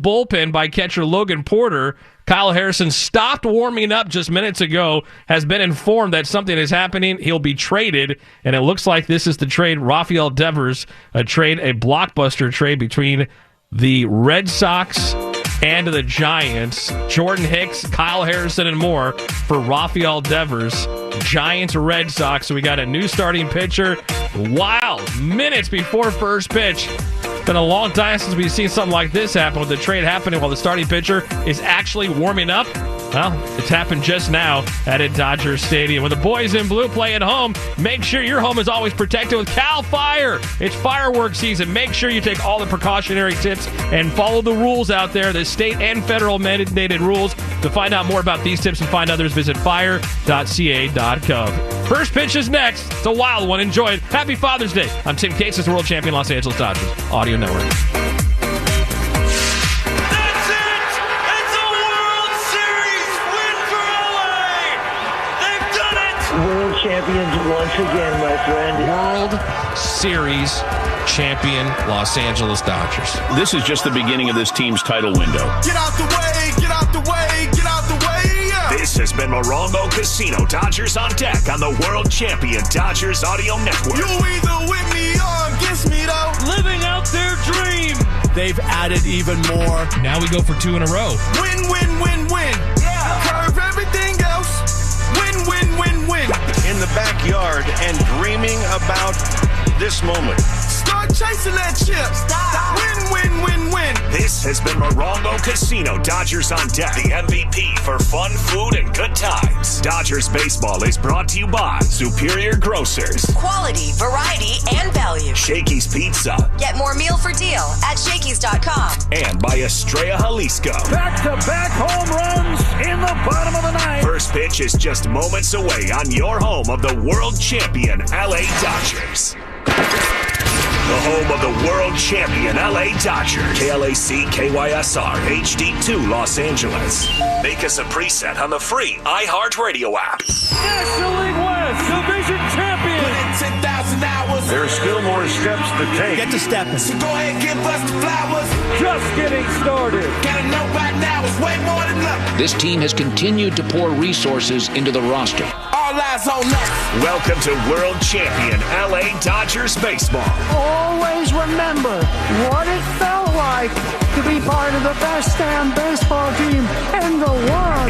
bullpen by catcher Logan Porter. Kyle Harrison stopped warming up just minutes ago, has been informed that something is happening. He'll be traded, and it looks like this is the trade. RAFAEL DEVERS, a blockbuster trade between the Red Sox and the Giants. Jordan Hicks, Kyle Harrison, and more for RAFAEL DEVERS. Giants, Red Sox. So we got a new starting pitcher. Wow, minutes before first pitch. It's been a long time since we've seen something like this happen, with the trade happening while the starting pitcher is actually warming up. Well, it's happened just now at Dodger Stadium. When the boys in blue play at home, make sure your home is always protected with CAL FIRE. It's fireworks season. Make sure you take all the precautionary tips and follow the rules out there, the state and federal mandated rules. To find out more about these tips and find others, visit fire.ca.gov. First pitch is next. It's a wild one. Enjoy it. Happy Father's Day. I'm Tim Cates, the world champion Los Angeles Dodgers Audio Network. World champions once again, my friend. World Series champion Los Angeles Dodgers. This is just the beginning of this team's title window. Get out the way, get out the way, get out the way, yeah. This has been Morongo Casino. Dodgers on deck on the world champion Dodgers Audio Network. You either with me or against me, though. Living out their dream. They've added even more. Now we go for 2 in a row. Win, win, win, win. Yeah. Curve everything else. Win, win, win, win. In the backyard and dreaming about this moment. Start chasing that chip. Stop. Win, win, win, win. This has been Morongo Casino. Dodgers on deck. The MVP for fun, food, and good times. Dodgers baseball is brought to you by Superior Grocers. Quality, variety, and value. Shakey's Pizza. Get more meal for deal at Shakey's.com. And by Estrella Jalisco. Back-to-back home runs in the bottom of the ninth. First pitch is just moments away on your home of the world champion LA Dodgers. The home of the world champion LA Dodgers. KLAC KYSR HD2 Los Angeles. Make us a preset on the free iHeartRadio app. National League West Division champion. Put in 10,000 hours. There's still more steps to take. Get to stepping. So go ahead and give us the flowers. Just getting started. Gotta know right now it's way more than luck. This team has continued to pour resources into the roster. All eyes on us. Welcome to world champion LA Dodgers baseball. Always remember what it felt like to be part of the best damn baseball team in the world.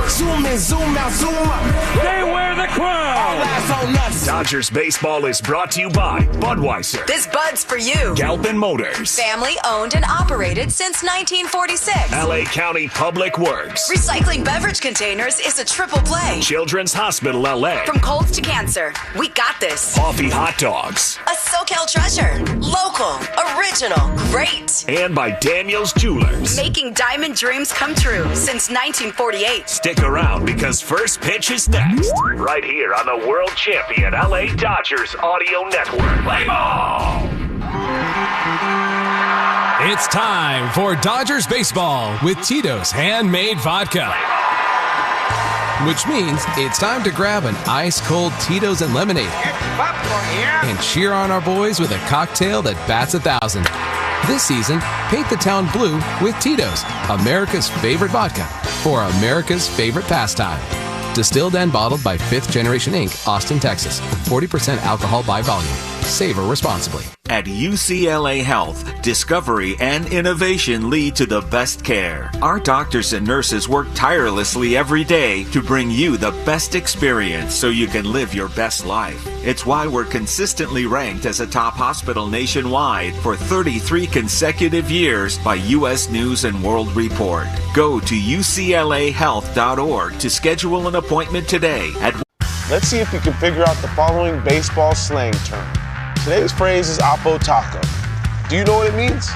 Zoom in, zoom out, zoom up. They wear the crown. All eyes on us. Dodgers baseball is brought to you by Budweiser. This Bud's for you. Galpin Motors. Family owned and operated since 1946. LA County Public Works. Recycling beverage containers is a triple play. Children's Hospital LA. From colds to cancer, we got this. Coffee Hot Dogs. A SoCal treasure. Local, original, great. And by Daniel's Jewelers. Making diamond dreams come true since 1948. Stick around because first pitch is next. Right here on the world champion LA Dodgers Audio Network. Play ball! It's time for Dodgers baseball with Tito's Handmade Vodka. Which means it's time to grab an ice-cold Tito's and lemonade and cheer on our boys with a cocktail that bats 1,000. This season, paint the town blue with Tito's, America's favorite vodka for America's favorite pastime. Distilled and bottled by 5th Generation Inc., Austin, Texas. 40% alcohol by volume. Savor responsibly. At UCLA Health, discovery and innovation lead to the best care. Our doctors and nurses work tirelessly every day to bring you the best experience so you can live your best life. It's why we're consistently ranked as a top hospital nationwide for 33 consecutive years by U.S. News & World Report. Go to uclahealth.org to schedule an appointment today. Let's see if you can figure out the following baseball slang term. Today's phrase is Oppo Taco. Do you know what it means?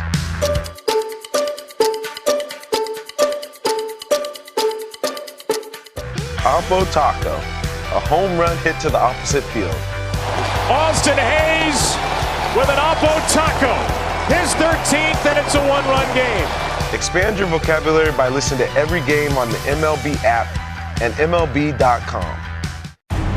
Oppo Taco, a home run hit to the opposite field. Austin Hayes with an Oppo Taco, his 13th, and it's a one-run game. Expand your vocabulary by listening to every game on the MLB app and MLB.com.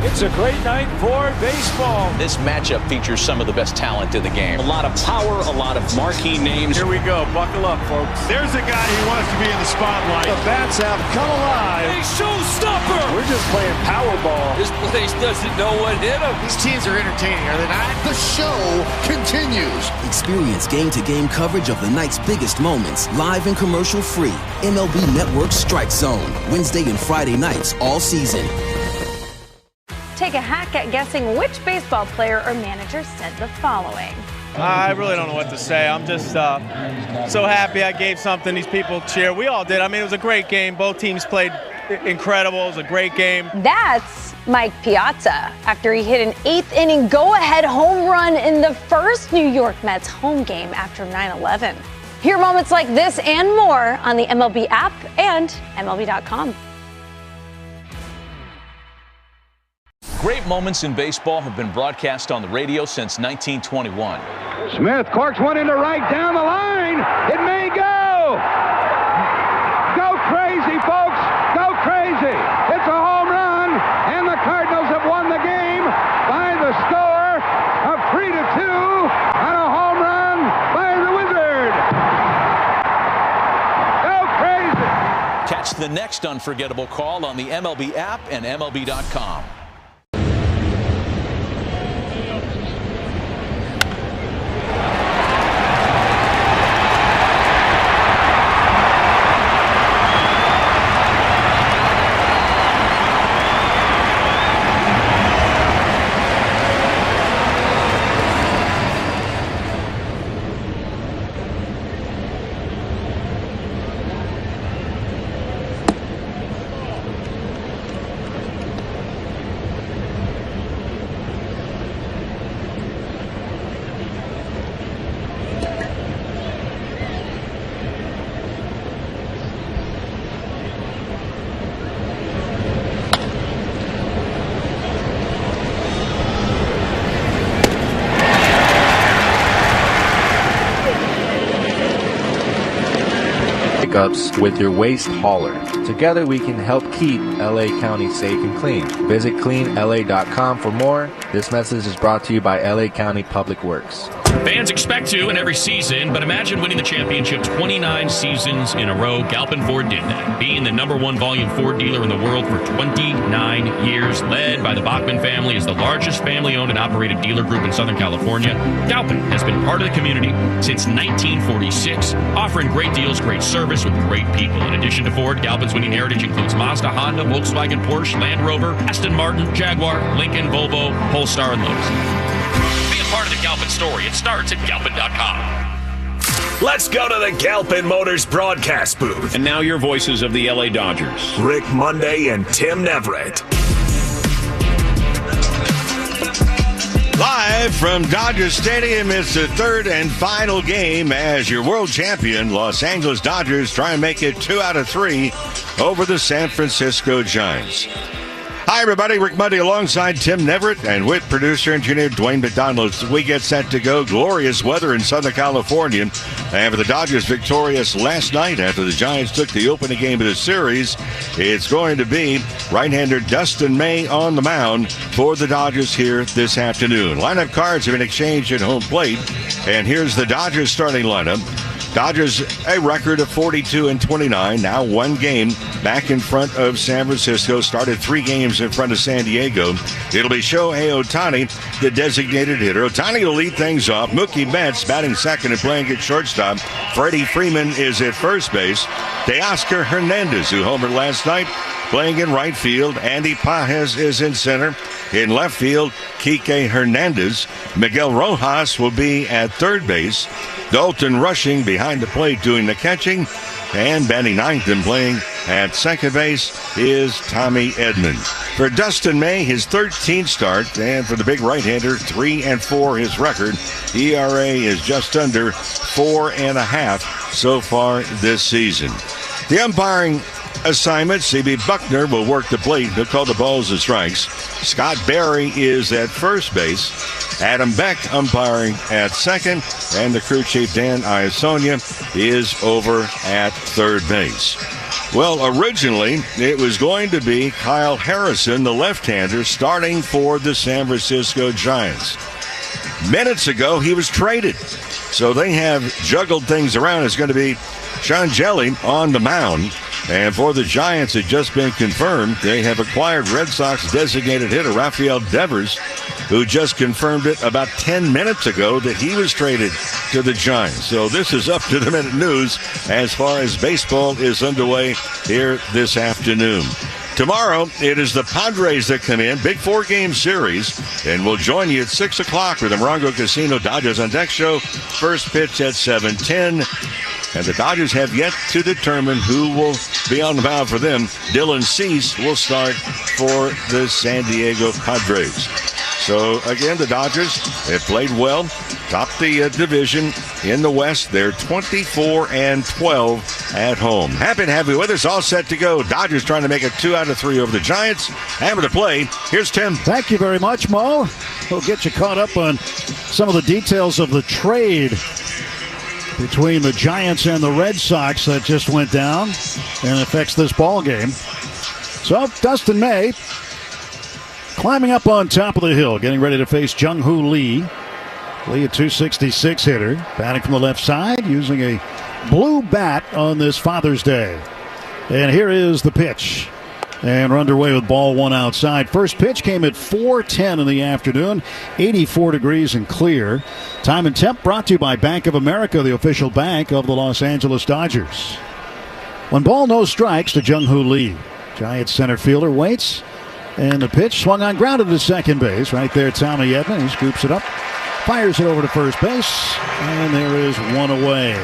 It's a great night for baseball. This matchup features some of the best talent in the game. A lot of power, a lot of marquee names. Here we go. Buckle up, folks. There's a guy who wants to be in the spotlight. The bats have come alive. A showstopper. We're just playing Powerball. This place doesn't know what hit him. These teams are entertaining, are they not? The show continues. Experience game-to-game coverage of the night's biggest moments, live and commercial-free. MLB Network Strike Zone, Wednesday and Friday nights all season. Take a hack at guessing which baseball player or manager said the following. I really don't know what to say. I'm just so happy I gave something these people cheer. We all did. I mean, it was a great game. Both teams played incredible. It was a great game. That's Mike Piazza after he hit an eighth-inning go-ahead home run in the first New York Mets home game after 9/11. Hear moments like this and more on the MLB app and MLB.com. Great moments in baseball have been broadcast on the radio since 1921. Smith corks one into right down the line. It may go. Go crazy, folks. Go crazy. It's a home run, and the Cardinals have won the game by the score of 3-2 on a home run by the Wizard. Go crazy. Catch the next unforgettable call on the MLB app and MLB.com. With your waste hauler. Together we can help keep LA County safe and clean. Visit cleanla.com for more. This message is brought to you by LA County Public Works. Fans expect to in every season, but imagine winning the championship 29 seasons in a row. Galpin Ford did that, being the #1 volume Ford dealer in the world for 29 years, led by the Bachman family as the largest family-owned and operated dealer group in Southern California. Galpin has been part of the community since 1946, offering great deals, great service with great people. In addition to Ford, Galpin's winning heritage includes Mazda, Honda, Volkswagen, Porsche, Land Rover, Aston Martin, Jaguar, Lincoln, Volvo, Polestar, and Lotus. Part of the Galpin story. It starts at Galpin.com. Let's go to the Galpin Motors broadcast booth. And now your voices of the LA Dodgers. Rick Monday and Tim Neverett. Live from Dodger Stadium, it's the third and final game as your world champion Los Angeles Dodgers try and make it 2 out of 3 over the San Francisco Giants. Hi, everybody. Rick Monday alongside Tim Neverett and with producer engineer Dwayne McDonald. We get set to go. Glorious weather in Southern California. And for the Dodgers victorious last night after the Giants took the opening game of the series, it's going to be right-hander Dustin May on the mound for the Dodgers here this afternoon. Lineup cards have been exchanged at home plate. And here's the Dodgers starting lineup. Dodgers a record of 42-29, now 1 game back in front of San Francisco. Started 3 games in front of San Diego. It'll be Shohei Ohtani, the designated hitter. Ohtani will lead things off. Mookie Betts batting second and playing at shortstop. Freddie Freeman is at first base. Teoscar Hernandez, who homered last night, playing in right field. Andy Pahz is in center. In left field, Kike Hernandez. Miguel Rojas will be at third base. Dalton Rushing behind the plate doing the catching. And batting ninth and playing at second base is Tommy Edman. For Dustin May, his 13th start. And for the big right-hander, 3-4 his record. ERA is just under 4.5 so far this season. The umpiring assignment, C.B. Buckner will work the plate. He'll call the balls and strikes. Scott Barry is at first base. Adam Beck umpiring at second. And the crew chief, Dan Iasonia, is over at third base. Well, originally, it was going to be Kyle Harrison, the left-hander, starting for the San Francisco Giants. Minutes ago, he was traded. So they have juggled things around. It's going to be Sean Jelly on the mound. And for the Giants, it's just been confirmed. They have acquired Red Sox designated hitter RAFAEL DEVERS, who just confirmed it about 10 minutes ago that he was traded to the Giants. So this is up-to-the-minute news as far as baseball is underway here this afternoon. Tomorrow, it is the Padres that come in. Big 4-game series. And we'll join you at 6 o'clock for the Morongo Casino Dodgers on Deck show. First pitch at 7:10. And the Dodgers have yet to determine who will be on the mound for them. Dylan Cease will start for the San Diego Padres. So, again, the Dodgers have played well, topped the division in the West. They're 24-12 at home. Happy to have you with us. All set to go. Dodgers trying to make it 2 out of 3 over the Giants. Hammer to play. Here's Tim. Thank you very much, Mo. We'll get you caught up on some of the details of the trade between the Giants and the Red Sox that just went down and affects this ball game. So, Dustin May climbing up on top of the hill, getting ready to face Jung-Hoo Lee. Lee, a .266 hitter, batting from the left side, using a blue bat on this Father's Day. And here is the pitch. And we're underway with ball one outside. First pitch came at 4:10 in the afternoon, 84 degrees and clear. Time and temp brought to you by Bank of America, the official bank of the Los Angeles Dodgers. 1 ball, no strikes to Jung-Hoo Lee. Giants center fielder waits. And the pitch swung on, grounded to second base. Right there, Tommy Edman. He scoops it up, fires it over to first base, and there is one away.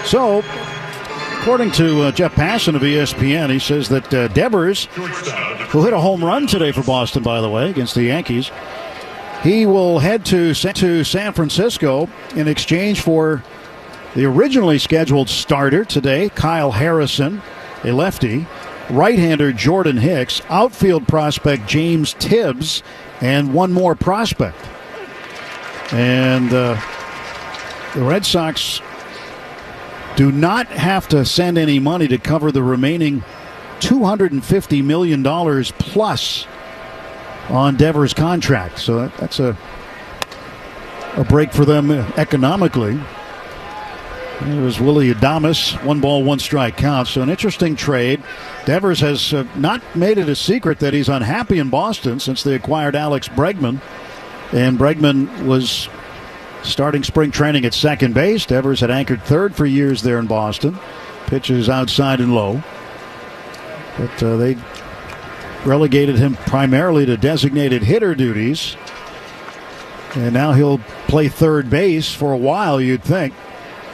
So, according to Jeff Passan of ESPN, he says that Devers, who hit a home run today for Boston, by the way, against the Yankees, he will head to San Francisco in exchange for the originally scheduled starter today, Kyle Harrison, a lefty, right-hander Jordan Hicks, outfield prospect James Tibbs, and one more prospect. And the Red Sox do not have to send any money to cover the remaining $250 million plus on Devers' contract. So that's a break for them economically. It was Willie Adames, 1 ball, 1 strike count. So an interesting trade. Devers has not made it a secret that he's unhappy in Boston since they acquired Alex Bregman. And Bregman was starting spring training at second base. Devers had anchored third for years there in Boston. Pitches outside and low. But they relegated him primarily to designated hitter duties. And now he'll play third base for a while, you'd think,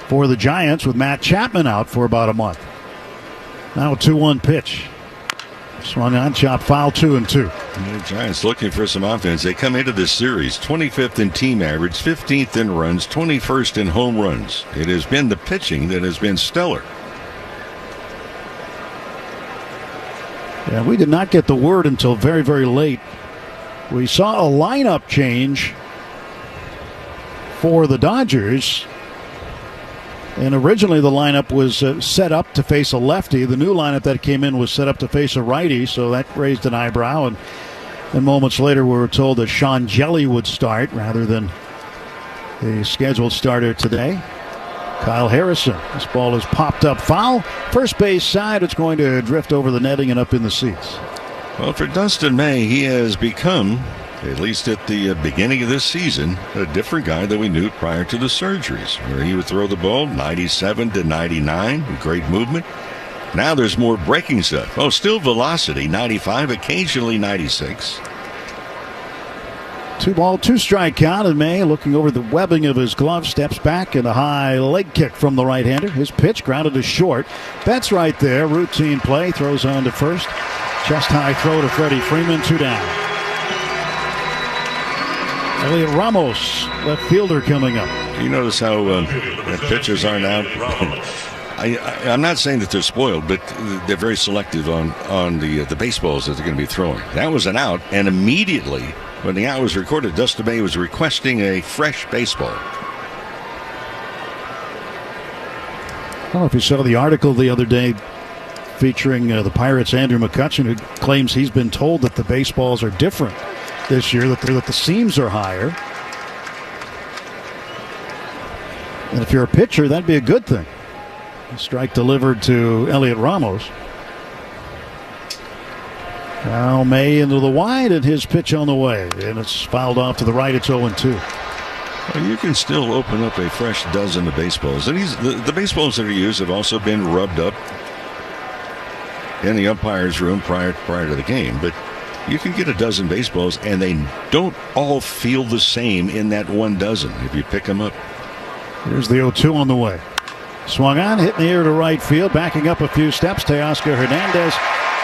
for the Giants, with Matt Chapman out for about a month. Now a 2-1 pitch. Swung on, chopped foul, 2-2. The Giants looking for some offense. They come into this series 25th in team average, 15th in runs, 21st in home runs. It has been the pitching that has been stellar. Yeah, we did not get the word until very, very late. We saw a lineup change for the Dodgers. And originally the lineup was set up to face a lefty. The new lineup that came in was set up to face a righty, so that raised an eyebrow. And moments later we were told that Sean Jelly would start rather than the scheduled starter today, Kyle Harrison. This ball is popped up foul. First base side, it's going to drift over the netting and up in the seats. Well, for Dustin May, he has become, at least at the beginning of this season, a different guy than we knew prior to the surgeries, where he would throw the ball 97 to 99, great movement. Now there's more breaking stuff. Oh, still velocity, 95, occasionally 96. 2 ball, 2 strike count, and May, looking over the webbing of his glove, steps back, and a high leg kick from the right-hander. His pitch grounded to short. Betts right there, routine play, throws on to first. Chest high throw to Freddie Freeman, 2 down. Elliot Ramos, left fielder, coming up. You notice how pitchers aren't out. I'm not saying that they're spoiled, but they're very selective on the baseballs that they're going to be throwing. That was an out, and immediately when the out was recorded, Dustin May was requesting a fresh baseball. I don't know if you saw the article the other day featuring the Pirates' Andrew McCutchen, who claims he's been told that the baseballs are different this year, that the seams are higher. And if you're a pitcher, that'd be a good thing. A strike delivered to Elliot Ramos. Now May into the wide, and his pitch on the way. And it's fouled off to the right. It's 0-2. Well, you can still open up a fresh dozen of baseballs. And the baseballs that are used have also been rubbed up in the umpire's room prior to the game. But you can get a dozen baseballs, and they don't all feel the same in that one dozen if you pick them up. Here's the 0-2 on the way. Swung on, hit in the air to right field, backing up a few steps. Teoscar Hernandez,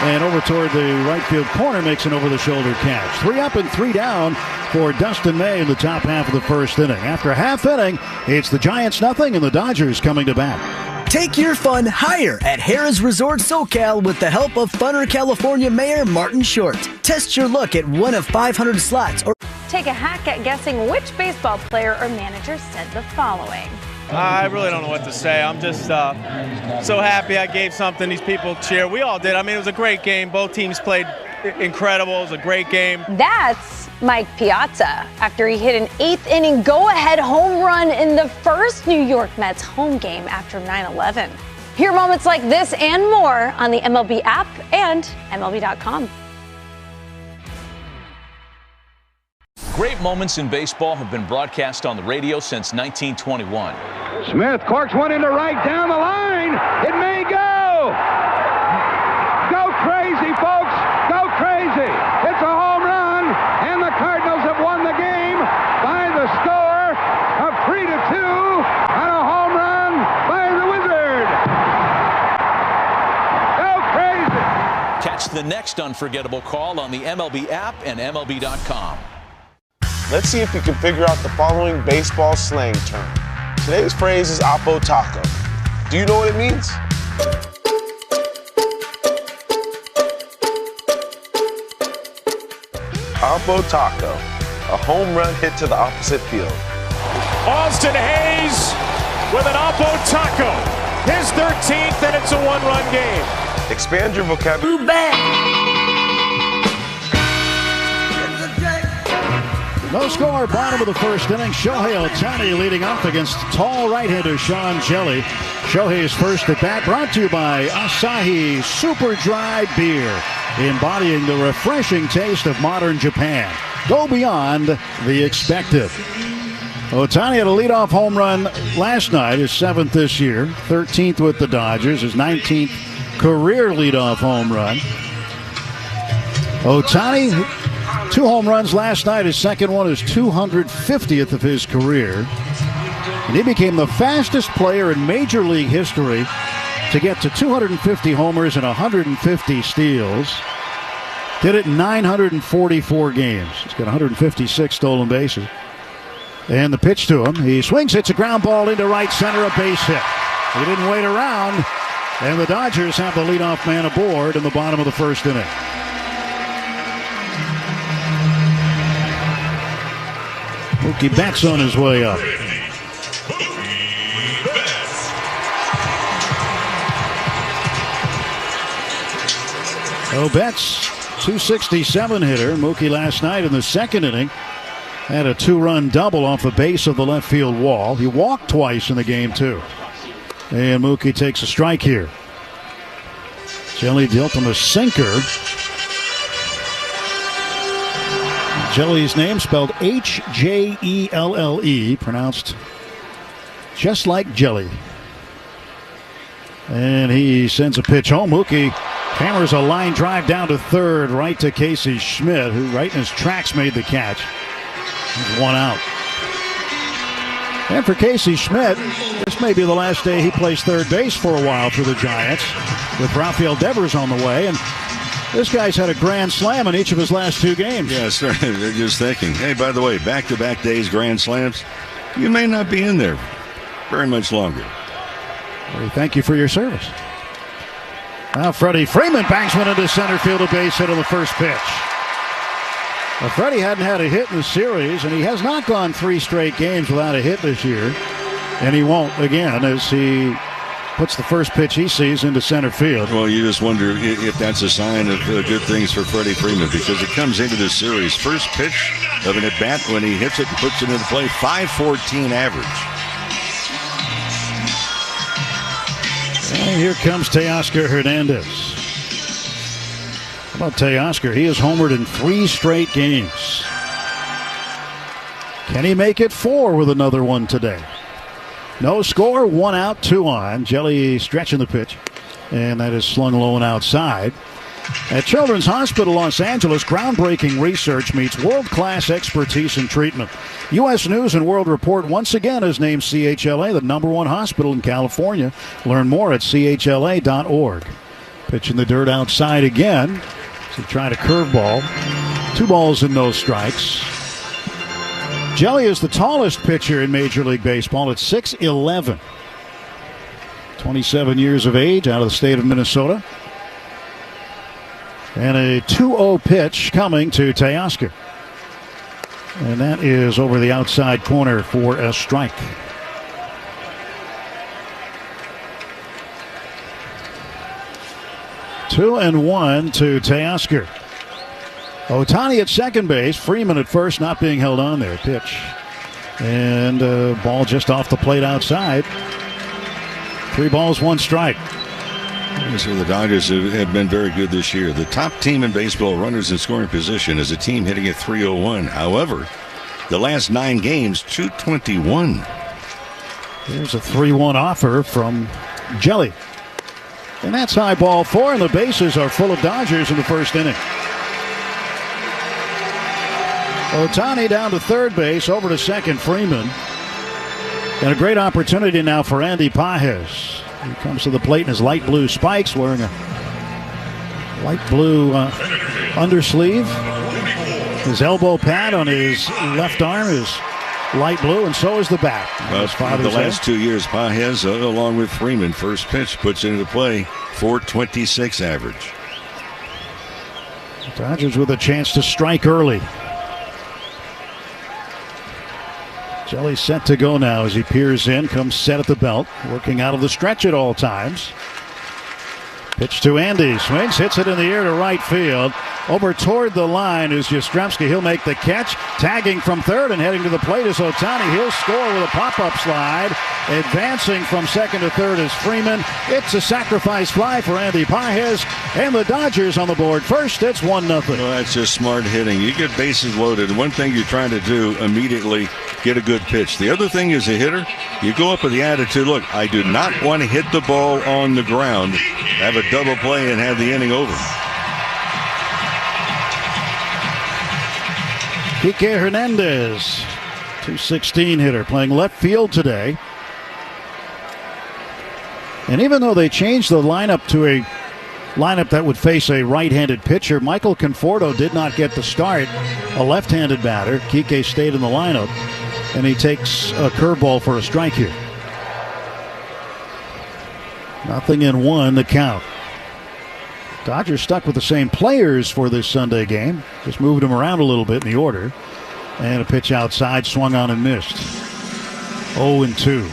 and over toward the right field corner, makes an over-the-shoulder catch. 3 up and 3 down for Dustin May in the top half of the first inning. After a half inning, it's the Giants nothing and the Dodgers coming to bat. Take your fun higher at Harrah's Resort SoCal with the help of Funner California Mayor Martin Short. Test your luck at one of 500 slots or take a hack at guessing which baseball player or manager said the following. I really don't know what to say. I'm just so happy I gave something these people cheer. We all did. I mean, it was a great game. Both teams played incredible. It was a great game. That's Mike Piazza after he hit an 8th inning go-ahead home run in the first New York Mets home game after 9/11. Hear moments like this and more on the MLB app and MLB.com. Great moments in baseball have been broadcast on the radio since 1921. Smith corks one into right down the line. It may go. Go crazy, folks. Go crazy. It's a home run, and the Cardinals have won the game by the score of 3-2 on a home run by the Wizard. Go crazy. Catch the next unforgettable call on the MLB app and MLB.com. Let's see if you can figure out the following baseball slang term. Today's phrase is Oppo Taco. Do you know what it means? Oppo Taco, a home run hit to the opposite field. Austin Hayes with an Oppo Taco. His 13th, and it's a one-run game. Expand your vocabulary. No score, bottom of the first inning. Shohei Ohtani leading off against tall right-hander Sean Shelley. Shohei's first at bat brought to you by Asahi Super Dry Beer, embodying the refreshing taste of modern Japan. Go beyond the expected. Ohtani had a leadoff home run last night, his 7th this year, 13th with the Dodgers, his 19th career leadoff home run. Ohtani, 2 home runs last night. His second one is 250th of his career. And he became the fastest player in Major League history to get to 250 homers and 150 steals. Did it in 944 games. He's got 156 stolen bases. And the pitch to him. He swings, hits a ground ball into right center, a base hit. He didn't wait around. And the Dodgers have the leadoff man aboard in the bottom of the first inning. Mookie Betts on his way up. Betts, 267 hitter. Mookie last night in the second inning had a 2-run double off the base of the left field wall. He walked twice in the game, too. And Mookie takes a strike here. Jelly dealt him a sinker. Jelly's name spelled H-J-E-L-L-E, pronounced just like jelly. And he sends a pitch home. Mookie hammers a line drive down to third, right to Casey Schmidt, who right in his tracks made the catch. He's 1 out. And for Casey Schmidt, this may be the last day he plays third base for a while for the Giants, with RAFAEL DEVERS on the way. And this guy's had a grand slam in each of his last 2 games. Yeah, sir. They're just thinking, hey, by the way, back-to-back days, grand slams, you may not be in there very much longer. Well, thank you for your service. Now Freddie Freeman bangs one into center field, a base hit on the first pitch. Well, Freddie hadn't had a hit in the series, and he has not gone 3 straight games without a hit this year. And he won't again as he puts the first pitch he sees into center field. Well, you just wonder if that's a sign of good things for Freddie Freeman, because it comes into this series. First pitch of an at-bat when he hits it and puts it into play, 5.14 average. And here comes Teoscar Hernandez. How about Teoscar? He has homered in 3 straight games. Can he make it 4 with another one today? No score, 1 out, 2 on. Jelly stretching the pitch, and that is slung low and outside. At Children's Hospital Los Angeles, groundbreaking research meets world-class expertise in treatment. U.S. News and World Report once again has named CHLA the #1 hospital in California. Learn more at chla.org. Pitch in the dirt outside again. So trying a curveball. 2 balls and no strikes. Jelly is the tallest pitcher in Major League Baseball at 6'11". 27 years of age, out of the state of Minnesota. And a 2-0 pitch coming to Teoscar. And that is over the outside corner for a strike. Two and one to Teoscar. Ohtani at second base. Freeman at first, not being held on there. Pitch. And ball just off the plate outside. 3 balls, 1 strike. So the Dodgers have been very good this year. The top team in baseball, runners in scoring position, is a team hitting at .301. However, the last 9 games, .221. There's a 3-1 offer from Jelly. And that's high ball 4, and the bases are full of Dodgers in the first inning. Ohtani down to third base, over to second, Freeman. And a great opportunity now for Andy Pahz. He comes to the plate in his light blue spikes, wearing a light blue undersleeve. His elbow pad on his left arm is light blue, and so is the bat. Well, the last 2 years, Pahz, along with Freeman, first pitch puts into play, .426 average. Dodgers with a chance to strike early. Jelly set to go now as he peers in, comes set at the belt, working out of the stretch at all times. Pitch to Andy, swings, hits it in the air to right field. Over toward the line is Yastrzemski. He'll make the catch. Tagging from third and heading to the plate is Ohtani. He'll score with a pop-up slide. Advancing from second to third is Freeman. It's a sacrifice fly for Andy Pahz. And the Dodgers on the board first. It's 1-0. Well, that's just smart hitting. You get bases loaded. One thing you're trying to do immediately, get a good pitch. The other thing is a hitter, you go up with the attitude, look, I do not want to hit the ball on the ground, have a double play and have the inning over. Kike Hernandez, 216 hitter, playing left field today. And even though they changed the lineup to a lineup that would face a right-handed pitcher, Michael Conforto did not get the start. A left-handed batter. Kike stayed in the lineup, and he takes a curveball for a strike here. 0-1 the count. Dodgers stuck with the same players for this Sunday game. Just moved them around a little bit in the order. And a pitch outside, swung on and missed. 0-2.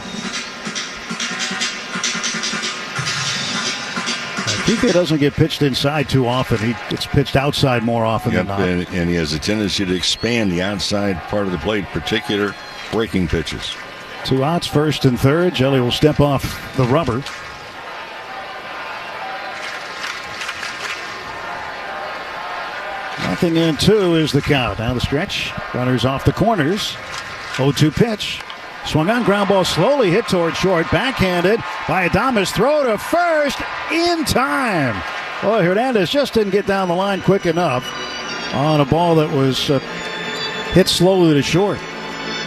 Kike doesn't get pitched inside too often. He gets pitched outside more often than not. And he has a tendency to expand the outside part of the plate, particular breaking pitches. 2 outs, first and third. Jelly will step off the rubber. Nothing in 2 is the count. Now the stretch. Runners off the corners. 0-2 pitch. Swung on, ground ball slowly hit toward short. Backhanded by Adames. Throw to first in time. Boy, Hernandez just didn't get down the line quick enough on a ball that was hit slowly to short.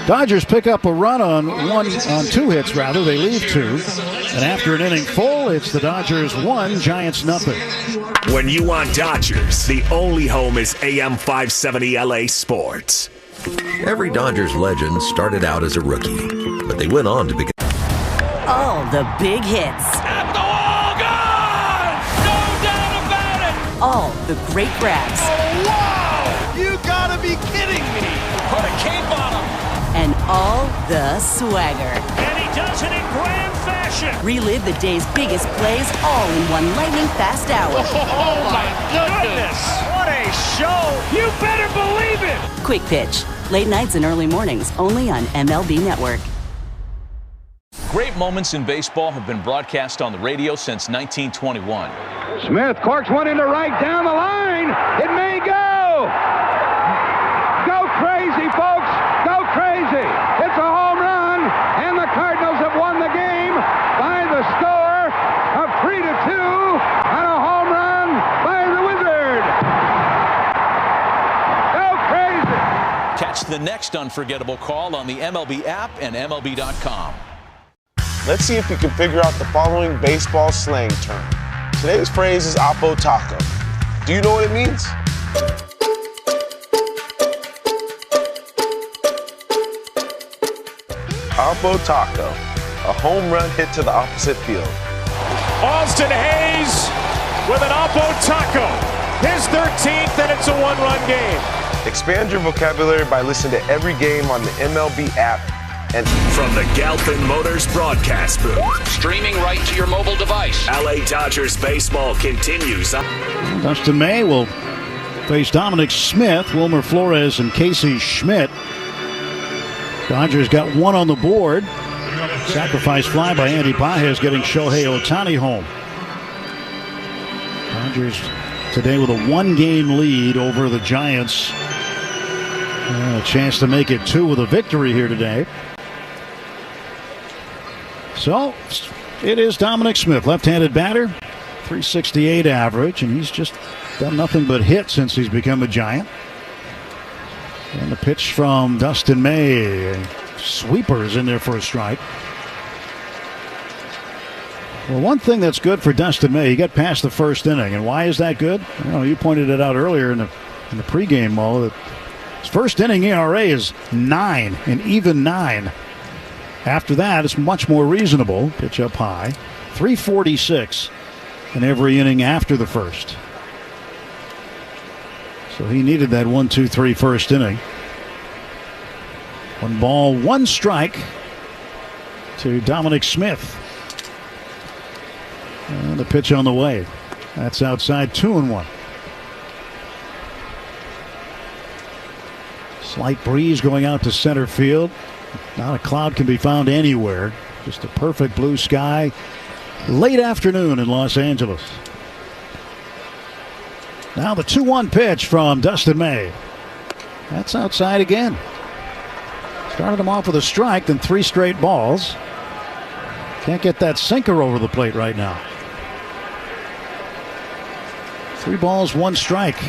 Dodgers pick up a run on 2 hits, rather. They leave 2. And after an inning full, it's the Dodgers 1, Giants 0. When you want Dodgers, the only home is AM 570 LA Sports. Every Dodgers legend started out as a rookie, but they went on to become All the big hits. At the wall, gone! No doubt about it! All the great grabs. Oh, wow! You gotta be kidding me! Put a cape on him! And all the swagger. And he does it in grand fashion. Relive the day's biggest plays all in one lightning-fast hour. Oh, my goodness. What a show. You better believe it. Quick Pitch. Late nights and early mornings only on MLB Network. Great moments in baseball have been broadcast on the radio since 1921. Smith corks one into right down the line. It may go. Go crazy, folks. Go crazy. It's a home run, and the Cardinals have won the game by the score of 3-2 on a home run by the Wizard. Go crazy. Catch the next unforgettable call on the MLB app and MLB.com. Let's see if you can figure out the following baseball slang term. Today's phrase is ohtani. Do you know what it means? Ohtani, a home run hit to the opposite field. Austin Hayes with an ohtani. His 13th, and it's a one-run game. Expand your vocabulary by listening to every game on the MLB app. And from the Galpin Motors broadcast booth, streaming right to your mobile device, LA Dodgers baseball continues. Dustin May will face Dominic Smith, Wilmer Flores, and Casey Schmidt. Dodgers got one on the board. Sacrifice fly by Andy Pahz, getting Shohei Ohtani home. Dodgers today with a one-game lead over the Giants. A chance to make it two with a victory here today. So, it is Dominic Smith, left-handed batter, .368 average, and he's just done nothing but hit since he's become a Giant. And the pitch from Dustin May. Sweepers in there for a strike. Well, one thing that's good for Dustin May, he got past the first inning. And why is that good? You pointed it out earlier in the pregame, Mo, that his first inning ERA is 9, an even 9. After that, it's much more reasonable. Pitch up high. .346 in every inning after the first. So he needed that 1-2-3 first inning. 1 ball, 1 strike to Dominic Smith. And the pitch on the way. That's outside, 2-1. Slight breeze going out to center field. Not a cloud can be found anywhere. Just a perfect blue sky. Late afternoon in Los Angeles. Now the 2-1 pitch from Dustin May. That's outside again. Started him off with a strike, then 3 straight balls. Can't get that sinker over the plate right now. 3 balls, 1 strike.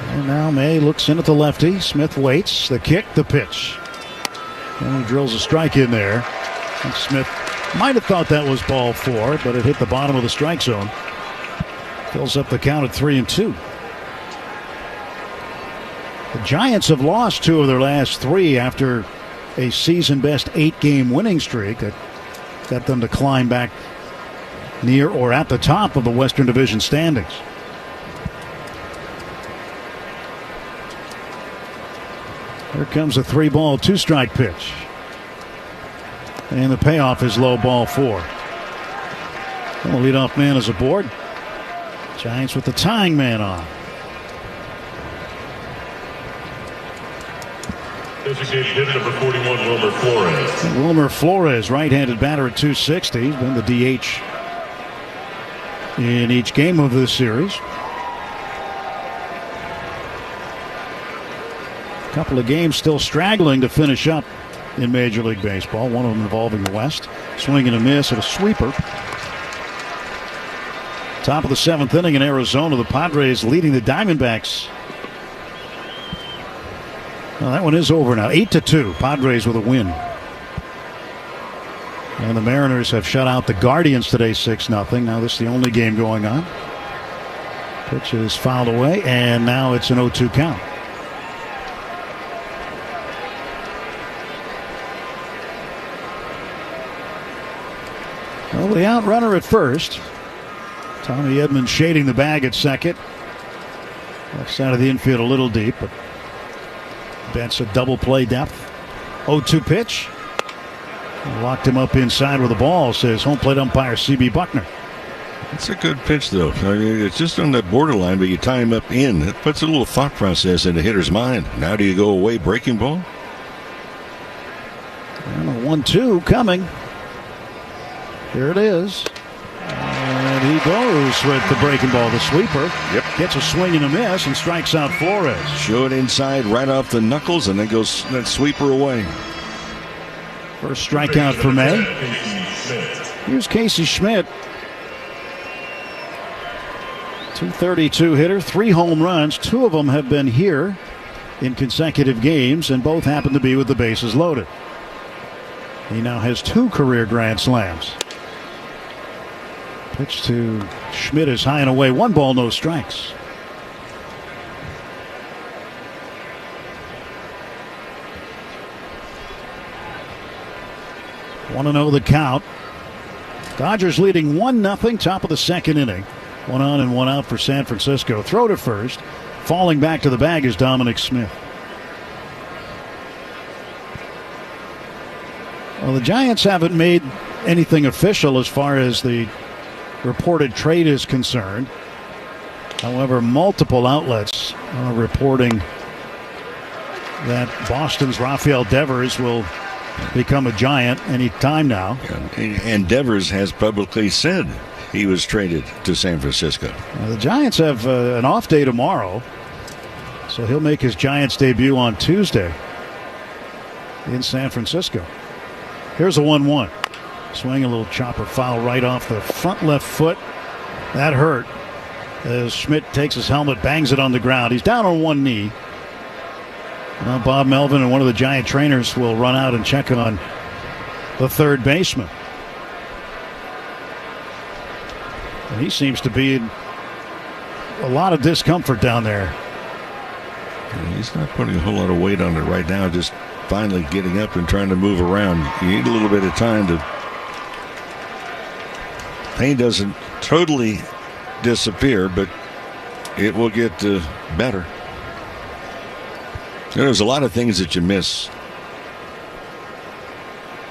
And now May looks in at the lefty. Smith waits. The kick, the pitch. And he drills a strike in there. And Smith might have thought that was ball 4, but it hit the bottom of the strike zone. Fills up the count at 3-2. The Giants have lost 2 of their last 3 after a season-best 8-game winning streak that got them to climb back near or at the top of the Western Division standings. Here comes a 3-ball, 2-strike pitch. And the payoff is low, ball 4. And the leadoff man is aboard. Giants with the tying man on. Designated hitter number 41, Wilmer Flores. And Wilmer Flores, right-handed batter at 260. He's been the DH in each game of this series. A couple of games still straggling to finish up in Major League Baseball. One of them involving the West. Swing and a miss at a sweeper. Top of the 7th inning in Arizona. The Padres leading the Diamondbacks. Well, that one is over now. 8-2. Padres with a win. And the Mariners have shut out the Guardians today 6-0. Now this is the only game going on. Pitch is fouled away, and now it's an 0-2 count. Well, the out runner at first. Tommy Edmonds shading the bag at second. Left side of the infield a little deep, but That's a double play depth. 0-2 pitch. Locked him up inside with the ball, says home plate umpire C.B. Buckner. It's a good pitch, though. I mean, it's just on that borderline, but you tie him up in. It puts a little thought process in the hitter's mind. Now do you go away breaking ball? And a 1-2 coming. Here it is. And he goes with the breaking ball. The sweeper gets a swing and a miss and strikes out Flores. Show it inside right off the knuckles and then goes that sweeper away. First strikeout for May. Here's Casey Schmidt. 232 hitter, 3 home runs. 2 of them have been here in consecutive games, and both happen to be with the bases loaded. He now has 2 career grand slams. Pitch to Schmidt is high and away. 1 ball, no strikes. Want to know the count. Dodgers leading 1-0, top of the second inning. 1 on and 1 out for San Francisco. Throw to first. Falling back to the bag is Dominic Smith. Well, the Giants haven't made anything official as far as the reported trade is concerned. However, multiple outlets are reporting that Boston's Rafael DeVers will become a Giant any time now. And DeVers has publicly said he was traded to San Francisco. The Giants have an off day tomorrow, so he'll make his Giants debut on Tuesday in San Francisco. Here's a 1-1. Swing a little chopper foul right off the front left foot. That hurt as Schmidt takes his helmet, bangs it on the ground. He's down on one knee. Now Bob Melvin and one of the Giant trainers will run out and check on the third baseman. And he seems to be in a lot of discomfort down there. He's not putting a whole lot of weight on it right now, just finally getting up and trying to move around. You need a little bit of time to... Pain doesn't totally disappear, but it will get better. There's a lot of things that you miss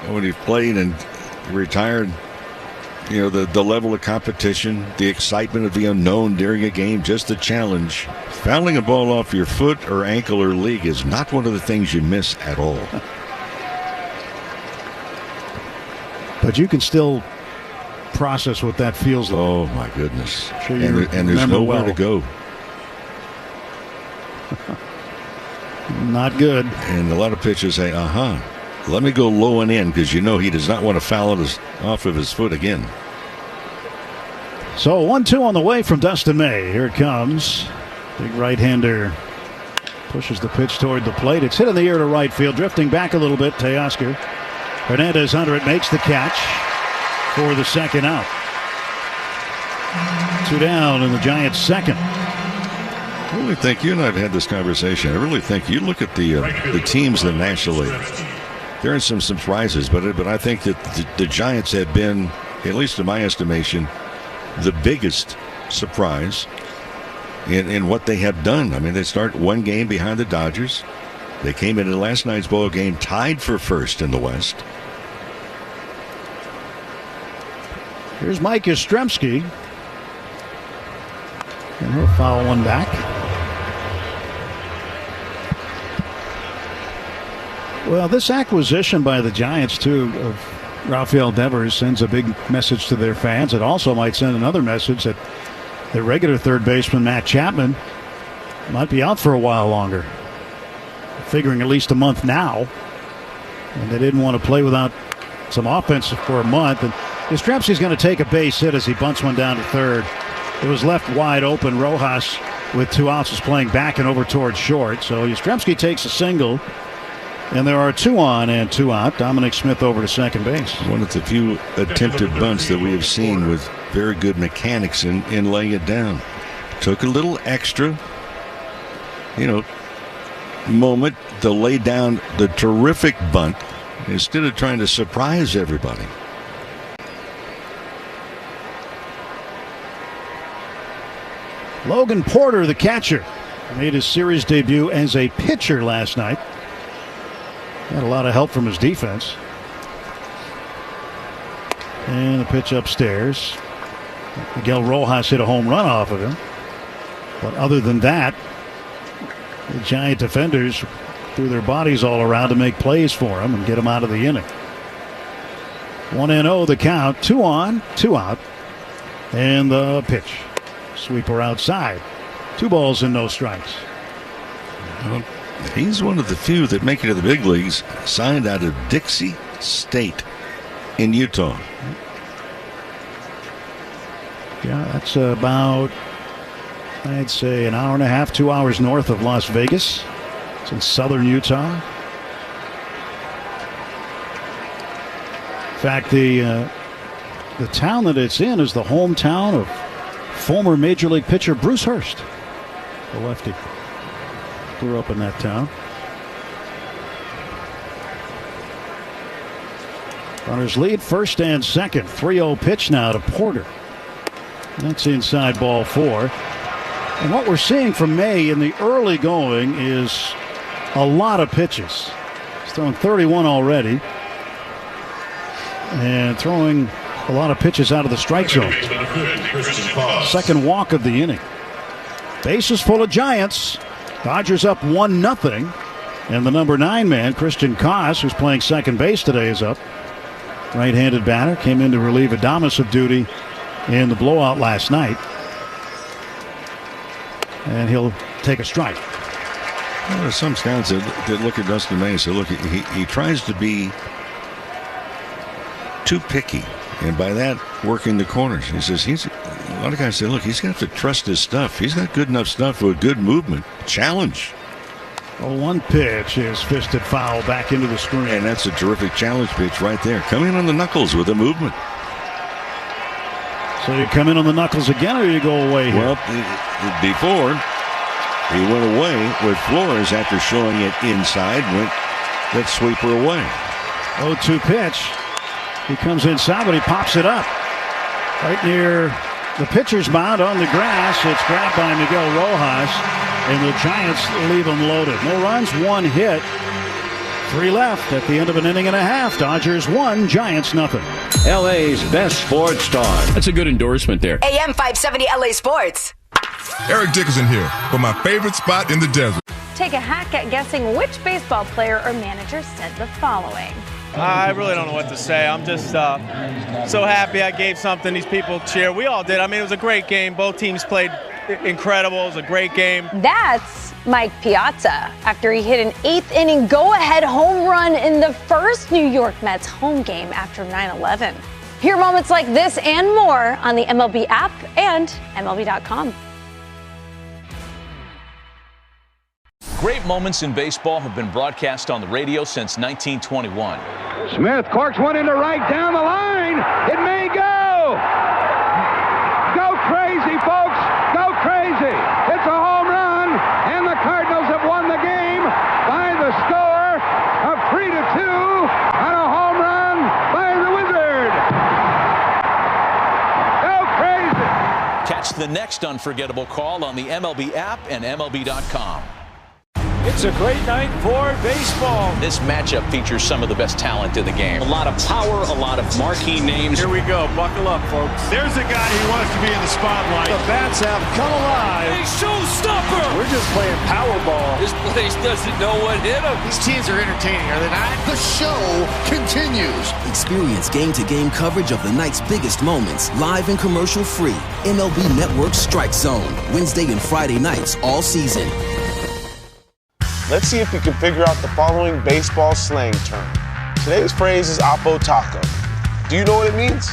when you've played and retired. You know, the level of competition, the excitement of the unknown during a game, just the challenge. Fouling a ball off your foot or ankle or leg is not one of the things you miss at all. But you can still process what that feels like. Oh, my goodness. Sure, and there's nowhere to go. Not good. And a lot of pitchers say, let me go low and in, because you know he does not want to foul it off of his foot again. So 1-2 on the way from Dustin May. Here it comes. Big right-hander pushes the pitch toward the plate. It's hit in the air to right field, drifting back a little bit. Teoscar Hernandez under it, makes the catch for the second out. 2 down in the Giants' second. I really think you and I have had this conversation. I really think you look at the teams in the National League. There are some surprises, but I think that the Giants have been, at least in my estimation, the biggest surprise in what they have done. I mean, they start 1 game behind the Dodgers. They came into last night's ball game tied for first in the West. Here's Mike Yastrzemski. And he'll foul one back. Well, this acquisition by the Giants, too, of Rafael DeVers sends a big message to their fans. It also might send another message that their regular third baseman, Matt Chapman, might be out for a while longer. Figuring at least a month now. And they didn't want to play without some offense for a month. And Yastrzemski's going to take a base hit as he bunts one down to third. It was left wide open. Rojas, with 2 outs, is playing back and over towards short. So Yastrzemski takes a single. And there are 2 on and 2 out. Dominic Smith over to second base. One of the few attempted bunts that we have seen with very good mechanics in laying it down. Took a little extra, moment to lay down the terrific bunt instead of trying to surprise everybody. Logan Porter, the catcher. Made his series debut as a pitcher last night. Had a lot of help from his defense. And the pitch upstairs. Miguel Rojas hit a home run off of him. But other than that, the Giant defenders threw their bodies all around to make plays for him and get him out of the inning. 1-0 the count. 2 on, 2 out. And the pitch. Sweeper outside. 2 balls and no strikes. Well, he's one of the few that make it to the big leagues, signed out of Dixie State in Utah. Yeah, that's about, I'd say, an hour and a half, 2 hours north of Las Vegas. It's in southern Utah. In fact, the town that it's in is the hometown of former Major League pitcher Bruce Hurst, the lefty. Grew up in that town. Runners lead first and second. 3-0 pitch now to Porter. That's inside ball 4. And what we're seeing from May in the early going is a lot of pitches. He's thrown 31 already. And throwing a lot of pitches out of the strike zone. Second walk of the inning. Bases full of Giants. Dodgers up 1-0. And the number 9 man, Christian Pahz, who's playing second base today, is up. Right-handed batter, came in to relieve Adames of duty in the blowout last night. And he'll take a strike. Well, there's some scouts that look at Dustin May and say, look, he tries to be too picky. And by that, working the corners. He says, a lot of guys say, look, he's going to have to trust his stuff. He's got good enough stuff for a good movement. Challenge. Well, one pitch is fisted foul back into the screen. And that's a terrific challenge pitch right there. Come in on the knuckles with a movement. So you come in on the knuckles again, or you go away here? Well, before he went away with Flores after showing it inside, went that sweeper away. 0-2 pitch. He comes inside, but he pops it up. Right near the pitcher's mound on the grass. It's grabbed by Miguel Rojas, and the Giants leave him loaded. No runs, 1 hit. 3 left at the end of an inning and a half. Dodgers 1, Giants nothing. LA's best sports star. That's a good endorsement there. AM 570 LA Sports. Eric Dickerson here for my favorite spot in the desert. Take a hack at guessing which baseball player or manager said the following. I really don't know what to say. I'm just so happy I gave something these people cheer. We all did. I mean, it was a great game. Both teams played incredible. It was a great game. That's Mike Piazza after he hit an 8th inning go-ahead home run in the first New York Mets home game after 9/11. Hear moments like this and more on the MLB app and MLB.com. Great moments in baseball have been broadcast on the radio since 1921. Smith corks one into right down the line. It may go. Go crazy, folks. Go crazy. It's a home run, and the Cardinals have won the game by the score of 3-2 on a home run by the Wizard. Go crazy. Catch the next unforgettable call on the MLB app and MLB.com. It's a great night for baseball. This matchup features some of the best talent in the game. A lot of power, a lot of marquee names. Here we go. Buckle up, folks. There's a guy who wants to be in the spotlight. The bats have come alive. A showstopper. We're just playing Powerball. This place doesn't know what hit him. These teams are entertaining, are they not? The show continues. Experience game-to-game coverage of the night's biggest moments, live and commercial-free. MLB Network Strike Zone, Wednesday and Friday nights all season. Let's see if you can figure out the following baseball slang term. Today's phrase is oppo taco. Do you know what it means?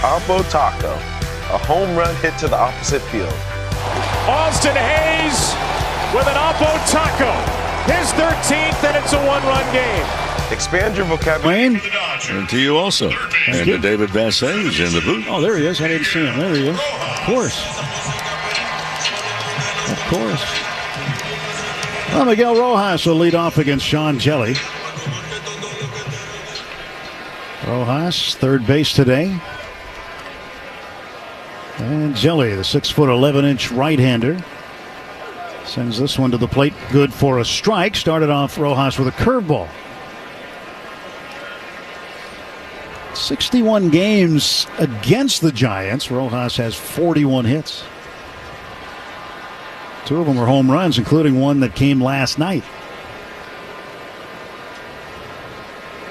Oppo taco, a home run hit to the opposite field. Austin Hayes with an oppo taco. His 13th, and it's a 1-run game. Expand your vocabulary. And to you also. And to David Vassay, who's in the booth. Oh, there he is. I didn't see him. There he is. Of course. Of course. Well, Miguel Rojas will lead off against Sean Jelly. Rojas, third base today. And Jelly, the 6'11" right-hander, sends this one to the plate. Good for a strike. Started off Rojas with a curveball. 61 games against the Giants. Rojas has 41 hits. 2 of them were home runs, including one that came last night.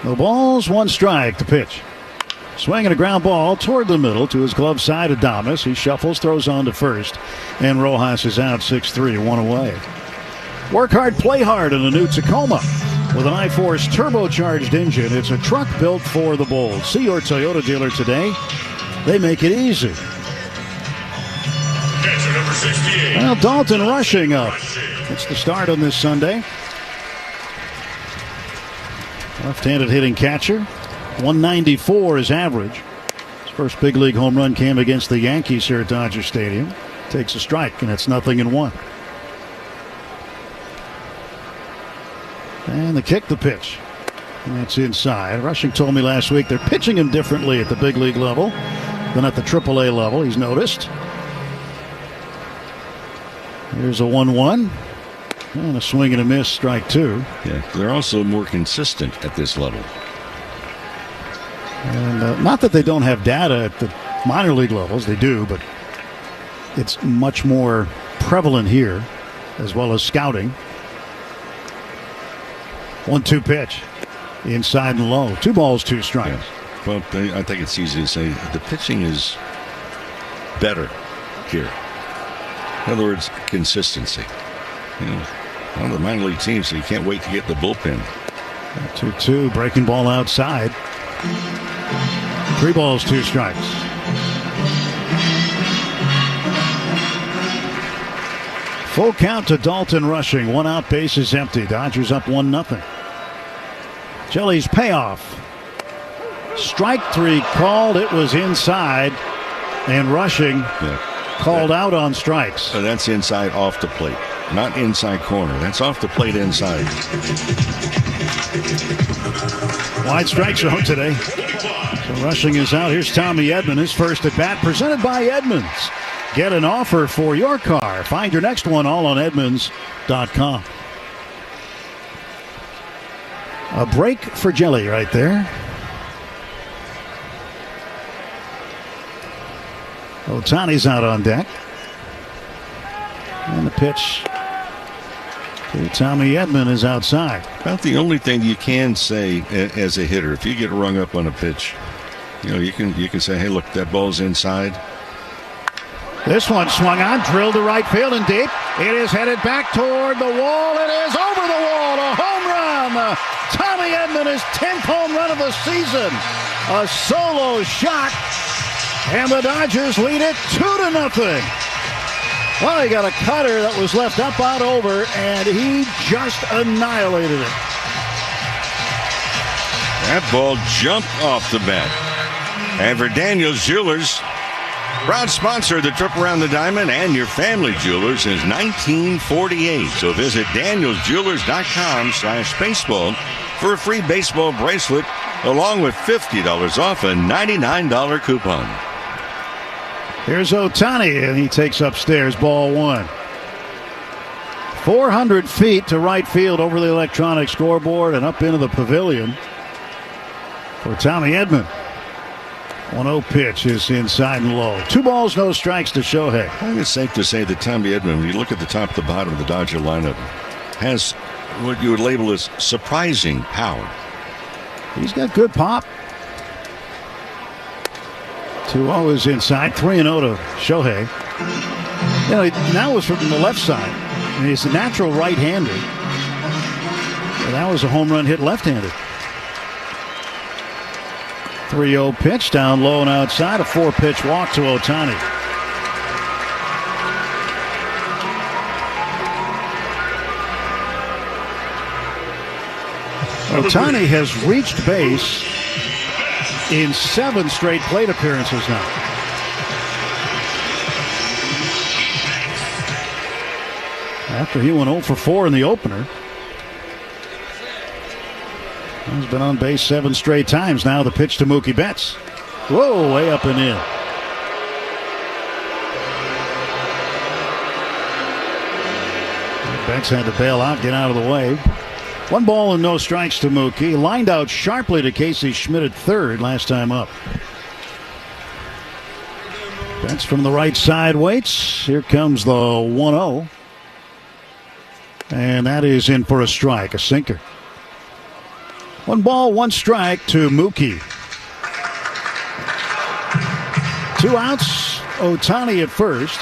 No balls, 1 strike to pitch. Swinging a ground ball toward the middle to his glove side. Adames. He shuffles, throws on to first, and Rojas is out 6-3, 1 away. Work hard, play hard in a new Tacoma. With an I-Force turbocharged engine, it's a truck built for the bold. See your Toyota dealer today. They make it easy. Catcher number 68. Well, Dalton Rushing up. It's the start on this Sunday. Left-handed hitting catcher. 194 is average. His first big league home run came against the Yankees here at Dodger Stadium. Takes a strike, and it's 0-1. And the kick, the pitch. And that's inside. Rushing told me last week they're pitching him differently at the big league level than at the AAA level. He's noticed. Here's a 1-1. And a swing and a miss, strike 2. Yeah, they're also more consistent at this level. And not that they don't have data at the minor league levels, they do, but it's much more prevalent here, as well as scouting. 1-2 pitch, inside and low. 2 balls, 2 strikes. Yeah. Well, I think it's easy to say the pitching is better here. In other words, consistency. You know, one of the minor league teams, so you can't wait to get the bullpen. 2-2, breaking ball outside. 3 balls, 2 strikes. Full count to Dalton Rushing. 1 out, base is empty. Dodgers up 1-0. Jelly's payoff. Strike 3 called. It was inside. And Rushing called out on strikes. So that's inside off the plate. Not inside corner. That's off the plate inside. Wide strike zone today. So Rushing is out. Here's Tommy Edman, his first at bat, presented by Edmunds. Get an offer for your car. Find your next one all on Edmunds.com. A break for Jelly right there. Ohtani's out on deck. And the pitch to Tommy Edman is outside. About the only thing you can say as a hitter, if you get rung up on a pitch, you know, you can say, hey, look, that ball's inside. This one swung on, drilled to right field and deep. It is headed back toward the wall. It is over the wall. A home run. Tommy Edman, his 10th home run of the season. A solo shot. And the Dodgers lead it 2-0. Well, he got a cutter that was left up out over, and he just annihilated it. That ball jumped off the bat. And for Daniels Jewelers, proud sponsor of the trip around the diamond and your family jewelers since 1948. So visit danielsjewelers.com/baseball for a free baseball bracelet along with $50 off a $99 coupon. Here's Ohtani, and he takes upstairs, ball 1. 400 feet to right field over the electronic scoreboard and up into the pavilion for Tommy Edman. 1-0 pitch is inside and low. 2 balls, no strikes to Shohei. I think it's safe to say that Tommy Edman, when you look at the top to bottom of the Dodger lineup, has what you would label as surprising power. He's got good pop. 2-0 is inside. 3-0 to Shohei. You know, that was from the left side. I mean, he's a natural right-hander. And that was a home run hit left-handed. 3-0 pitch down low and outside. A 4-pitch walk to Ohtani. Ohtani has reached base in 7 straight plate appearances now. After he went 0 for 4 in the opener. He's been on base 7 straight times now. The pitch to Mookie Betts. Whoa, way up and in. Betts had to bail out, get out of the way. 1 ball and no strikes to Mookie. Lined out sharply to Casey Schmidt at third last time up. Betts from the right side waits. Here comes the 1-0. And that is in for a strike, a sinker. 1 ball, 1 strike to Mookie. 2 outs. Ohtani at first.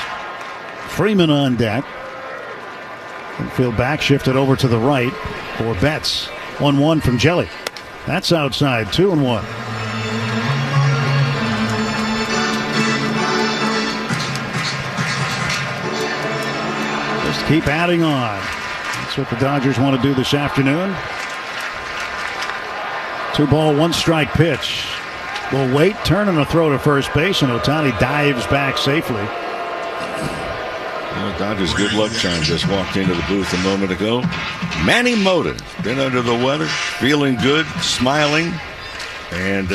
Freeman on deck. Infield back shifted over to the right for Betts. 1-1 from Jelly. That's outside. 2-1. Just keep adding on. That's what the Dodgers want to do this afternoon. 2 ball, 1 strike pitch. Will wait, turn and a throw to first base, and Ohtani dives back safely. Well, Dodgers good luck charm just walked into the booth a moment ago. Manny Mota, been under the weather, feeling good, smiling, and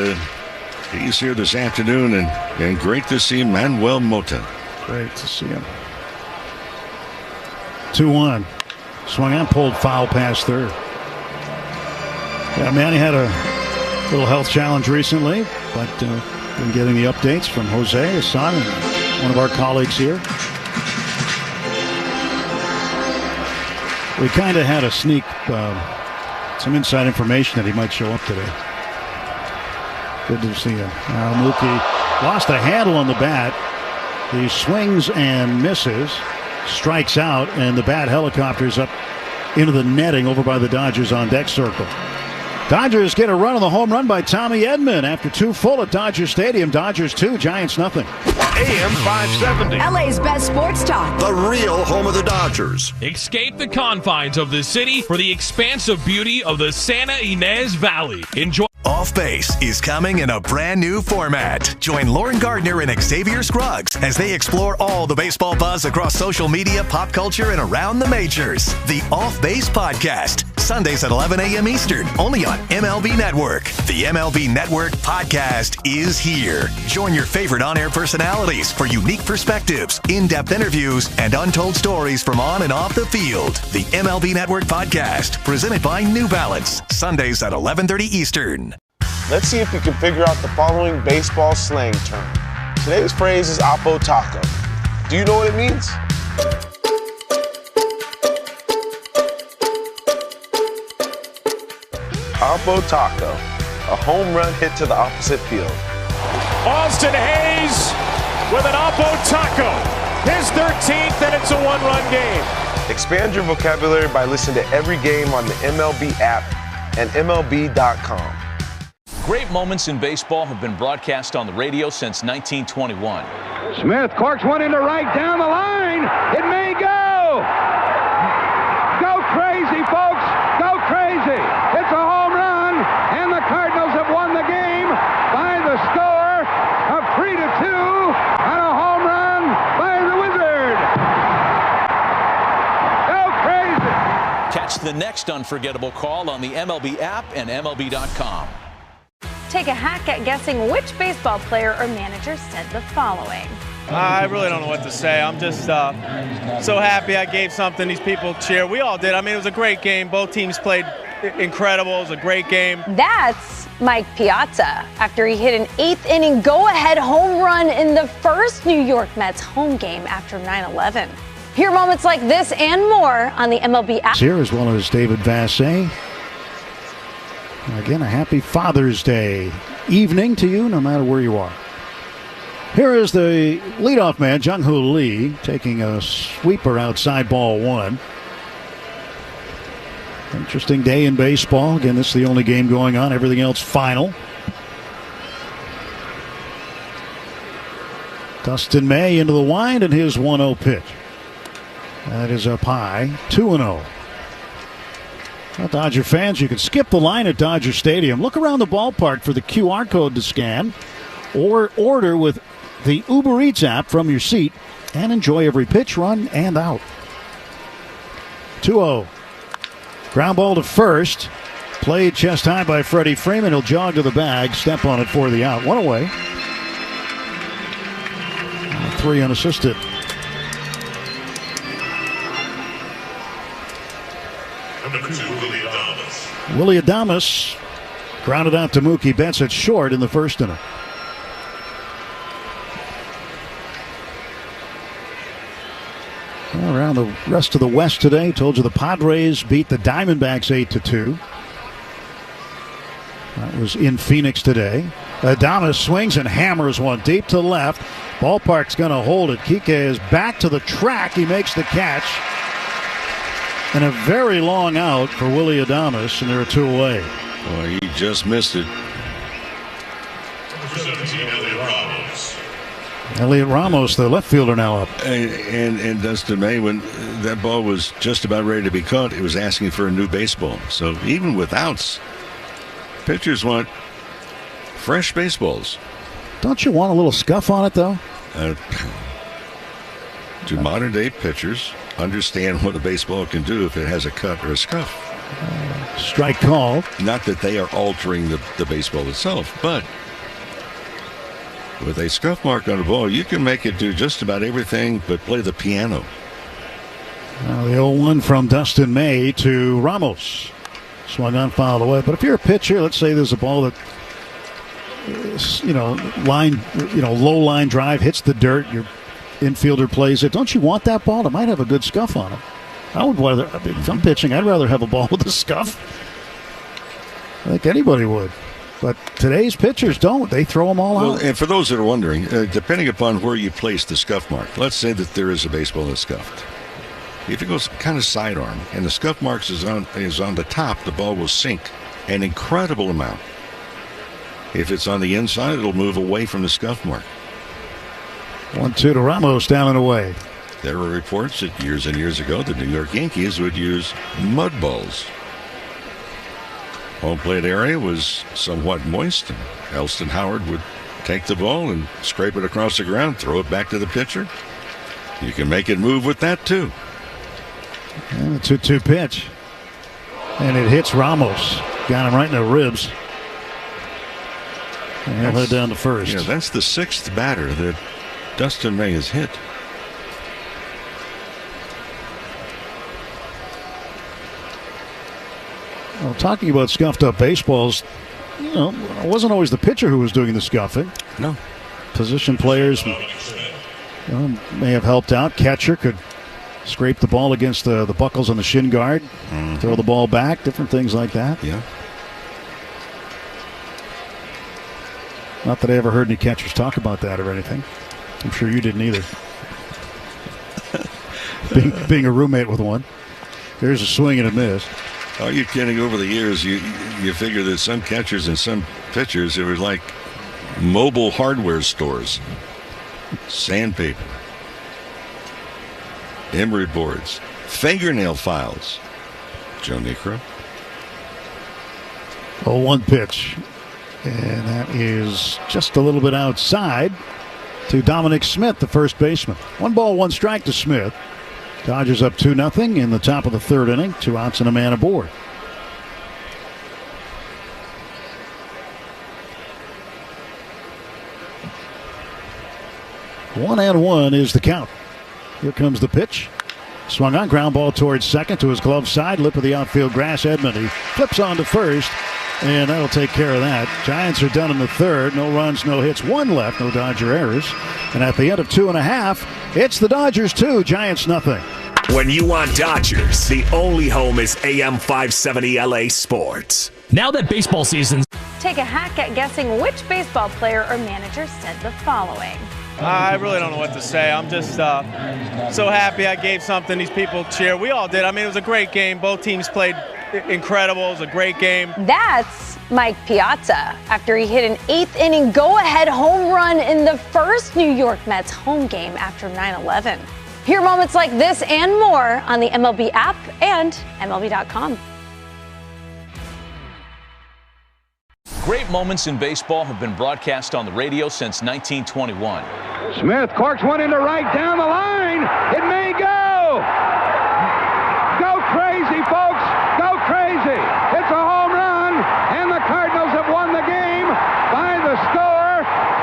he's here this afternoon, and great to see Manuel Mota. Great to see him. 2-1. Swung out, pulled foul past third. Yeah, Manny had a little health challenge recently, but been getting the updates from Jose, his son, and one of our colleagues here. We kind of had a sneak, some inside information that he might show up today. Good to see him. Mookie lost a handle on the bat. He swings and misses, strikes out, and the bat helicopters up into the netting over by the Dodgers on deck circle. Dodgers get a run on the home run by Tommy Edman after 2 full at Dodger Stadium. Dodgers 2, Giants nothing. AM 570. LA's best sports talk. The real home of the Dodgers. Escape the confines of the city for the expansive beauty of the Santa Ynez Valley. Enjoy. Off Base is coming in a brand new format. Join Lauren Gardner and Xavier Scruggs as they explore all the baseball buzz across social media, pop culture, and around the majors. The Off Base Podcast, Sundays at 11 a.m. Eastern, only on MLB Network. The MLB Network Podcast is here. Join your favorite on-air personalities for unique perspectives, in-depth interviews, and untold stories from on and off the field. The MLB Network Podcast, presented by New Balance, Sundays at 11:30 Eastern. Let's see if you can figure out the following baseball slang term. Today's phrase is Oppo Taco. Do you know what it means? Oppo Taco, a home run hit to the opposite field. Austin Hayes with an Oppo Taco. His 13th, and it's a 1-run game. Expand your vocabulary by listening to every game on the MLB app and MLB.com. Great moments in baseball have been broadcast on the radio since 1921. Smith corks one into right down the line. It may go. Go crazy, folks. Go crazy. It's a home run, and the Cardinals have won the game by the score of 3-2 on a home run by the Wizard. Go crazy. Catch the next unforgettable call on the MLB app and MLB.com. Take a hack at guessing which baseball player or manager said the following. I really don't know what to say. I'm just so happy I gave something. These people cheer. We all did. I mean, it was a great game. Both teams played incredible. It was a great game. That's Mike Piazza after he hit an 8th inning go-ahead home run in the first New York Mets home game after 9/11. Hear moments like this and more on the MLB app. Here as well as David Vassay. Again, a happy Father's Day evening to you, no matter where you are. Here is the leadoff man, Jung-Hoo Lee, taking a sweeper outside ball 1. Interesting day in baseball. Again, this is the only game going on. Everything else final. Dustin May into the wind, and his 1-0 pitch. That is up high, 2-0. Well, Dodger fans, you can skip the line at Dodger Stadium. Look around the ballpark for the QR code to scan, or order with the Uber Eats app from your seat and enjoy every pitch, run, and out. 2-0. Ground ball to first. Played chest high by Freddie Freeman. He'll jog to the bag, step on it for the out. 1 away. 3 unassisted. Willie Adames grounded out to Mookie Betts at short in the first inning. Around the rest of the West today, told you the Padres beat the Diamondbacks 8-2. That was in Phoenix today. Adames swings and hammers one deep to left. Ballpark's going to hold it. Kike is back to the track. He makes the catch. And a very long out for Willie Adames, and there are two away. Well, he just missed it. Elliot Ramos, the left fielder, now up. And Dustin May, when that ball was just about ready to be caught, it was asking for a new baseball. So even with outs, pitchers want fresh baseballs. Don't you want a little scuff on it, though? Do modern-day pitchers understand what a baseball can do if it has a cut or a scuff? Strike call. Not that they are altering the baseball itself, but with a scuff mark on a ball, you can make it do just about everything but play the piano. Now the 0-1 from Dustin May to Ramos. Swung on, fouled away. But if you're a pitcher, let's say there's a ball that is, low line drive, hits the dirt, your infielder plays it. Don't you want that ball? It might have a good scuff on it. If I'm pitching, I'd rather have a ball with a scuff. I think anybody would. But today's pitchers don't. They throw them all out. And for those that are wondering, depending upon where you place the scuff mark, let's say that there is a baseball that's scuffed. If it goes kind of sidearm and the scuff marks is on the top, the ball will sink an incredible amount. If it's on the inside, it'll move away from the scuff mark. 1-2 to Ramos, down and away. There were reports that years and years ago the New York Yankees would use mud balls. Home plate area was somewhat moist, and Elston Howard would take the ball and scrape it across the ground, throw it back to the pitcher. You can make it move with that, too. And the 2-2 pitch. And it hits Ramos. Got him right in the ribs. And he'll head down to first. Yeah, that's the sixth batter that Dustin May has hit. Well, talking about scuffed up baseballs, it wasn't always the pitcher who was doing the scuffing. No. Position players may have helped out. Catcher could scrape the ball against the buckles on the shin guard, throw the ball back, different things like that. Yeah. Not that I ever heard any catchers talk about that or anything. I'm sure you didn't either. being a roommate with one. There's a swing and a miss. Are you kidding? Over the years, you figure that some catchers and some pitchers, it was like mobile hardware stores. Sandpaper, emery boards, fingernail files. Joe Niekro. 0-1 pitch. And that is just a little bit outside to Dominic Smith, the first baseman. 1 ball, 1 strike to Smith. Dodgers up 2-0 in the top of the third inning. 2 outs and a man aboard. One and one is the count. Here comes the pitch. Swung on, ground ball towards second to his glove side. Lip of the outfield grass. Edmund, he flips on to first, and that'll take care of that. Giants are done in the third. No runs, no hits. 1 left, no Dodger errors. And at the end of 2.5, it's the Dodgers 2, Giants nothing. When you want Dodgers, the only home is AM 570 LA Sports. Now that baseball season's... Take a hack at guessing which baseball player or manager said the following. I really don't know what to say. I'm just so happy I gave something these people cheer. We all did. I mean, it was a great game. Both teams played incredible. It was a great game. That's Mike Piazza after he hit an 8th inning go-ahead home run in the first New York Mets home game after 9/11. Hear moments like this and more on the MLB app and MLB.com. Great moments in baseball have been broadcast on the radio since 1921. Smith corks one into right down the line. It may go. Go crazy, folks. Go crazy. It's a home run, and the Cardinals have won the game by the score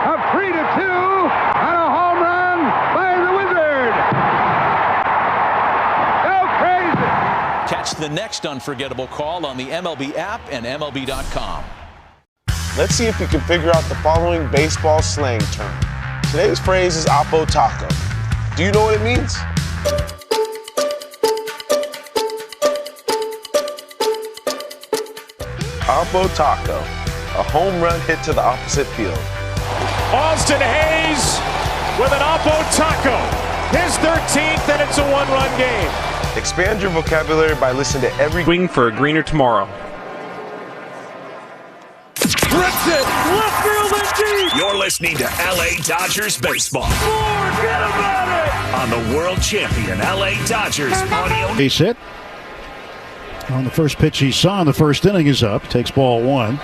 of 3-2 on a home run by the Wizard. Go crazy. Catch the next unforgettable call on the MLB app and MLB.com. Let's see if you can figure out the following baseball slang term. Today's phrase is ohtani. Do you know what it means? Ohtani, a home run hit to the opposite field. Austin Hayes with an ohtani. His 13th, and it's a one-run game. Expand your vocabulary by listening to every swing for a greener tomorrow. Rips it, left field and deep. You're listening to LA Dodgers baseball. Forget about it. On the world champion LA Dodgers audio. Base hit. On the first pitch he saw in the first inning is up. Takes ball one.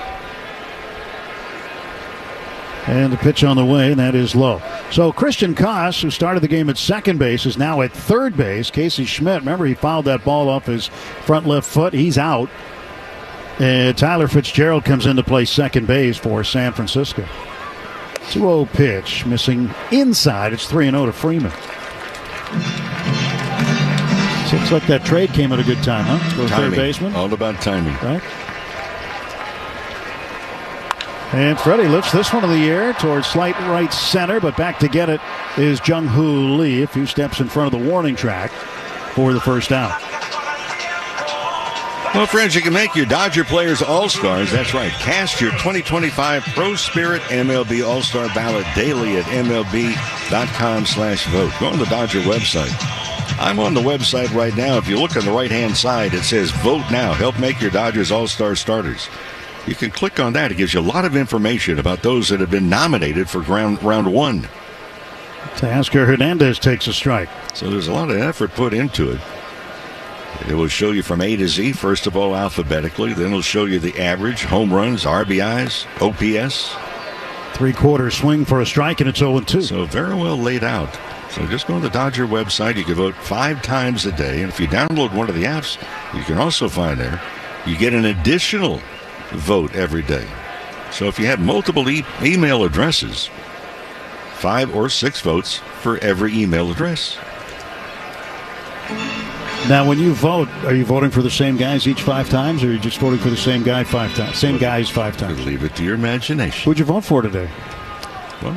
And the pitch on the way, and that is low. So Christian Koss, who started the game at second base, is now at third base. Casey Schmidt, remember, he fouled that ball off his front left foot. He's out. And Tyler Fitzgerald comes in to play second base for San Francisco. 2-0 pitch, missing inside. It's 3-0 to Freeman. Looks like that trade came at a good time, huh? For third baseman. All about timing. Right. And Freddie lifts this one in the air towards slight right center, but back to get it is Jung-Hoo Lee, a few steps in front of the warning track for the first out. Well, friends, you can make your Dodger Players All-Stars. That's right. Cast your 2025 Pro Spirit MLB All-Star ballot daily at MLB.com/vote. Go on the Dodger website. I'm on the website right now. If you look on the right-hand side, it says Vote Now. Help make your Dodgers All-Star starters. You can click on that. It gives you a lot of information about those that have been nominated for round one. Teoscar Hernandez takes a strike. So there's a lot of effort put into it. It will show you from A to Z, first of all, alphabetically. Then it'll show you the average, home runs, RBIs, OPS. Three-quarter swing for a strike, and it's 0-2. So very well laid out. So just go to the Dodger website. You can vote 5 times a day. And if you download one of the apps, you can also find there, you get an additional vote every day. So if you have multiple email addresses, 5 or 6 votes for every email address. Now, when you vote, are you voting for the same guys each 5 times, or are you just voting for the same guy 5 times? Same guys 5 times. Leave it to your imagination. Who'd you vote for today? Well,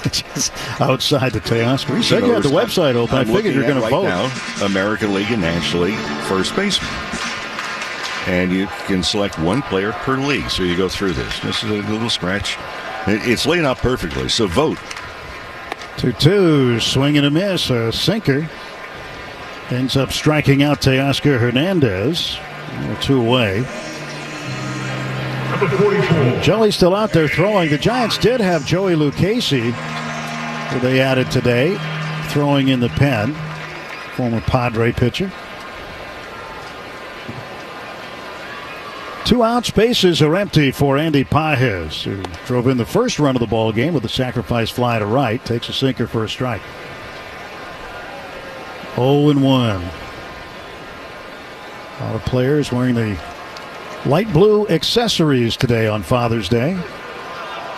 just outside the Teoscar. You said you had the website open. I figured you're going to vote. Now, American League and National League first baseman. And you can select one player per league. So you go through this. This is a little scratch. It's laid out perfectly. So vote. 2-2, swing and a miss, a sinker. Ends up striking out Teoscar Hernandez. 2 away. Joey's still out there throwing. The Giants did have Joey Lucchesi, who they added today, throwing in the pen. Former Padre pitcher. 2 outs, bases are empty for Andy Pahz, who drove in the first run of the ball game with a sacrifice fly to right. Takes a sinker for a strike. 0-1. A lot of players wearing the light blue accessories today on Father's Day.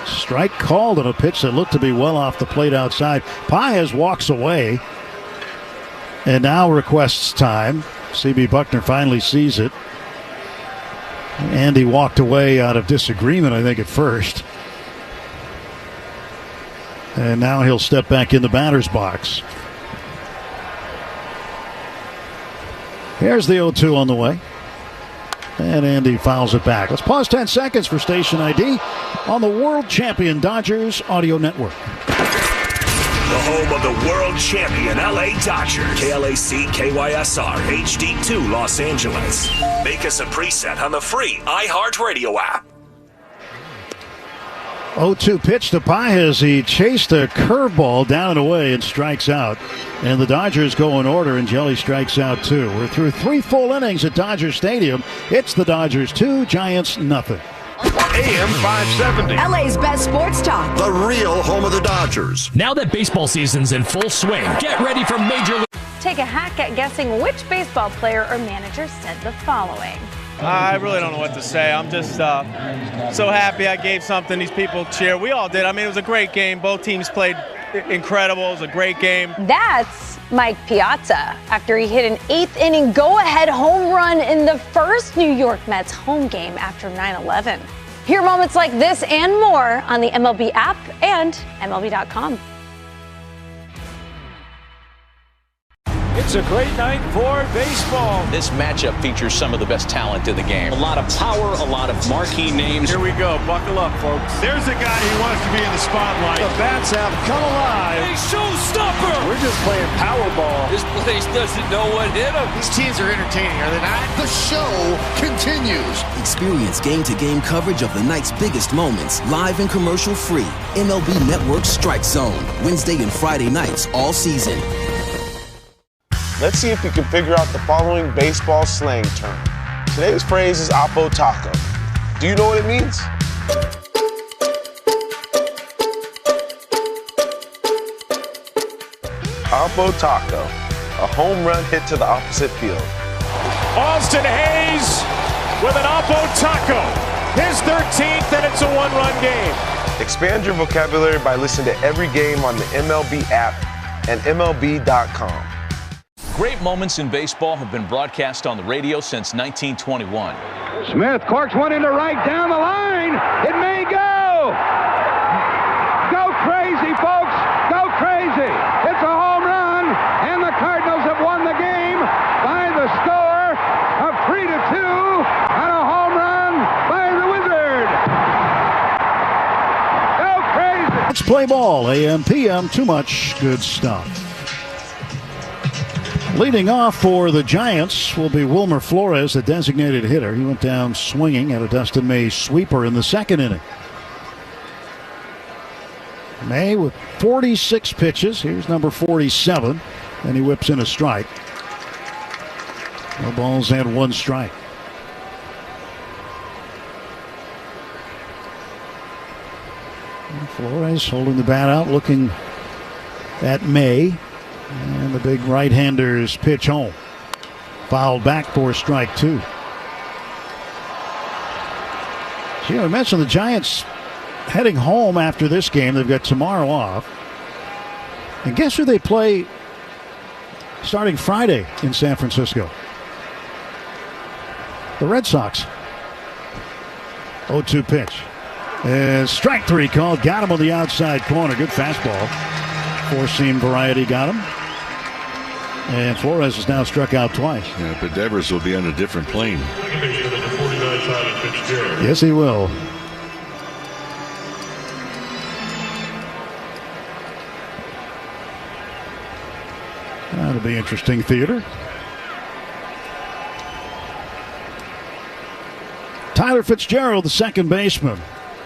Strike called on a pitch that looked to be well off the plate outside. Pahz walks away and now requests time. C.B. Buckner finally sees it. Andy walked away out of disagreement, I think, at first. And now he'll step back in the batter's box. Here's the 0-2 on the way. And Andy fouls it back. Let's pause 10 seconds for station ID on the World Champion Dodgers Audio Network. The home of the world champion LA Dodgers. KLAC KYSR HD2 Los Angeles. Make us a preset on the free iHeartRadio app. 0-2 pitch to Pahz. He chased a curveball down and away and strikes out. And the Dodgers go in order, and Jelly strikes out too. We're through 3 full innings at Dodger Stadium. It's the Dodgers 2, Giants nothing. AM 570. LA's best sports talk. The real home of the Dodgers. Now that baseball season's in full swing, get ready for Major League. Take a hack at guessing which baseball player or manager said the following. I really don't know what to say. I'm just so happy I gave something these people cheer. We all did. I mean, it was a great game. Both teams played incredible. It was a great game. That's Mike Piazza after he hit an 8th inning go-ahead home run in the first New York Mets home game after 9/11. Hear moments like this and more on the MLB app and MLB.com. It's a great night for baseball. This matchup features some of the best talent in the game. A lot of power, a lot of marquee names. Here we go. Buckle up, folks. There's a guy who wants to be in the spotlight. The bats have come alive. A showstopper. We're just playing Powerball. This place doesn't know what hit him. These teams are entertaining, are they not? The show continues. Experience game-to-game coverage of the night's biggest moments, live and commercial-free. MLB Network Strike Zone, Wednesday and Friday nights all season. Let's see if you can figure out the following baseball slang term. Today's phrase is ohtani. Do you know what it means? Ohtani, a home run hit to the opposite field. Austin Hayes with an ohtani. His 13th, and it's a one-run game. Expand your vocabulary by listening to every game on the MLB app and MLB.com. Great moments in baseball have been broadcast on the radio since 1921. Smith corks one into right down the line. It may go. Go crazy, folks. Go crazy. It's a home run, and the Cardinals have won the game by the score of 3-2 on a home run by the Wizard. Go crazy. Let's play ball. AM, PM, too much good stuff. Leading off for the Giants will be Wilmer Flores, the designated hitter. He went down swinging at a Dustin May sweeper in the second inning. May with 46 pitches. Here's number 47. And he whips in a strike. No balls and one strike. And Flores holding the bat out, looking at May. And the big right-hander's pitch home. Fouled back for strike two. See, I mentioned the Giants heading home after this game. They've got tomorrow off. And guess who they play starting Friday in San Francisco? The Red Sox. 0-2 pitch. And strike three called. Got him on the outside corner. Good fastball. Four-seam variety got him. And Flores has now struck out twice. Yeah, but Devers will be on a different plane. Yes, he will. That'll be interesting theater. Tyler Fitzgerald, the second baseman,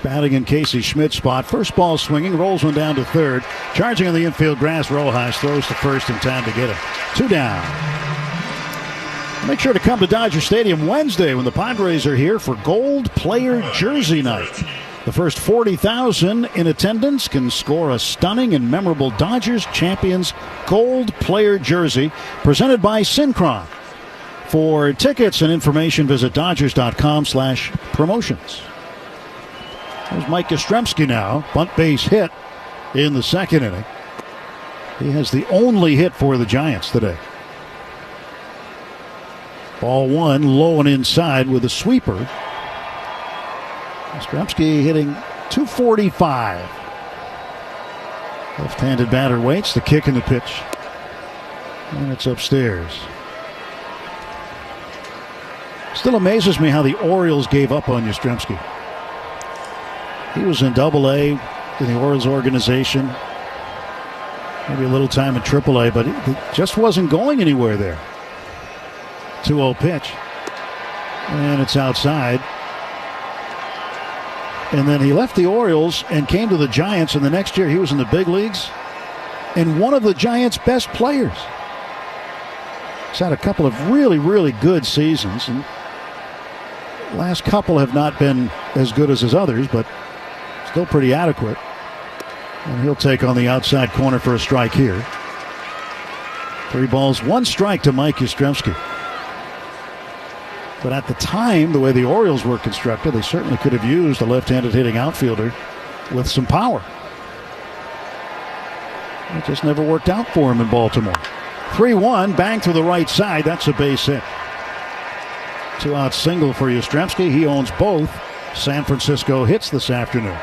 batting in Casey Schmidt's spot. First ball swinging, rolls one down to third. Charging on the infield grass, Rojas throws to first in time to get him. Two down. Make sure to come to Dodger Stadium Wednesday when the Padres are here for Gold Player Jersey Night. The first 40,000 in attendance can score a stunning and memorable Dodgers Champions Gold Player Jersey presented by Synchron. For tickets and information, visit Dodgers.com/promotions. There's Mike Yastrzemski now. Bunt base hit in the second inning. He has the only hit for the Giants today. Ball one, low and inside with a sweeper. Yastrzemski hitting .245. Left-handed batter waits. The kick and the pitch. And it's upstairs. Still amazes me how the Orioles gave up on Yastrzemski. He was in Double-A in the Orioles organization. Maybe a little time in Triple-A, but it just wasn't going anywhere there. 2-0 pitch. And it's outside. And then he left the Orioles and came to the Giants, and the next year he was in the big leagues and one of the Giants' best players. He's had a couple of really, really good seasons, and the last couple have not been as good as his others, but still pretty adequate. And he'll take on the outside corner for a strike here. 3 balls, 1 strike to Mike Yastrzemski. But at the time, the way the Orioles were constructed, they certainly could have used a left-handed hitting outfielder with some power. It just never worked out for him in Baltimore. 3-1, bang to the right side. That's a base hit. 2-out single for Yastrzemski. He owns both San Francisco hits this afternoon.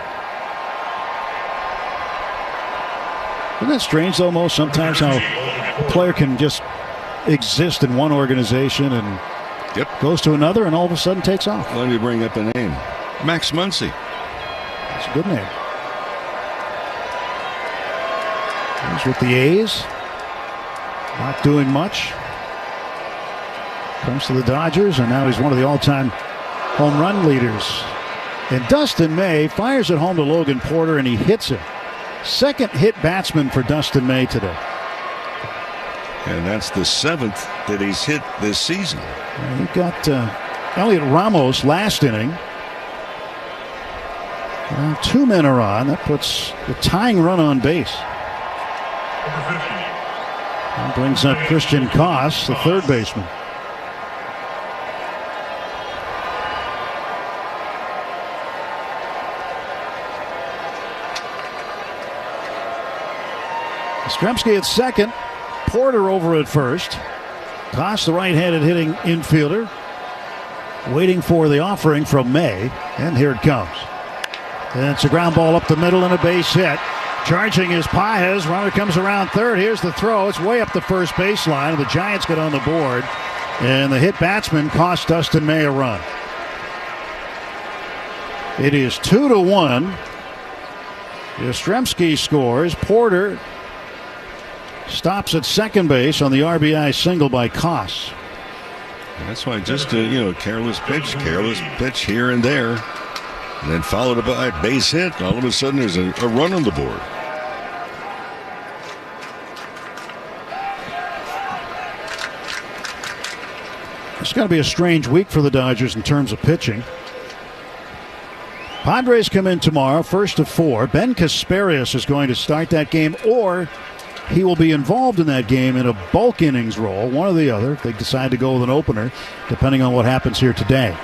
Isn't that strange, though, Mo? Sometimes how a player can just exist in one organization and goes to another and all of a sudden takes off. Let me bring up a name. Max Muncy. That's a good name. He's with the A's. Not doing much. Comes to the Dodgers, and now he's one of the all-time home run leaders. And Dustin May fires it home to Logan Porter, and he hits it. Second hit batsman for Dustin May today. And that's the 7th that he's hit this season. You've got Elliot Ramos last inning. Well, 2 men are on. That puts the tying run on base. That brings up Christian Koss, the third baseman. Yastrzemski at second. Porter over at first. Koss, the right-handed hitting infielder, waiting for the offering from May. And here it comes. And it's a ground ball up the middle and a base hit. Charging is Pahz. Runner comes around third. Here's the throw. It's way up the first baseline. The Giants get on the board. And the hit batsman cost Dustin May a run. It is 2-1. Yastrzemski scores. Porter stops at second base on the RBI single by Koss. That's why just a careless pitch here and there, and then followed by a base hit. All of a sudden there's a run on the board. It's going to be a strange week for the Dodgers in terms of pitching. Padres come in tomorrow, first of 4. Ben Kasparius is going to start that game, or he will be involved in that game in a bulk innings role, one or the other, if they decide to go with an opener, depending on what happens here today.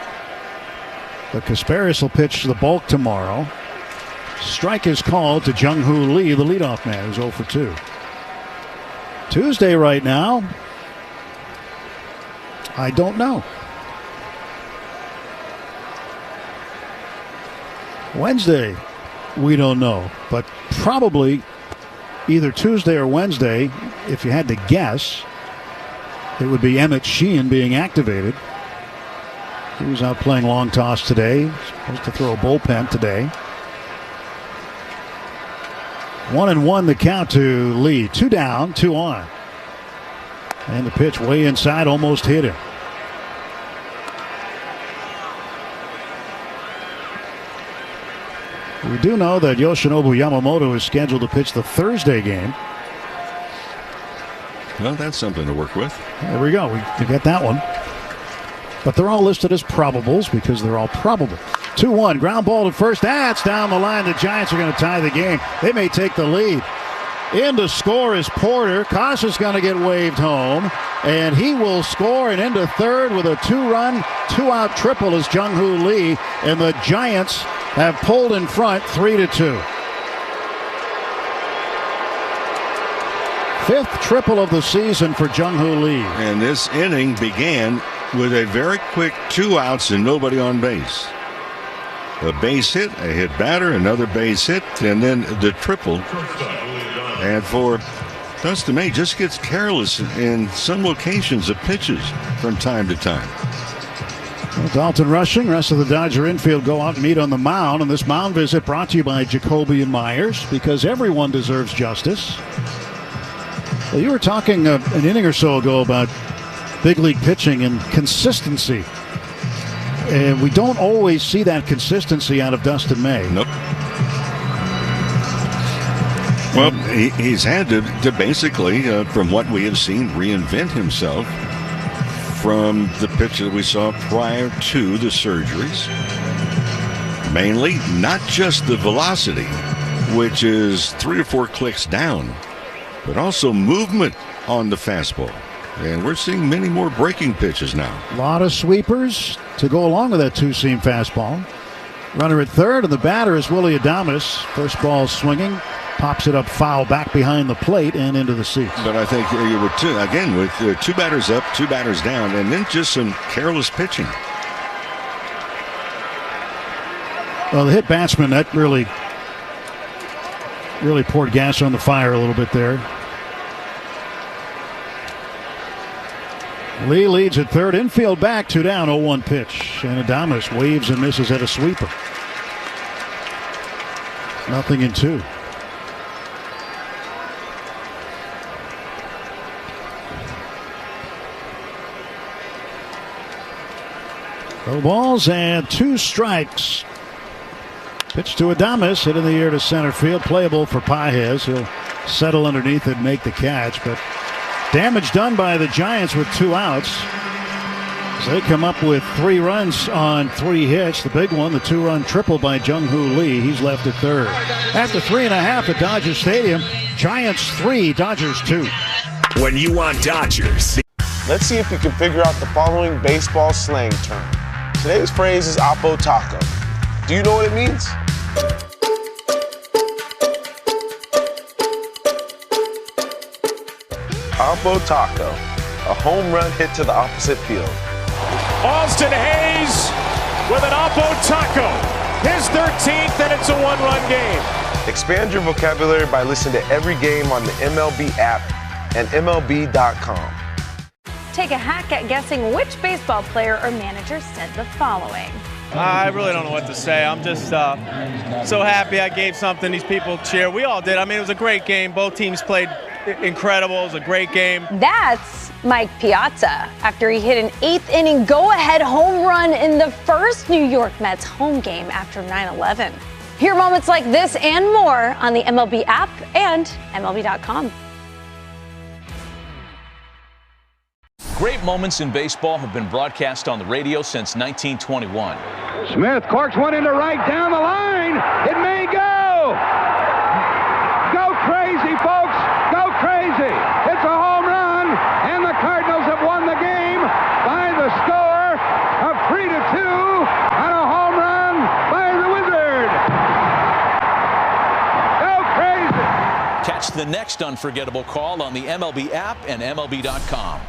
But Kasparius will pitch the bulk tomorrow. Strike is called to Jung-Hoo Lee, the leadoff man, who's 0 for 2. Tuesday right now, I don't know. Wednesday, we don't know, but probably either Tuesday or Wednesday, if you had to guess, it would be Emmett Sheehan being activated. He was out playing long toss today. He's supposed to throw a bullpen today. 1-1 the count to Lee. 2 down, 2 on. And the pitch way inside, almost hit him. We do know that Yoshinobu Yamamoto is scheduled to pitch the Thursday game. Well, that's something to work with. There we go. We get that one. But they're all listed as probables because they're all probable. 2-1, ground ball to first. That's down the line. The Giants are going to tie the game. They may take the lead. In to score is Porter. Koss is going to get waved home, and he will score and into third with a 2-run, 2-out triple as Jung-Hoo Lee, and the Giants have pulled in front 3-2. 5th triple of the season for Jung-Hoo Lee. And this inning began with a very quick 2 outs and nobody on base. A base hit, a hit batter, another base hit, and then the triple. And for Dustin May, just gets careless in some locations of pitches from time to time. Well, Dalton Rushing, rest of the Dodger infield go out and meet on the mound. And this mound visit brought to you by Jacoby and Myers, because everyone deserves justice. Well, you were talking an inning or so ago about big league pitching and consistency. And we don't always see that consistency out of Dustin May. Nope. Well, he's had to basically, from what we have seen, reinvent himself from the pitch that we saw prior to the surgeries. Mainly, not just the velocity, which is 3 or 4 clicks down, but also movement on the fastball. And we're seeing many more breaking pitches now. A lot of sweepers to go along with that 2-seam fastball. Runner at third, and the batter is Willy Adames. First ball swinging. pops it up foul back behind the plate and into the seats. But I think with two batters up, 2 batters down, and then just some careless pitching. Well, the hit batsman, that really poured gas on the fire a little bit there. Lee leads at third. Infield back, 2 down, 0-1 pitch. And Adames waves and misses at a sweeper. 0-2. No balls and 2 strikes. Pitch to Adames, hit in the air to center field. Playable for Pahz. He'll settle underneath it and make the catch, but damage done by the Giants with 2 outs. As they come up with 3 runs on 3 hits. The big one, the 2-run triple by Jung-Hoo Lee. He's left at third. After 3.5 at Dodger Stadium, Giants 3, Dodgers 2. When you want Dodgers. Let's see if you can figure out the following baseball slang term. Today's phrase is Oppo Taco. Do you know what it means? Oppo Taco, a home run hit to the opposite field. Austin Hayes with an Oppo Taco, his 13th, and it's a 1-run game. Expand your vocabulary by listening to every game on the MLB app and MLB.com. Take a hack at guessing which baseball player or manager said the following. I really don't know what to say. I'm just so happy I gave something these people cheer. We all did. I mean, it was a great game. Both teams played incredible. It was a great game. That's Mike Piazza after he hit an 8th-inning go-ahead home run in the first New York Mets home game after 9/11. Hear moments like this and more on the MLB app and MLB.com. Great moments in baseball have been broadcast on the radio since 1921. Smith corks one into right down the line. It may go. Go crazy, folks. Go crazy. It's a home run, and the Cardinals have won the game by the score of 3-2 on a home run by the Wizard. Go crazy. Catch the next unforgettable call on the MLB app and MLB.com.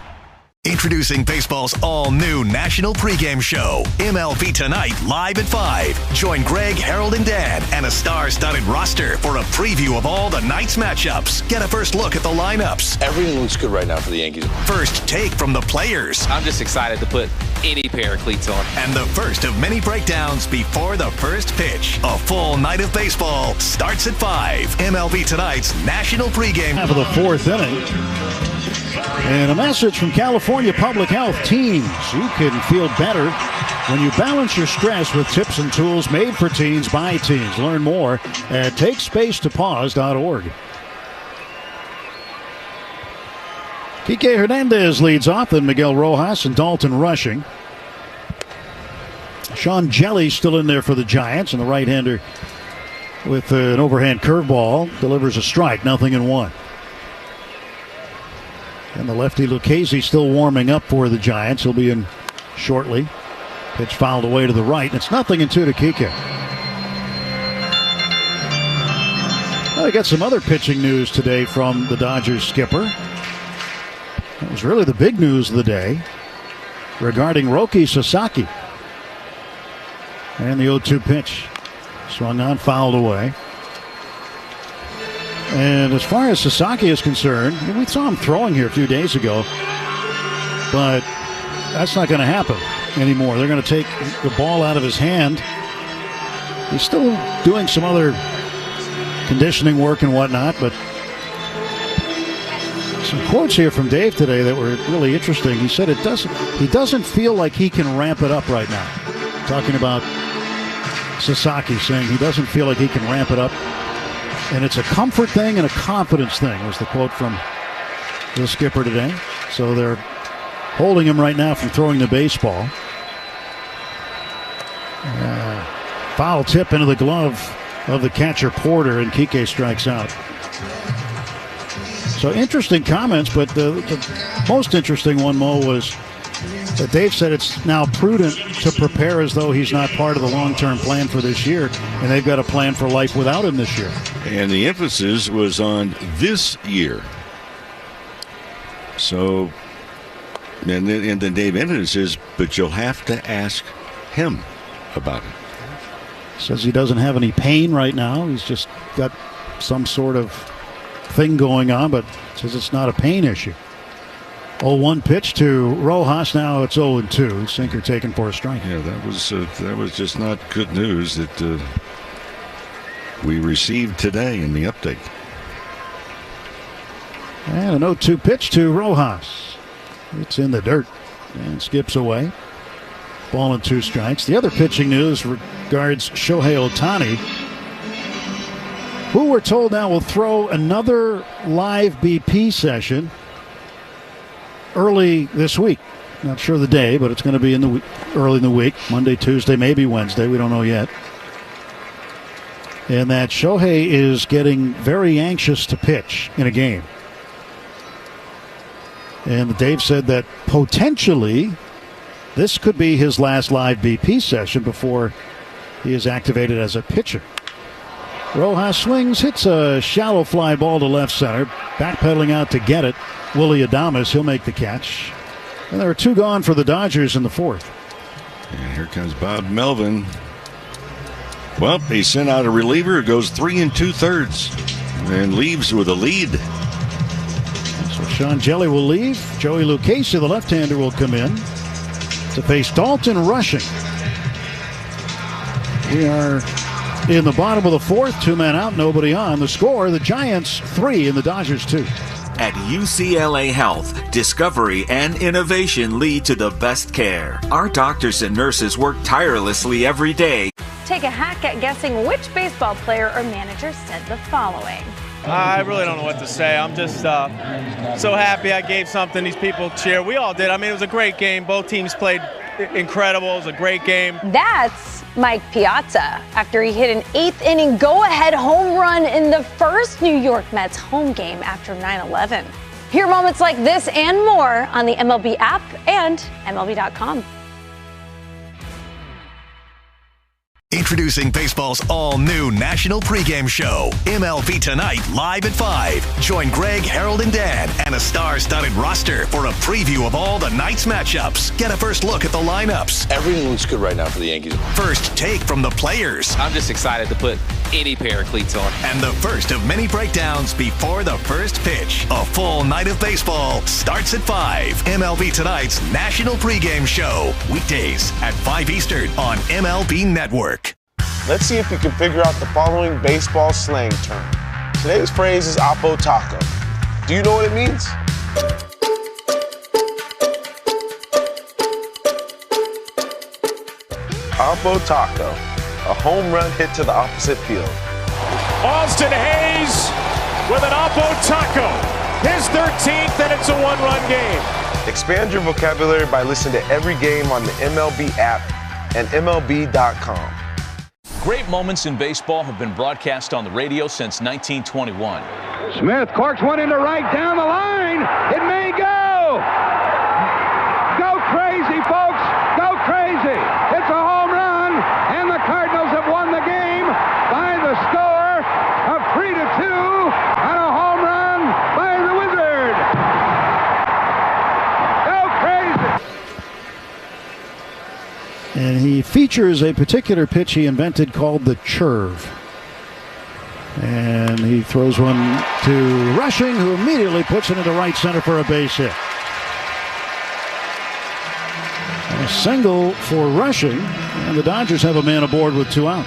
Introducing baseball's all-new national pregame show, MLB Tonight, live at 5. Join Greg, Harold, and Dan, and a star-studded roster for a preview of all the night's matchups. Get a first look at the lineups. Everything looks good right now for the Yankees. First take from the players. I'm just excited to put any pair of cleats on. And the first of many breakdowns before the first pitch. A full night of baseball starts at 5. MLB Tonight's national pregame. Half of the 4th inning. And a message from California Public Health. Teens, you can feel better when you balance your stress with tips and tools made for teens by teens. Learn more at takespacetopause.org. Kike Hernandez leads off, then Miguel Rojas and Dalton rushing. Sean Jelly still in there for the Giants, and the right-hander with an overhand curveball delivers a strike, 0-1. And the lefty Lucchesi still warming up for the Giants. He'll be in shortly. Pitch fouled away to the right. It's 0-2 to Kike. Well, we got some other pitching news today from the Dodgers skipper. That was really the big news of the day regarding Roki Sasaki. And the 0-2 pitch. Swung on, fouled away. And as far as Sasaki is concerned, we saw him throwing here a few days ago, but that's not going to happen anymore. They're going to take the ball out of his hand. He's still doing some other conditioning work and whatnot, but some quotes here from Dave today that were really interesting. He said he doesn't feel like he can ramp it up right now. Talking about Sasaki, saying he doesn't feel like he can ramp it up. And it's a comfort thing and a confidence thing, was the quote from the skipper today. So they're holding him right now from throwing the baseball. Foul tip into the glove of the catcher Porter, and Kike strikes out. So interesting comments, but the most interesting one, Mo, was But Dave said it's now prudent to prepare as though he's not part of the long-term plan for this year, and they've got a plan for life without him this year. And the emphasis was on this year. So, and then Dave ended and says, but you'll have to ask him about it. Says he doesn't have any pain right now. He's just got some sort of thing going on, but says it's not a pain issue. 0-1 pitch to Rojas. Now it's 0-2. Sinker taken for a strike. Yeah, that was just not good news that we received today in the update. And an 0-2 pitch to Rojas. It's in the dirt and skips away. Ball and 2 strikes. The other pitching news regards Shohei Ohtani, who we're told now will throw another live BP session early this week. Not sure the day, but it's going to be early in the week. Monday, Tuesday, maybe Wednesday. We don't know yet. And that Shohei is getting very anxious to pitch in a game. And Dave said that potentially this could be his last live BP session before he is activated as a pitcher. Rojas swings, hits a shallow fly ball to left center. Backpedaling out to get it. Willie Adames, he'll make the catch. And there are 2 gone for the Dodgers in the 4th. And here comes Bob Melvin. Well, he sent out a reliever who goes 3 2/3 and leaves with a lead. So Sean Jelly will leave. Joey Lucchesi, the left-hander, will come in to face Dalton Rushing. We are in the bottom of the 4th, 2 men out, nobody on. The score, the Giants 3 and the Dodgers 2. At UCLA Health, discovery and innovation lead to the best care. Our doctors and nurses work tirelessly every day. Take a hack at guessing which baseball player or manager said the following. I really don't know what to say. I'm just so happy I gave something these people cheer. We all did. I mean, it was a great game. Both teams played incredible. It was a great game. That's Mike Piazza after he hit an 8th inning go-ahead home run in the first New York Mets home game after 9/11. Hear moments like this and more on the MLB app and MLB.com. Introducing baseball's all-new national pregame show, MLB Tonight, live at 5. Join Greg, Harold, and Dan and a star-studded roster for a preview of all the night's matchups. Get a first look at the lineups. Everything looks good right now for the Yankees. First take from the players. I'm just excited to put any pair of cleats on. And the first of many breakdowns before the first pitch. A full night of baseball starts at 5. MLB Tonight's national pregame show. Weekdays at 5 Eastern on MLB Network. Let's see if you can figure out the following baseball slang term. Today's phrase is oppo taco. Do you know what it means? Oppo taco, a home run hit to the opposite field. Austin Hayes with an oppo taco. His 13th, and it's a 1-run game. Expand your vocabulary by listening to every game on the MLB app and MLB.com. Great moments in baseball have been broadcast on the radio since 1921. Smith corks one into right down the line. It may go. Go crazy, folks. Go crazy. It's a home run, and the Cardinals have won the game by the score of 3-2 on a home run by the Wizard. Go crazy. And he features a particular pitch he invented called the churve. And he throws one to Rushing, who immediately puts it into right center for a base hit. A single for Rushing, and the Dodgers have a man aboard with 2 out.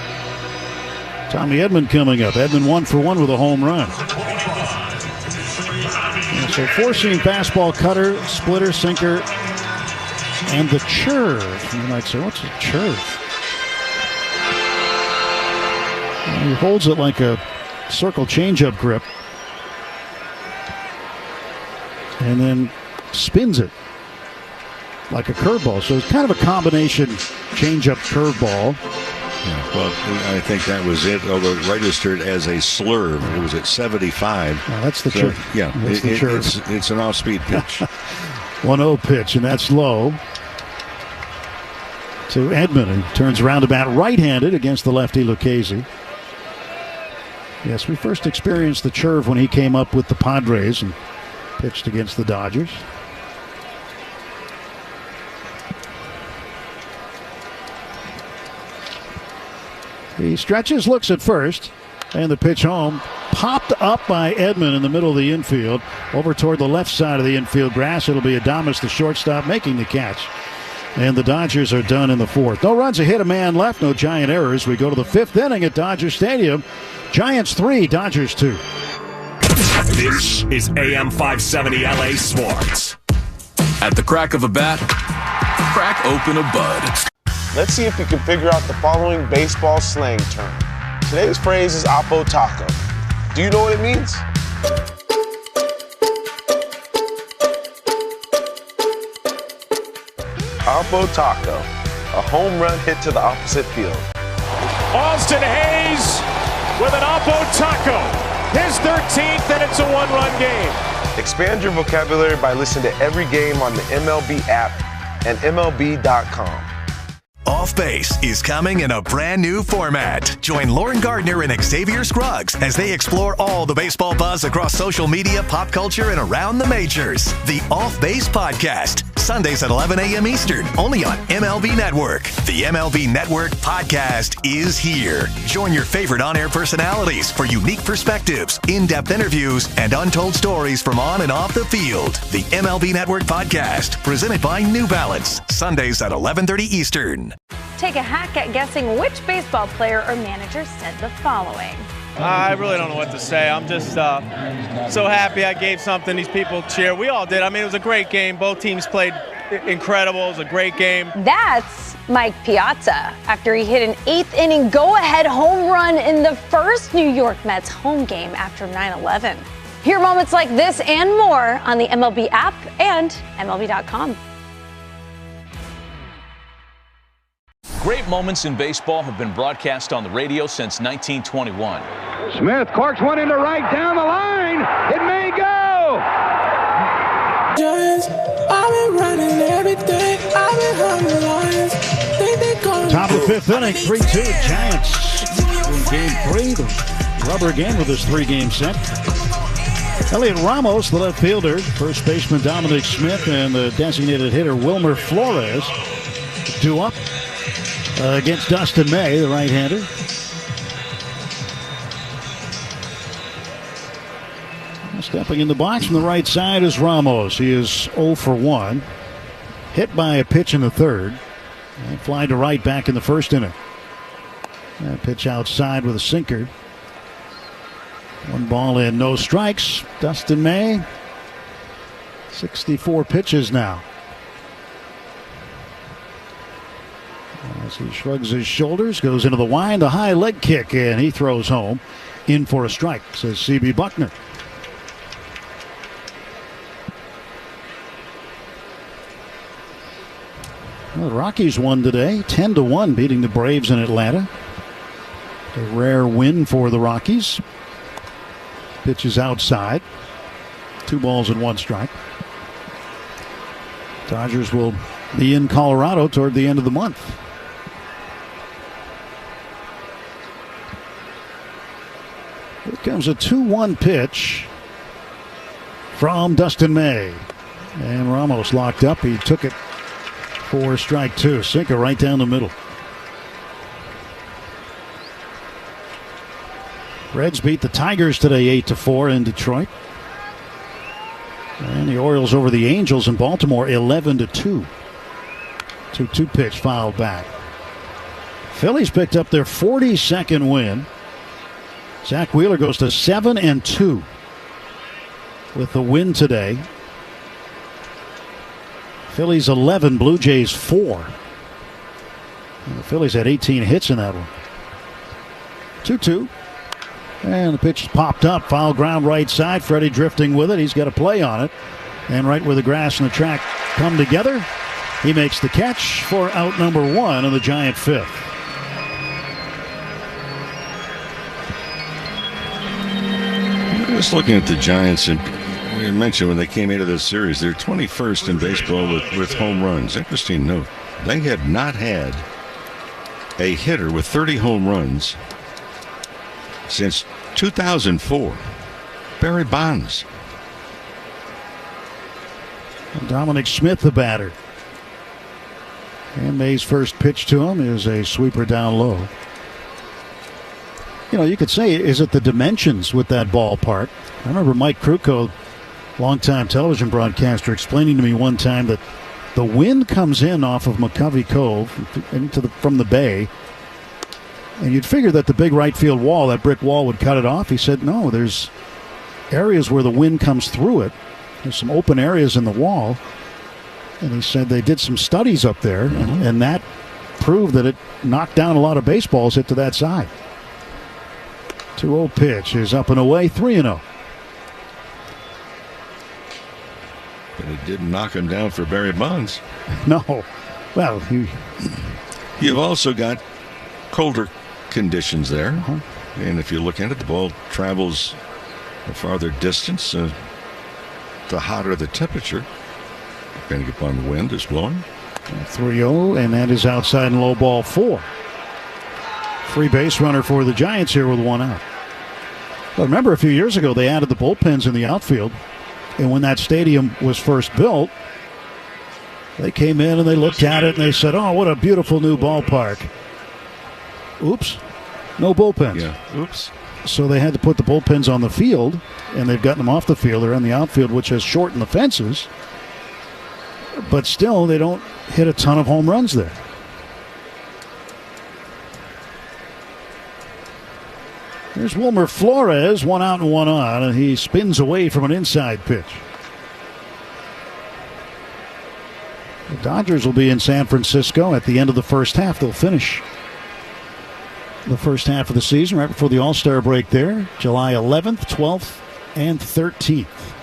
Tommy Edman coming up. Edman 1 for 1 with a home run. And so 4-seam fastball, cutter, splitter, sinker, and the churve. You might say, what's a churve? Well, he holds it like a circle changeup grip and then spins it like a curveball. So it's kind of a combination changeup curveball. Yeah, well, I think that was it, although it registered as a slurve. It was at 75. Oh, that's the churve. Yeah, that's the churve. It's an off-speed pitch. 1-0 pitch, and that's low. to Edman, who turns roundabout right-handed against the lefty Lucchesi. Yes, we first experienced the churve when he came up with the Padres and pitched against the Dodgers. He stretches, looks at first, and the pitch home. Popped up by Edman in the middle of the infield. Over toward the left side of the infield grass. It'll be Adames, the shortstop, making the catch. And the Dodgers are done in the fourth. No runs, a hit, a man left, no giant errors. We go to the fifth inning at Dodger Stadium. Giants 3, Dodgers 2. This is AM 570 LA Sports. At the crack of a bat, crack open a bud. Let's see if you can figure out the following baseball slang term. Today's phrase is Oppo Taco. Do you know what it means? Oppo Taco, a home run hit to the opposite field. Austin Hayes with an Oppo Taco. His 13th, and it's a one-run game. Expand your vocabulary by listening to every game on the MLB app and MLB.com. Off Base is coming in a brand new format. Join Lauren Gardner and Xavier Scruggs as they explore all the baseball buzz across social media, pop culture, and around the majors. The Off Base Podcast, Sundays at 11 a.m. Eastern, only on MLB Network. The MLB Network Podcast is here. Join your favorite on-air personalities for unique perspectives, in-depth interviews, and untold stories from on and off the field. The MLB Network Podcast, presented by New Balance, Sundays at 11:30 Eastern. Take a hack at guessing which baseball player or manager said the following. I really don't know what to say. I'm just so happy I gave something these people cheer. We all did. I mean, it was a great game. Both teams played incredible. It was a great game. That's Mike Piazza after he hit an eighth-inning go-ahead home run in the first New York Mets home game after 9/11. Hear moments like this and more on the MLB app and MLB.com. Great moments in baseball have been broadcast on the radio since 1921. Smith corks one into right down the line. It may go. Giants, I've been running everything. I've been hunting lions. Top of the fifth inning, 3-2 Giants in game 3. The rubber again with this 3-game set. Elliot Ramos, the left fielder, first baseman Dominic Smith, and the designated hitter Wilmer Flores due up against Dustin May, the right-hander. Stepping in the box from the right side is Ramos. He is 0 for 1. Hit by a pitch in the third. And fly to right back in the first inning. That pitch outside with a sinker. 1 ball in, no strikes. Dustin May, 64 pitches now. As he shrugs his shoulders, goes into the wind, a high leg kick, and he throws home. In for a strike, says C.B. Buckner. Well, the Rockies won today, 10-1, beating the Braves in Atlanta. A rare win for the Rockies. Pitch is outside. 2 balls and 1 strike. Dodgers will be in Colorado toward the end of the month. Here comes a 2-1 pitch from Dustin May. And Ramos locked up. He took it for strike 2. Sinker right down the middle. Reds beat the Tigers today 8-4 in Detroit. And the Orioles over the Angels in Baltimore 11-2. 2-2 pitch fouled back. Phillies picked up their 42nd win. Zach Wheeler goes to 7-2 with the win today. Phillies 11, Blue Jays 4. And the Phillies had 18 hits in that one. 2-2. And the pitch popped up. Foul ground right side. Freddie drifting with it. He's got a play on it. And right where the grass and the track come together, he makes the catch for out number 1 on the Giant fifth. Just looking at the Giants, and we mentioned when they came into this series, they're 21st in baseball with home runs. Interesting note. They have not had a hitter with 30 home runs since 2004. Barry Bonds. Dominic Smith, the batter. And May's first pitch to him is a sweeper down low. You know, you could say, is it the dimensions with that ballpark? I remember Mike Krukow, longtime television broadcaster, explaining to me one time that the wind comes in off of McCovey Cove from the bay, and you'd figure that the big right field wall, that brick wall, would cut it off. He said, no, there's areas where the wind comes through it. There's some open areas in the wall. And he said they did some studies up there, and that proved that it knocked down a lot of baseballs hit to that side. 2-0 pitch is up and away, 3-0. But it didn't knock him down for Barry Bonds. No. Well, you've also got colder conditions there. And if you look at it, the ball travels a farther distance, the hotter the temperature, depending upon the wind is blowing. 3-0, and that is outside and low ball 4. Free base runner for the Giants here with one out. But remember, a few years ago, they added the bullpens in the outfield. And when that stadium was first built, they came in and they looked at it and they said, oh, what a beautiful new ballpark. Oops. No bullpens. Yeah. Oops. So they had to put the bullpens on the field, and they've gotten them off the field. They're on the outfield, which has shortened the fences. But still, they don't hit a ton of home runs there. There's Wilmer Flores, one out and one on, and he spins away from an inside pitch. The Dodgers will be in San Francisco at the end of the first half. They'll finish the first half of the season right before the All-Star break there, July 11th, 12th, and 13th.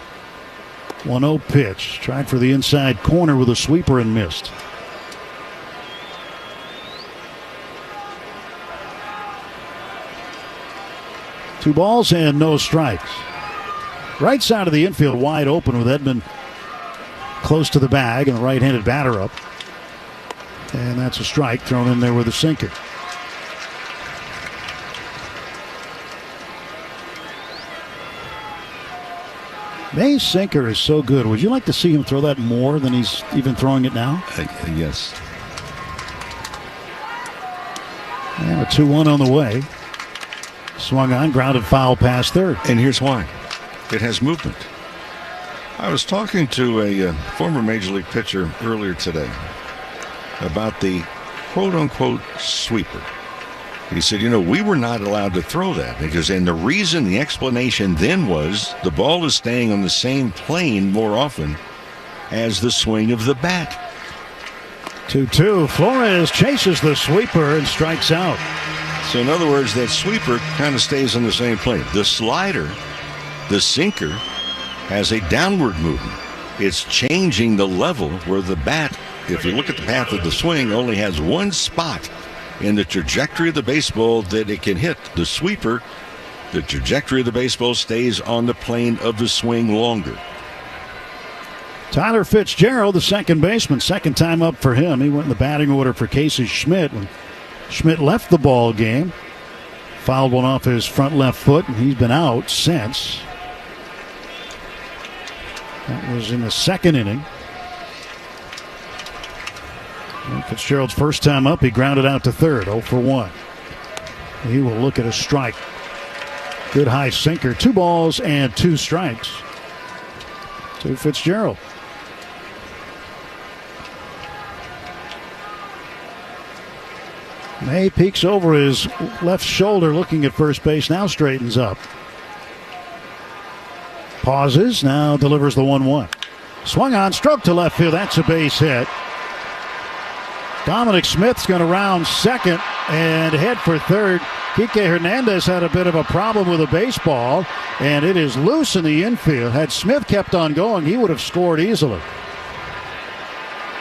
1-0 pitch. Tried for the inside corner with a sweeper and missed. Two balls and no strikes. Right side of the infield wide open with Edman close to the bag and the right-handed batter up. And that's a strike thrown in there with a sinker. May's sinker is so good. Would you like to see him throw that more than he's even throwing it now? Yes. And a 2-1 on the way. Swung on, grounded foul past third. And here's why. It has movement. I was talking to a former Major League pitcher earlier today about the quote-unquote sweeper. He said, we were not allowed to throw that and the reason, the explanation then was the ball is staying on the same plane more often as the swing of the bat. 2-2. Flores chases the sweeper and strikes out. So in other words, that sweeper kind of stays on the same plane. The slider, the sinker, has a downward movement. It's changing the level where the bat, if you look at the path of the swing, only has one spot in the trajectory of the baseball that it can hit. The sweeper, the trajectory of the baseball stays on the plane of the swing longer. Tyler Fitzgerald, the second baseman, second time up for him. He went in the batting order for Casey Schmidt when Schmidt left the ball game. Fouled one off his front left foot, and he's been out since. That was in the second inning. And Fitzgerald's first time up, he grounded out to third, 0 for 1. He will look at a strike. Good high sinker. 2 balls and 2 strikes to Fitzgerald. May peeks over his left shoulder looking at first base, now straightens up. Pauses, now delivers the 1-1. Swung on, stroke to left field, that's a base hit. Dominic Smith's going to round second and head for third. Kike Hernandez had a bit of a problem with a baseball, and it is loose in the infield. Had Smith kept on going, he would have scored easily.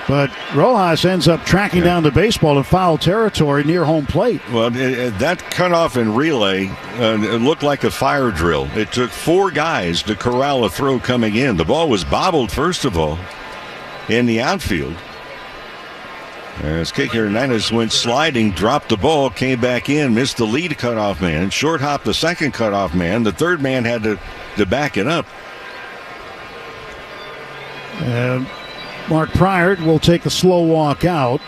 But Rojas ends up tracking down the baseball in foul territory near home plate. Well, that cutoff and relay, it looked like a fire drill. It took 4 guys to corral a throw coming in. The ball was bobbled, first of all, in the outfield. As kicker Hernandez went sliding, dropped the ball, came back in, missed the lead cutoff man, short hop the second cutoff man. The third man had to back it up. And Mark Pryor will take the slow walk out.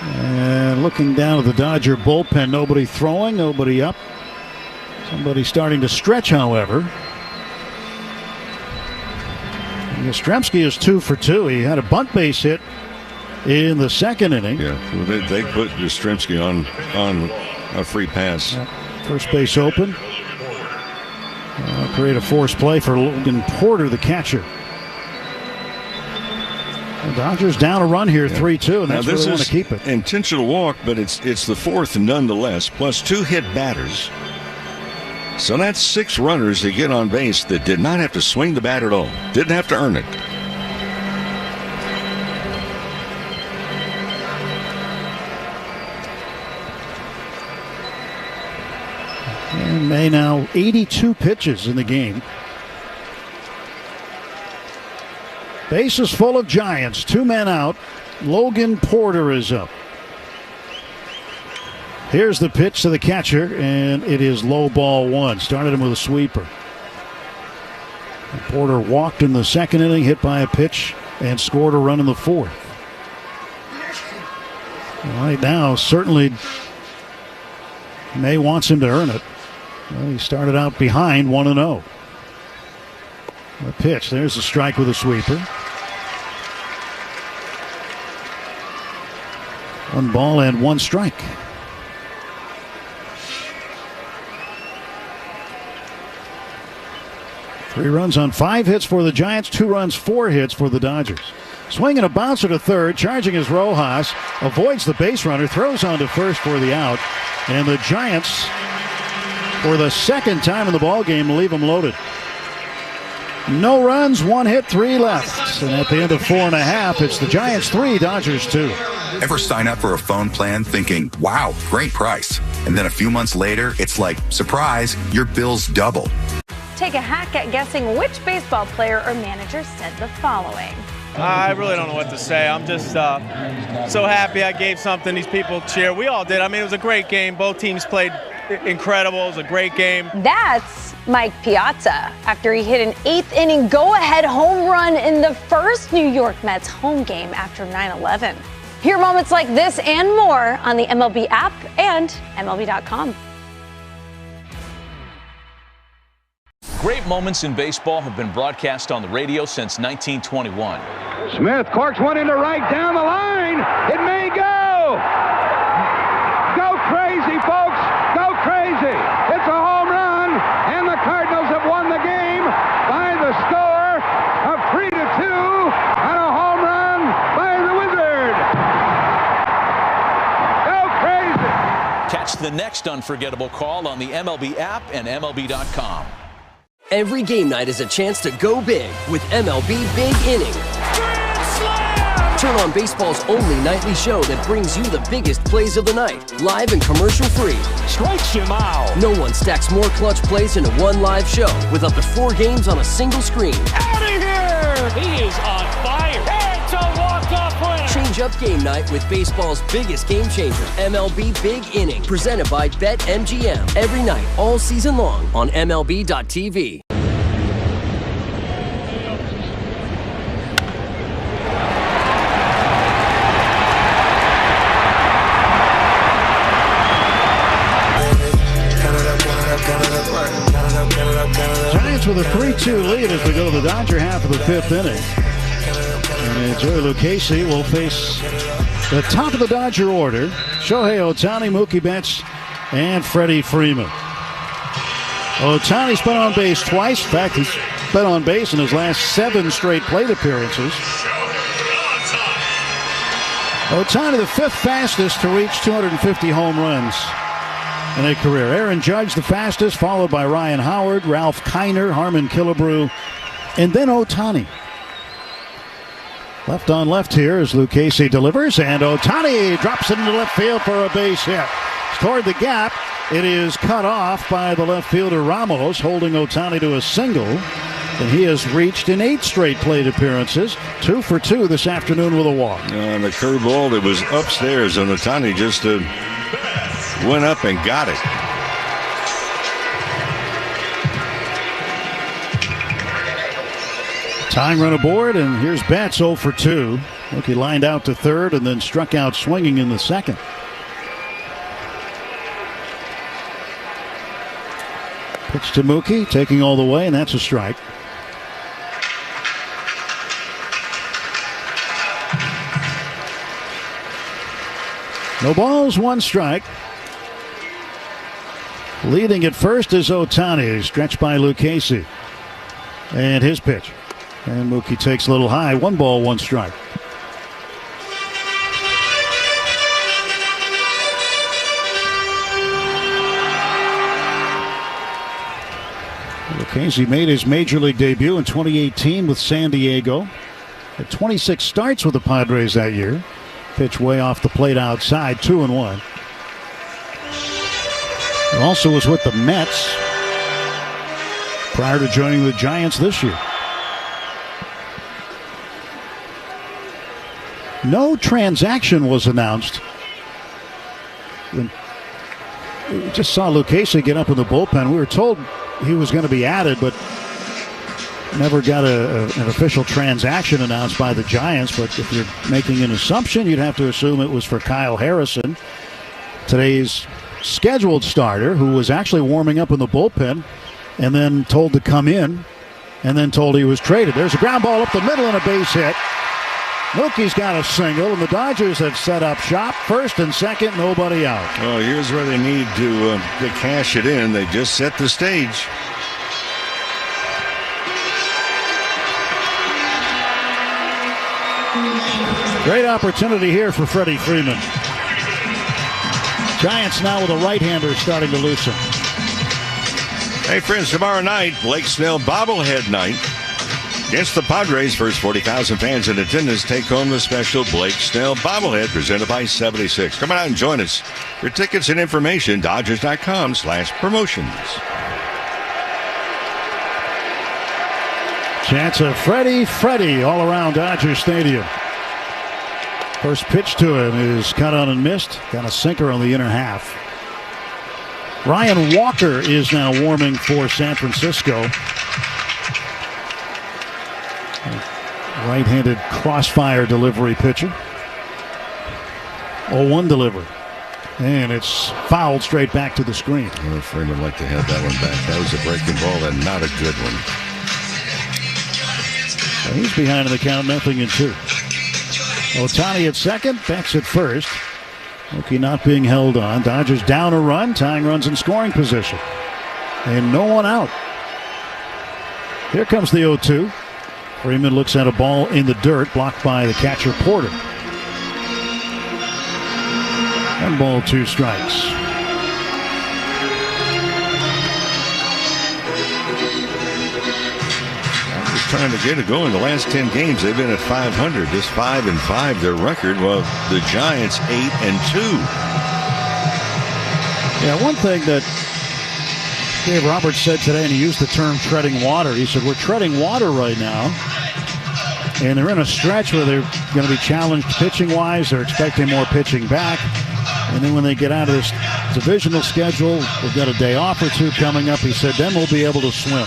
And looking down at the Dodger bullpen, nobody throwing, nobody up. Somebody starting to stretch, however. Yastrzemski is 2 for 2. He had a bunt base hit in the second inning. Yeah, they put Yastrzemski on a free pass. Yep. First base open. Create a forced play for Logan Porter, the catcher. The Dodgers down a run here, 3-2, and that's where they want to keep it. Intentional walk, but it's the fourth nonetheless, plus 2 hit batters. So that's 6 runners they get on base that did not have to swing the bat at all. Didn't have to earn it. And May now 82 pitches in the game. Bases full of Giants. 2 men out. Logan Porter is up. Here's the pitch to the catcher, and it is low ball 1. Started him with a sweeper. And Porter walked in the second inning, hit by a pitch, and scored a run in the fourth. Right now, certainly May wants him to earn it. Well, he started out behind 1-0. The pitch, there's a strike with a sweeper. 1 ball and 1 strike. Three runs on 5 hits for the Giants, 2 runs, 4 hits for the Dodgers. Swinging a bouncer to third, charging is Rojas, avoids the base runner, throws on to first for the out, and the Giants, for the second time in the ballgame, leave them loaded. No runs, 1 hit, 3 left. And at the end of 4.5, it's the Giants 3, Dodgers 2. Ever sign up for a phone plan thinking, wow, great price. And then a few months later, it's like, surprise, your bill's double. Take a hack at guessing which baseball player or manager said the following. I really don't know what to say. I'm just so happy I gave something these people cheer. We all did. I mean, it was a great game. Both teams played incredible. It was a great game. That's Mike Piazza after he hit an 8th inning go-ahead home run in the first New York Mets home game after 9/11. Hear moments like this and more on the MLB app and MLB.com. Great moments in baseball have been broadcast on the radio since 1921. Smith corks one into right down the line. It may go. Go crazy, folks. Go crazy. It's a home run, and the Cardinals have won the game by the score of 3-2 on a home run by the Wizard. Go crazy. Catch the next unforgettable call on the MLB app and MLB.com. Every game night is a chance to go big with MLB Big Inning. Turn on baseball's only nightly show that brings you the biggest plays of the night, live and commercial-free. Strikes him out. No one stacks more clutch plays into one live show with up to 4 games on a single screen. Out of here! He is on fire. It's a walk-off winner. Change up game night with baseball's biggest game changer, MLB Big Inning, presented by BetMGM. Every night, all season long on MLB.tv. Giants with a 3-2 lead as we go to the Dodger half of the 5th inning. And Joey Lucchesi will face the top of the Dodger order: Shohei Ohtani, Mookie Betts, and Freddie Freeman. Ohtani's been on base twice. In fact, he's been on base in his last 7 straight plate appearances. Ohtani, the 5th fastest to reach 250 home runs in a career. Aaron Judge, the fastest, followed by Ryan Howard, Ralph Kiner, Harmon Killebrew, and then Ohtani. Left on left here as Lucchesi delivers, and Ohtani drops it into left field for a base hit. It's toward the gap. It is cut off by the left fielder Ramos, holding Ohtani to a single. And he has reached in 8 straight plate appearances. 2 for 2 this afternoon with a walk. And the curveball that was upstairs, and Ohtani just went up and got it. Tying run aboard, and here's Betts 0 for 2. Look, he lined out to third and then struck out swinging in the second. Pitch to Mookie, taking all the way, and that's a strike. No balls, 1 strike. Leading at first is Ohtani, stretched by Lucchesi. And his pitch. And Mookie takes a little high. 1 ball, 1 strike. Lucchesi made his major league debut in 2018 with San Diego. Had 26 starts with the Padres that year. Pitch way off the plate outside, 2-1. He also was with the Mets prior to joining the Giants this year. No transaction was announced. We just saw Lucchesi get up in the bullpen. We were told he was going to be added, but never got an official transaction announced by the Giants. But if you're making an assumption, you'd have to assume it was for Kyle Harrison, today's scheduled starter, who was actually warming up in the bullpen and then told to come in and then told he was traded. There's a ground ball up the middle and a base hit. Mookie's got a single, and the Dodgers have set up shop. First and second, nobody out. Well, here's where they need to cash it in. They just set the stage. Great opportunity here for Freddie Freeman. Giants now with a right-hander starting to loosen. Hey, friends, tomorrow night, Blake Snell bobblehead night. Against the Padres, first 40,000 fans in attendance take home the special Blake Snell bobblehead presented by 76. Come on out and join us. For tickets and information, Dodgers.com/promotions. Chance of Freddie all around Dodger Stadium. First pitch to him is cut on and missed. Got a sinker on the inner half. Ryan Walker is now warming for San Francisco. Right-handed crossfire delivery pitcher. 0-1 delivery. And it's fouled straight back to the screen. Well, Freeman would like to have that one back. That was a breaking ball and not a good one. Well, he's behind in the count, 0-2. Ohtani at second, Betts at first. Mookie not being held on. Dodgers down a run, tying runs in scoring position. And no one out. Here comes the 0-2. Freeman looks at a ball in the dirt, blocked by the catcher Porter. 1 ball, 2 strikes. Just trying to get it going. The last 10 games, they've been at 500. This 5-5, their record. Well, the Giants 8-2. Yeah, one thing that Dave Roberts said today, and he used the term treading water. He said, we're treading water right now. And they're in a stretch where they're going to be challenged pitching-wise. They're expecting more pitching back. And then when they get out of this divisional schedule, they've got a day off or 2 coming up. He said, then we'll be able to swim.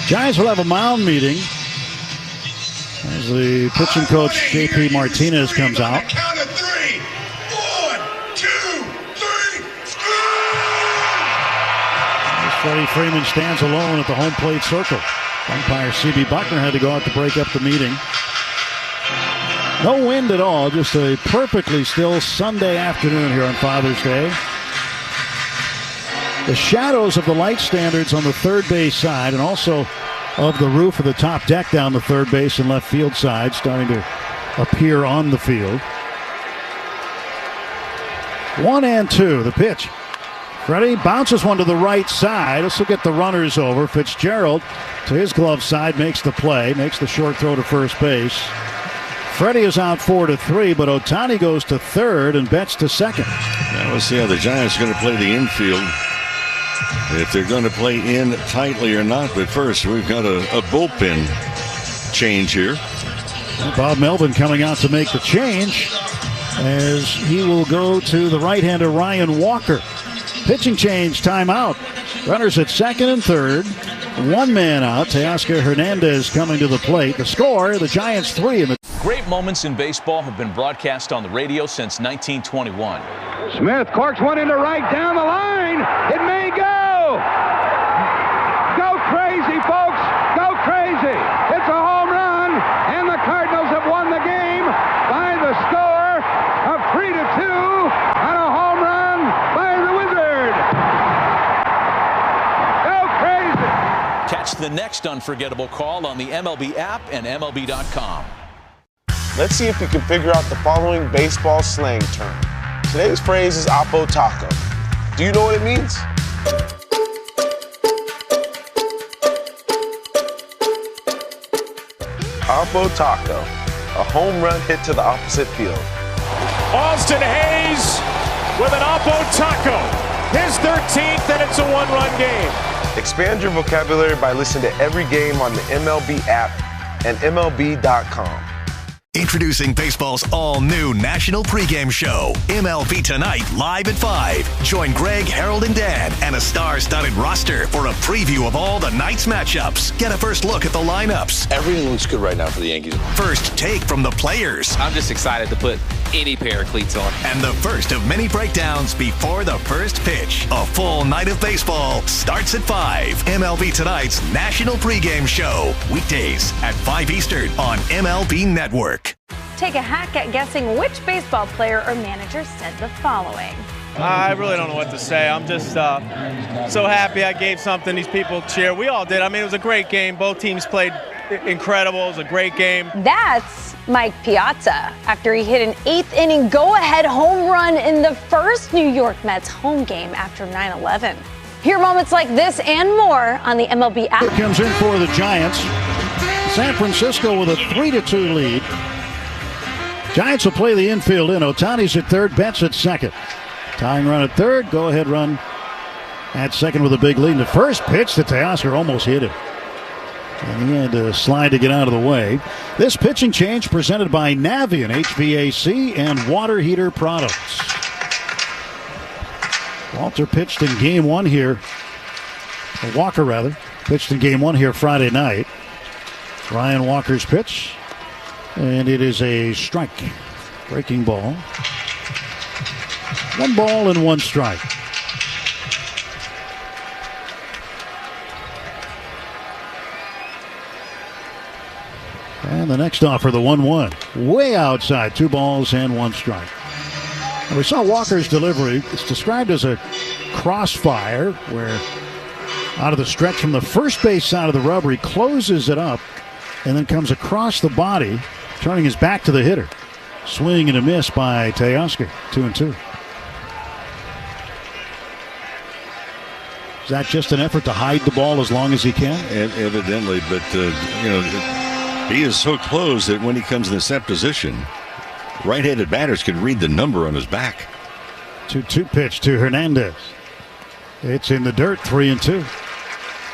Giants will have a mound meeting as the pitching coach, J.P. Martinez, comes out. Count of 3. 1, 2, 3. Freddie Freeman stands alone at the home plate circle. Umpire C.B. Buckner had to go out to break up the meeting. No wind at all, just a perfectly still Sunday afternoon here on Father's Day. The shadows of the light standards on the third base side and also of the roof of the top deck down the third base and left field side starting to appear on the field. 1-2, the pitch. Freddie bounces one to the right side. This will get the runners over. Fitzgerald to his glove side makes the play, makes the short throw to first base. Freddie is out 4-3, but Ohtani goes to third and Betts to second. Now we'll see how the Giants are going to play the infield. if they're going to play in tightly or not. But first, we've got a bullpen change here. Bob Melvin coming out to make the change as he will go to the right-hander Ryan Walker. Pitching change, timeout. Runners at second and third. One man out. Teoscar Hernandez coming to the plate. The score, the Giants 3. Great moments in baseball have been broadcast on the radio since 1921. Smith corks one into right down the line. It may go. Go crazy, folks. Go crazy. It's a home run, and the Cardinals have won the game by the score of 3-2 on a home run by the Wizard. Go crazy. Catch the next unforgettable call on the MLB app and MLB.com. Let's see if you can figure out the following baseball slang term. Today's phrase is oppo taco. Do you know what it means? Oppo taco, a home run hit to the opposite field. Austin Hayes with an oppo taco. His 13th, and it's a one-run game. Expand your vocabulary by listening to every game on the MLB app and MLB.com. Introducing baseball's all-new national pregame show, MLB Tonight, live at 5. Join Greg, Harold, and Dan and a star-studded roster for a preview of all the night's matchups. Get a first look at the lineups. Everything looks good right now for the Yankees. First take from the players. I'm just excited to put any pair of cleats on. And the first of many breakdowns before the first pitch. A full night of baseball starts at 5. MLB Tonight's national pregame show. Weekdays at 5 Eastern on MLB Network. Take a hack at guessing which baseball player or manager said the following. I really don't know what to say. I'm just so happy I gave something these people cheer. We all did. I mean, it was a great game. Both teams played incredible. It was a great game. That's Mike Piazza after he hit an 8th inning go-ahead home run in the first New York Mets home game after 9/11. Hear moments like this and more on the MLB app. Here comes in for the Giants. San Francisco with a 3-2 lead. Giants will play the infield in. Ohtani's at third, Betts at second. Tying run at third, go-ahead run at second with a big lead. The first pitch to Teoscar almost hit him. And he had to slide to get out of the way. This pitching change presented by Navien, HVAC, and water heater products. Walker pitched in game one here. Walker pitched in game one here Friday night. Ryan Walker's pitch. And it is a strike. Breaking ball. 1 ball and 1 strike. And the next offer, the 1-1. Way outside. 2 balls and 1 strike. And we saw Walker's delivery. It's described as a crossfire where out of the stretch from the first base side of the rubber, he closes it up and then comes across the body, turning his back to the hitter. Swing and a miss by Teoscar. 2-2. Is that just an effort to hide the ball as long as he can? Evidently, but he is so close that when he comes in the set position, right-handed batters can read the number on his back. 2-2 pitch to Hernandez. It's in the dirt, 3-2.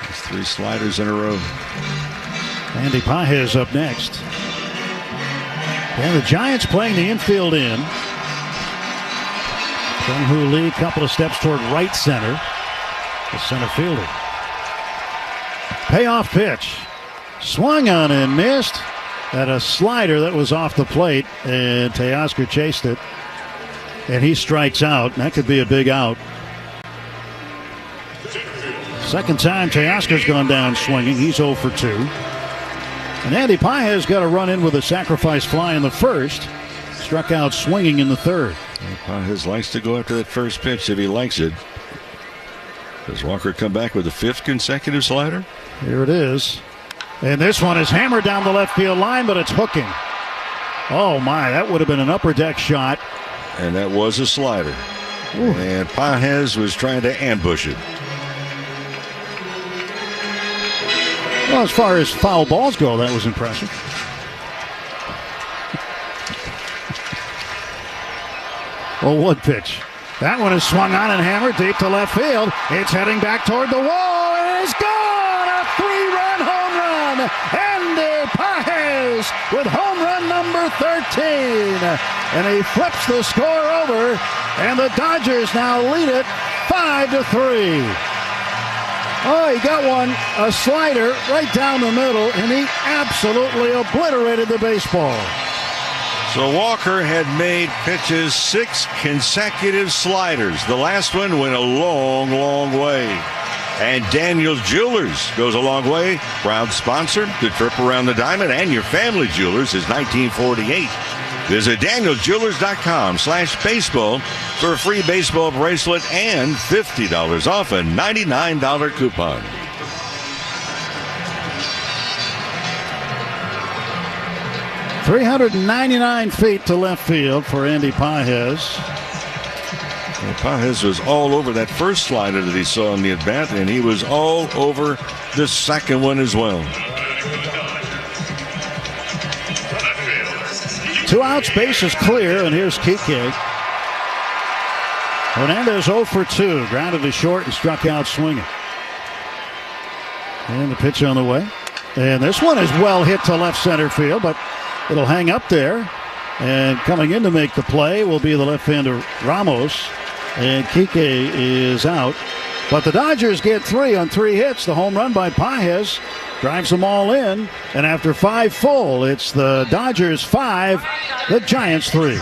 That's 3 sliders in a row. Andy Pahz up next. And the Giants playing the infield in. Jung-Hoo Lee, couple of steps toward right center. The center fielder. Payoff pitch. Swung on and missed. At a slider that was off the plate. And Teoscar chased it. And he strikes out. That could be a big out. Second time Teoscar's gone down swinging. He's 0 for 2. And Andy Pahz got a run in with a sacrifice fly in the first. Struck out swinging in the third. Pahz likes to go after that first pitch if he likes it. Does Walker come back with a 5th consecutive slider? Here it is. And this one is hammered down the left field line, but it's hooking. Oh, my. That would have been an upper deck shot. And that was a slider. Ooh. And Pahz was trying to ambush it. Well, as far as foul balls go, that was impressive. Well, 1 pitch. That one is swung on and hammered deep to left field. It's heading back toward the wall. It is gone! A 3-run home run! Andy Pahz with home run number 13. And he flips the score over, and the Dodgers now lead it 5-3. Oh, he got one, a slider right down the middle, and he absolutely obliterated the baseball. So Walker had made pitches 6 consecutive sliders. The last one went a long, long way. And Daniel's Jewelers goes a long way. Proud sponsor, the trip around the diamond and your family jewelers is 1948. Visit danielsjewelers.com/baseball for a free baseball bracelet and $50 off a $99 coupon. .399 feet to left field for Andy Pahz. Well, Pahz was all over that first slider that he saw in the at-bat, and he was all over the second one as well. 2 outs, base is clear, and here's Kike. Hernandez 0 for 2, grounded to short and struck out swinging. And the pitch on the way. And this one is well hit to left center field, but it'll hang up there. And coming in to make the play will be the left-hander Ramos. And Kike is out. But the Dodgers get 3 on 3 hits. The home run by Pahz drives them all in. And after 5 full, it's the Dodgers 5, the Giants 3.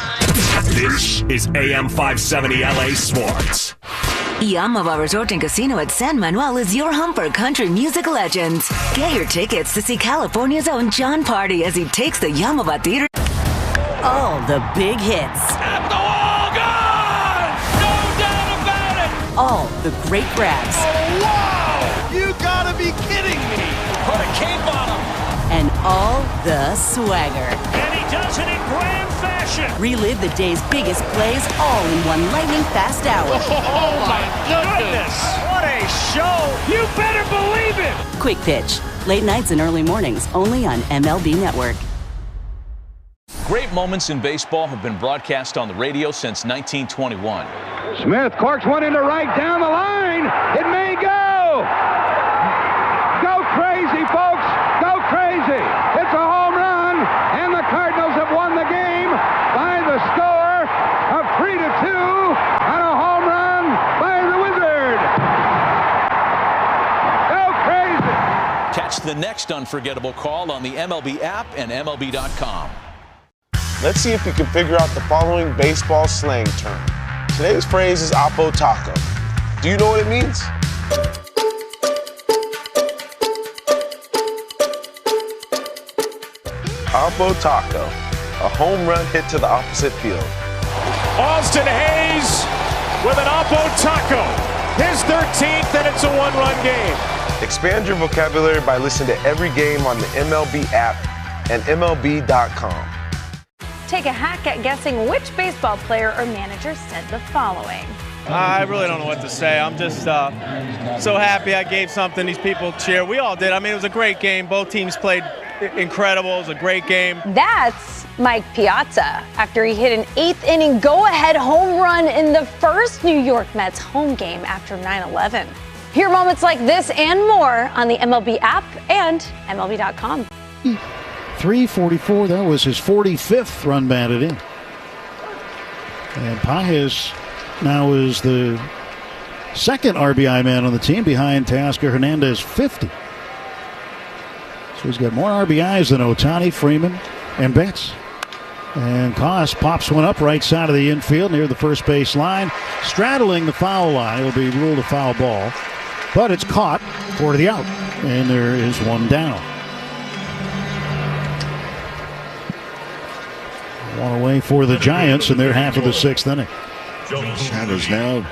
This is AM 570 LA Sports. Yamamoto Resort and Casino at San Manuel is your home for country music legends. Get your tickets to see California's own John Party as he takes the Yamamoto Theater. All the big hits. At the wall, gone! No doubt about it! All the great grabs. Oh, wow! You gotta be kidding me! Put a cape on him! And all the swagger. And he does it in grand fashion! Relive the day's biggest plays all in one lightning-fast hour. Oh, my goodness! What a show! You better believe it! Quick Pitch. Late nights and early mornings only on MLB Network. Great moments in baseball have been broadcast on the radio since 1921. Smith corks one into right down the line. It may go. Go crazy, folks. Go crazy. It's a home run, and the Cardinals have won the game by the score of 3-2 on a home run by the Wizard. Go crazy. Catch the next unforgettable call on the MLB app and MLB.com. Let's see if you can figure out the following baseball slang term. Today's phrase is ohtani. Do you know what it means? Ohtani, a home run hit to the opposite field. Austin Hayes with an ohtani. His 13th, and it's a 1-run game. Expand your vocabulary by listening to every game on the MLB app and MLB.com. Take a hack at guessing which baseball player or manager said the following. I really don't know what to say. I'm just so happy I gave something these people cheer. We all did. I mean, it was a great game. Both teams played incredible. It was a great game. That's Mike Piazza after he hit an 8th-inning go-ahead home run in the first New York Mets home game after 9/11. Hear moments like this and more on the MLB app and MLB.com. 344, that was his 45th run batted in. And Pahz now is the second RBI man on the team behind Teoscar Hernandez, 50. So he's got more RBIs than Ohtani, Freeman, and Betts. And Koss pops one up right side of the infield near the first base line, straddling the foul line. It'll be ruled a foul ball, but it's caught for the out, and there is one down. One away for the Giants in their half of the 6th inning. Shadows now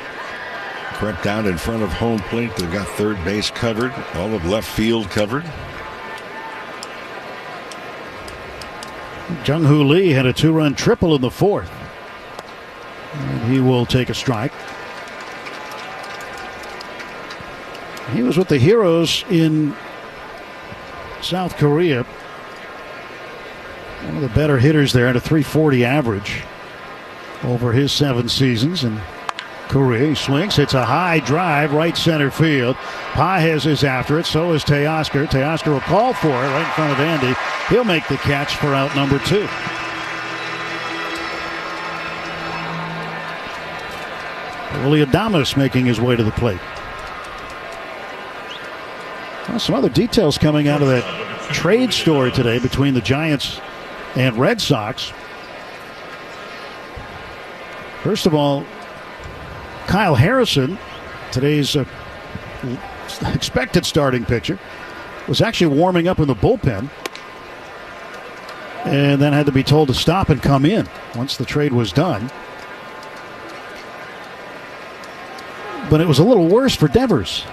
crept out in front of home plate. They've got third base covered, all of left field covered. Jung-Hoo Lee had a 2-run triple in the 4th. And he will take a strike. He was with the Heroes in South Korea. One of the better hitters there at a .340 average over his 7 seasons. And Correa swings, hits a high drive, right center field. Pahz is after it, so is Teoscar. Teoscar will call for it right in front of Andy. He'll make the catch for out number 2. Willie Adames making his way to the plate. Well, some other details coming out of that trade story today between the Giants and Red Sox. First of all, Kyle Harrison, today's expected starting pitcher, was actually warming up in the bullpen and then had to be told to stop and come in once the trade was done. But it was a little worse for Devers.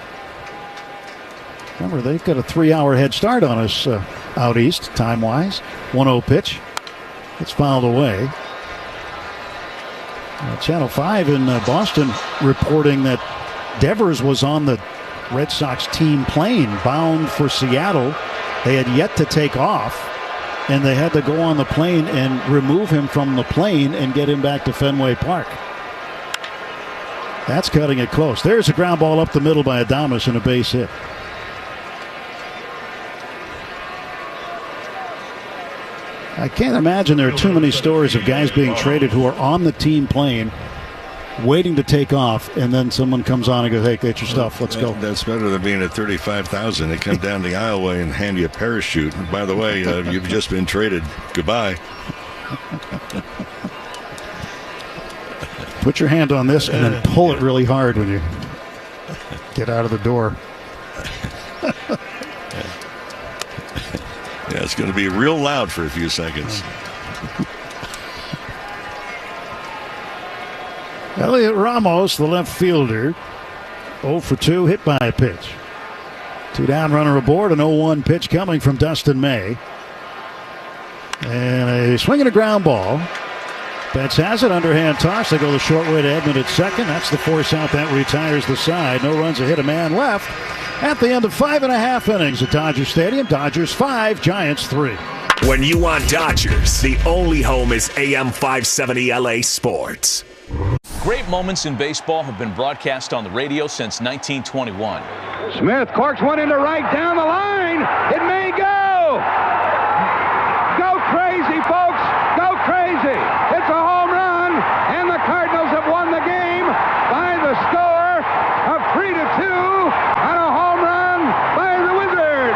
Remember, they've got a 3-hour head start on us out east, time-wise. 1-0 pitch. It's fouled away. Channel 5 in Boston reporting that Devers was on the Red Sox team plane bound for Seattle. They had yet to take off, and they had to go on the plane and remove him from the plane and get him back to Fenway Park. That's cutting it close. There's a ground ball up the middle by Adames and a base hit. I can't imagine there are too many stories of guys being traded who are on the team plane waiting to take off, and then someone comes on and goes, hey, get your stuff, let's go. That's better than being at 35,000. They come down the aisleway and hand you a parachute. And by the way, you've just been traded. Goodbye. Put your hand on this and then pull it really hard when you get out of the door. Yeah, it's going to be real loud for a few seconds. Elliot Ramos, the left fielder, 0 for 2, hit by a pitch. 2 down, runner aboard, an 0-1 pitch coming from Dustin May. And a swing and a ground ball. Betts has it, underhand toss. They go the short way to Edmund at second. That's the force out that retires the side. No runs, a hit, a man left. At the end of 5.5 innings at Dodger Stadium, Dodgers 5, Giants 3. When you want Dodgers, the only home is AM 570 LA Sports. Great moments in baseball have been broadcast on the radio since 1921. Smith corks one into right down the line. It may go. Go crazy, folks. Go crazy. It's a home run, and the Cardinals have won the game by the score of 3-2 on a home run by the Wizard.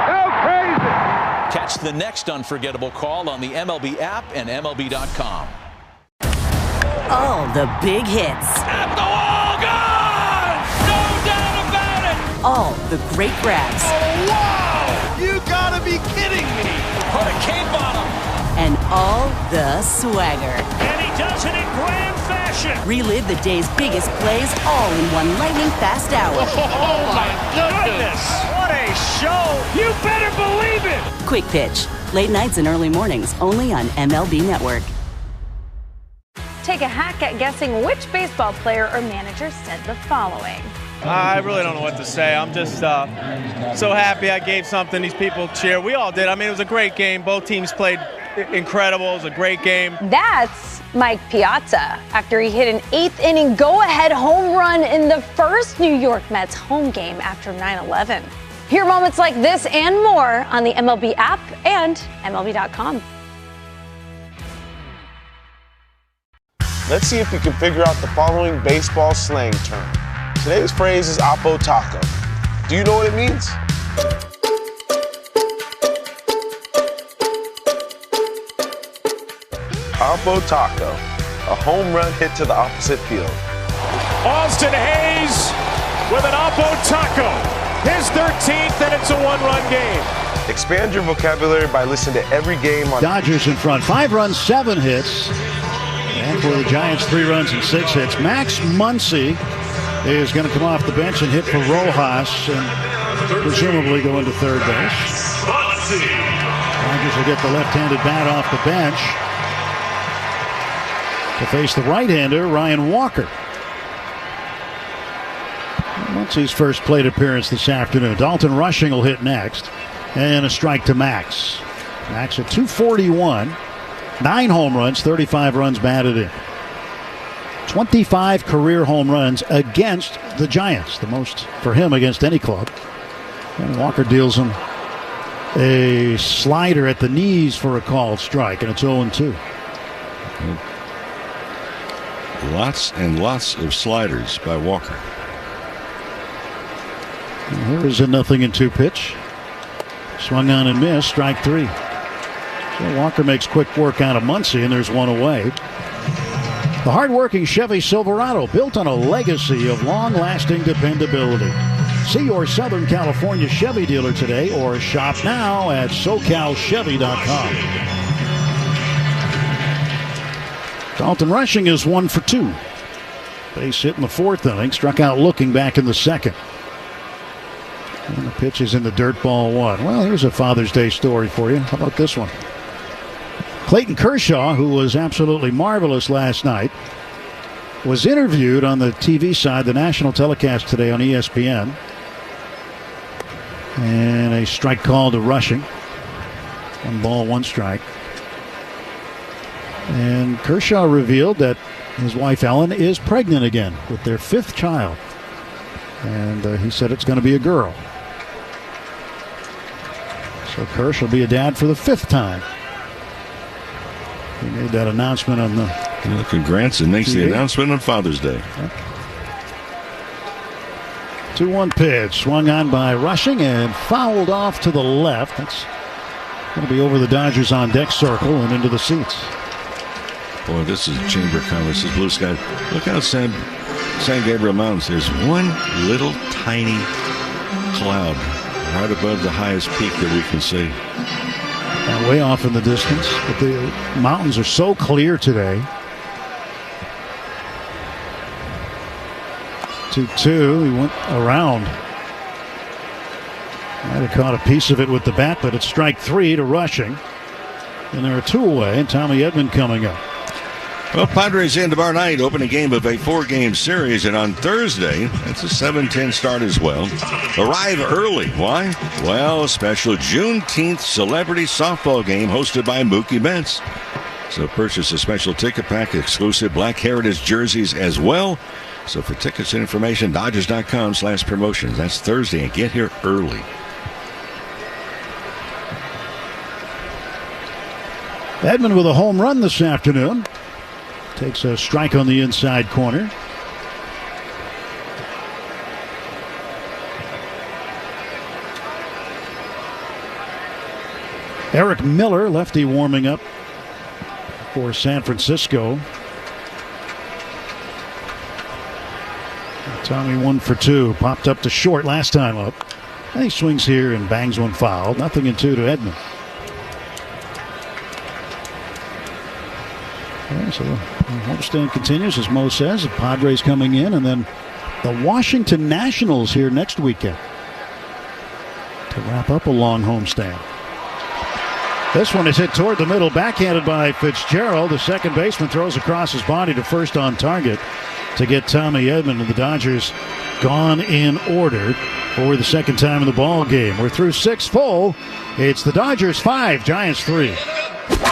Go crazy. Catch the next unforgettable call on the MLB app and MLB.com. All the big hits. At the wall, gone! No doubt about it! All the great grabs. Oh, wow! You gotta be kidding me! Put a cape on him! And all the swagger. And he does it in grand fashion! Relive the day's biggest plays all in one lightning-fast hour. Oh, my goodness! What a show! You better believe it! Quick Pitch. Late nights and early mornings only on MLB Network. Take a hack at guessing which baseball player or manager said the following. I really don't know what to say. I'm just so happy I gave something these people cheer. We all did. I mean, it was a great game. Both teams played incredible. It was a great game. That's Mike Piazza after he hit an 8th inning go-ahead home run in the first New York Mets home game after 9/11. Hear moments like this and more on the MLB app and MLB.com. Let's see if you can figure out the following baseball slang term. Today's phrase is oppo taco. Do you know what it means? Oppo taco, a home run hit to the opposite field. Austin Hayes with an oppo taco. His 13th, and it's a 1-run game. Expand your vocabulary by listening to every game on Dodgers in front. 5 runs, 7 hits. And for the Giants, 3 runs and 6 hits. Max Muncy is going to come off the bench and hit for Rojas and presumably go into third base. Dodgers will get the left-handed bat off the bench to face the right-hander, Ryan Walker. Muncy's first plate appearance this afternoon. Dalton Rushing will hit next. And a strike to Max. Max at 241. 9 home runs, 35 runs batted in. 25 career home runs against the Giants, the most for him against any club. And Walker deals him a slider at the knees for a called strike, and it's 0-2. Lots and lots of sliders by Walker. And here is a 0-2 pitch. Swung on and missed, strike 3. So Walker makes quick work out of Muncy, and there's one away. The hard-working Chevy Silverado, built on a legacy of long-lasting dependability. See your Southern California Chevy dealer today or shop now at SoCalChevy.com. Dalton Rushing is 1 for 2. Base hit in the 4th inning, struck out looking back in the 2nd. And the pitch is in the dirt, ball 1. Well, here's a Father's Day story for you. How about this one? Clayton Kershaw, who was absolutely marvelous last night, was interviewed on the TV side, the national telecast today on ESPN. And a strike call to Rushing. 1 ball, 1 strike. And Kershaw revealed that his wife Ellen is pregnant again with their 5th child. And he said it's going to be a girl. So Kersh will be a dad for the 5th time. He made that announcement on the congrats, and makes the announcement on Father's Day. 2-1 pitch, swung on by Rushing and fouled off to the left. That's going to be over the Dodgers on deck circle and into the seats. Boy, this is chamber conference. This is blue sky. Look out San Gabriel Mountains. There's one little tiny cloud right above the highest peak that we can see. Way off in the distance, but the mountains are so clear today. 2-2. He went around. Might have caught a piece of it with the bat, but it's strike 3 to Rushing. And there are 2 away, and Tommy Edman coming up. Well, Padres in tomorrow night, opening game of a 4-game series, and on Thursday, it's a 7:10 start as well. Arrive early. Why? Well, special Juneteenth celebrity softball game hosted by Mookie Betts. So purchase a special ticket pack, exclusive Black Heritage jerseys as well. So for tickets and information, Dodgers.com/promotions. That's Thursday, and get here early. Edman with a home run this afternoon. Takes a strike on the inside corner. Eric Miller, lefty, warming up for San Francisco. Tommy 1 for 2. Popped up to short last time up. And he swings here and bangs one foul. 0-2 to Edman. Okay, so the homestand continues, as Mo says. The Padres coming in, and then the Washington Nationals here next weekend to wrap up a long homestand. This one is hit toward the middle, backhanded by Fitzgerald. The second baseman throws across his body to first on target to get Tommy Edman, and the Dodgers gone in order for the 2nd time in the ball game. We're through 6 full. It's the Dodgers 5, Giants 3.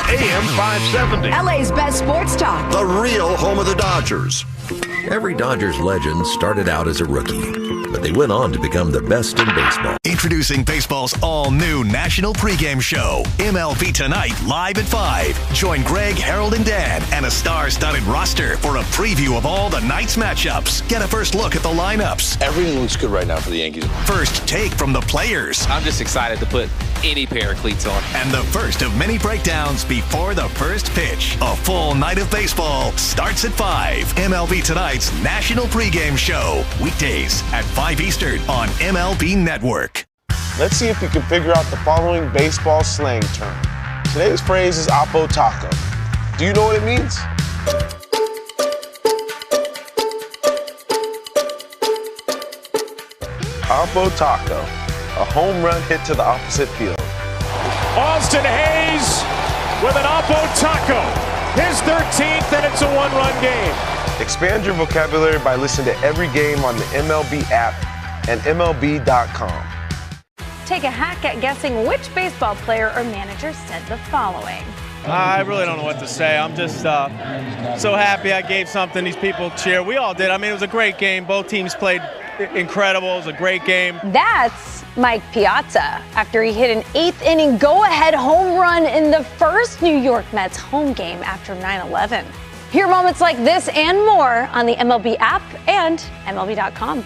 AM 570. LA's best sports talk. The real home of the Dodgers. Every Dodgers legend started out as a rookie, but they went on to become the best in baseball. Introducing baseball's all-new national pregame show, MLB Tonight, live at 5. Join Greg, Harold, and Dan and a star-studded roster for a preview of all the night's matchups. Get a first look at the lineups. Everything looks good right now for the Yankees. First take from the players. I'm just excited to put any pair of cleats on. And the first of many breakdowns before the first pitch. A full night of baseball starts at 5. MLB Tonight's national pregame show. Weekdays at 5 Eastern on MLB Network. Let's see if you can figure out the following baseball slang term. Today's phrase is Oppo Taco. Do you know what it means? Oppo Taco, a home run hit to the opposite field. Austin Hayes with an Oppo Taco. His 13th, and it's a 1-run game. Expand your vocabulary by listening to every game on the MLB app and MLB.com. Take a hack at guessing which baseball player or manager said the following. I really don't know what to say. I'm just so happy I gave something these people cheer. We all did. I mean, it was a great game. Both teams played incredible. It was a great game. That's Mike Piazza after he hit an 8th inning go-ahead home run in the first New York Mets home game after 9/11. Hear moments like this and more on the MLB app and MLB.com.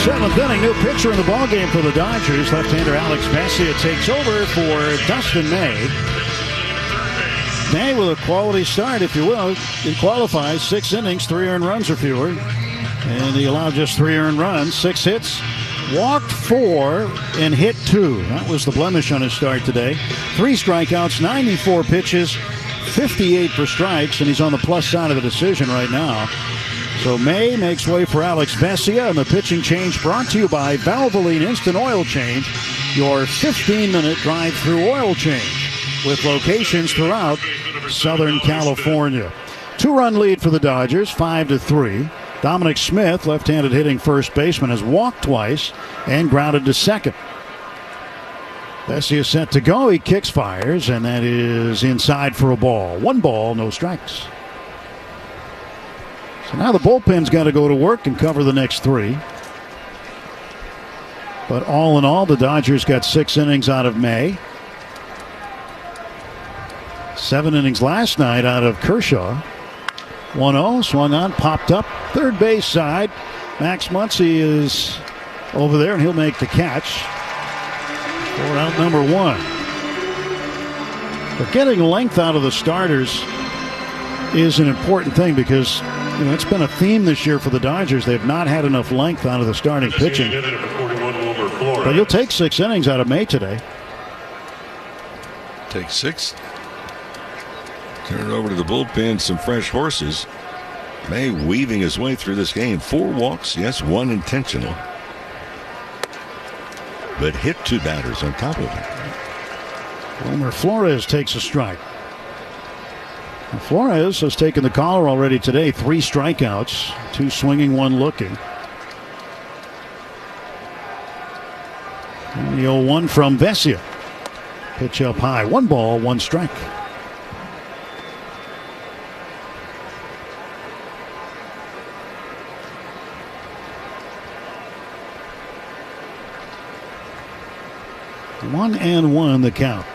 Seventh inning, new pitcher in the ballgame for the Dodgers. Left-hander Alex Vesia takes over for Dustin May. May with a quality start, if you will. He qualifies 6 innings, 3 earned runs or fewer. And he allowed just 3 earned runs, 6 hits, walked 4, and hit 2. That was the blemish on his start today. 3 strikeouts, 94 pitches, 58 for strikes, and he's on the plus side of the decision right now. So May makes way for Alex Vesia, and the pitching change brought to you by Valvoline Instant Oil Change, your 15-minute drive-through oil change with locations throughout Southern California. 2-run lead for the Dodgers, 5-3. Dominic Smith, left-handed hitting first baseman, has walked twice and grounded to second. Vesia set to go. He kicks, fires, and that is inside for a ball. 1 ball, no strikes. So now the bullpen's got to go to work and cover the next 3. But all in all, the Dodgers got 6 innings out of May. 7 innings last night out of Kershaw. 1-0, swung on, popped up, third base side. Max Muncy is over there, and he'll make the catch for out number 1. But getting length out of the starters is an important thing because it's been a theme this year for the Dodgers. They've not had enough length out of the starting pitching. But you'll take 6 innings out of May today. Take 6. Turn it over to the bullpen, some fresh horses. May weaving his way through this game. 4 walks, yes, 1 intentional. But hit 2 batters on top of it. Wilmer Flores takes a strike. And Flores has taken the collar already today. 3 strikeouts, 2 swinging, 1 looking. And the 0-1 from Vesia. Pitch up high. 1 ball, 1 strike. One and 1 the count.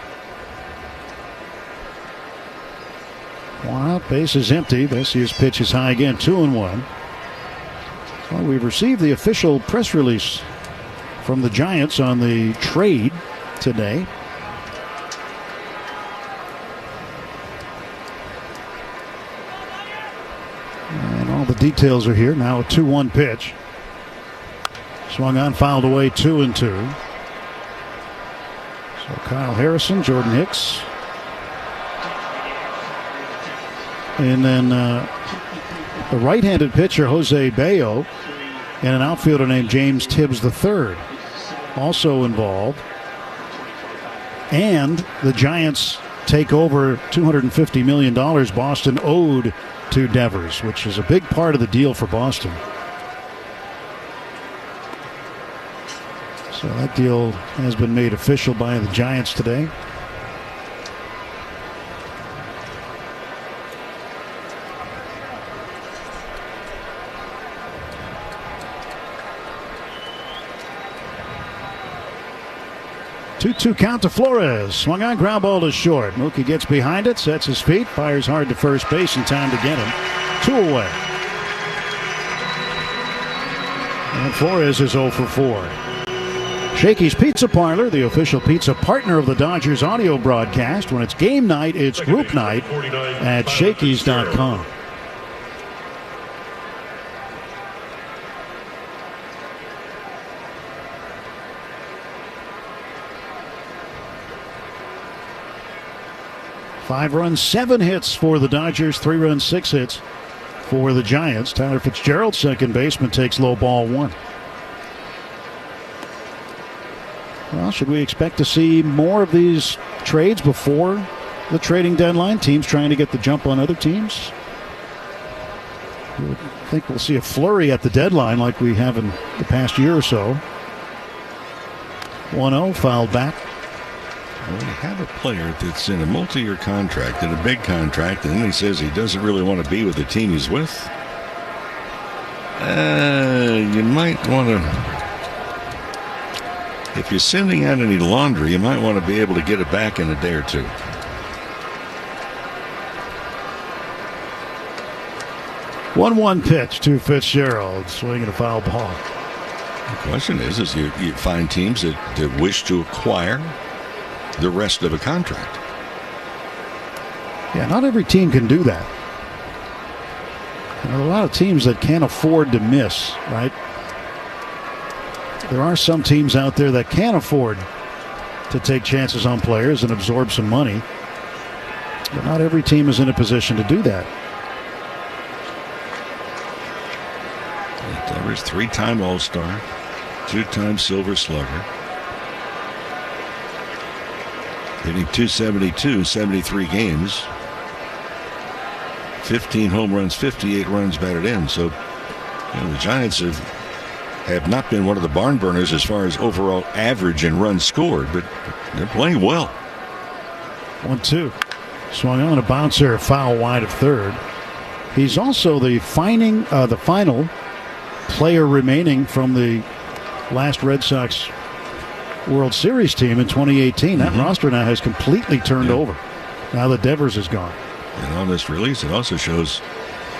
One out, base is empty. Vesia's pitch is high again, 2-1. Well, we've received the official press release from the Giants on the trade today. And all the details are here. Now a 2-1 pitch. Swung on, fouled away, 2-2. So Kyle Harrison, Jordan Hicks. And then the right-handed pitcher, Jose Bayo, and an outfielder named James Tibbs III also involved. And the Giants take over $250 million Boston owed to Devers, which is a big part of the deal for Boston. So that deal has been made official by the Giants today. Two count to Flores. Swung on, ground ball to short. Mookie gets behind it, sets his feet, fires hard to first base in time to get him. 2 away. And Flores is 0 for 4. Shakey's Pizza Parlor, the official pizza partner of the Dodgers audio broadcast. When it's game night, it's group night at Shakey's.com. Five runs, 7 hits for the Dodgers, 3 runs, 6 hits for the Giants. Tyler Fitzgerald, second baseman, takes low ball 1. Well, should we expect to see more of these trades before the trading deadline, teams trying to get the jump on other teams. I think we'll see a flurry at the deadline like we have in the past year or so. 1-0, fouled back. Well, you have a player that's in a multi-year contract, in a big contract, and then he says he doesn't really want to be with the team he's with. You might want to, if you're sending out any laundry, you might want to be able to get it back in a day or two. One pitch to Fitzgerald, swinging a foul ball. The question is you find teams that wish to acquire the rest of a contract. Yeah, not every team can do that. There are a lot of teams that can't afford to miss, right? There are some teams out there that can afford to take chances on players and absorb some money. But not every team is in a position to do that. Devers, 3-time All-Star, 2-time Silver Slugger. Hitting .272, 73 games. 15 home runs, 58 runs batted in. So the Giants have not been one of the barn burners as far as overall average and runs scored, but they're playing well. 1-2. Swung on a bouncer, foul wide of third. He's also the final player remaining from the last Red Sox World Series team in 2018. That roster now has completely turned over now that Devers is gone. And on this release, it also shows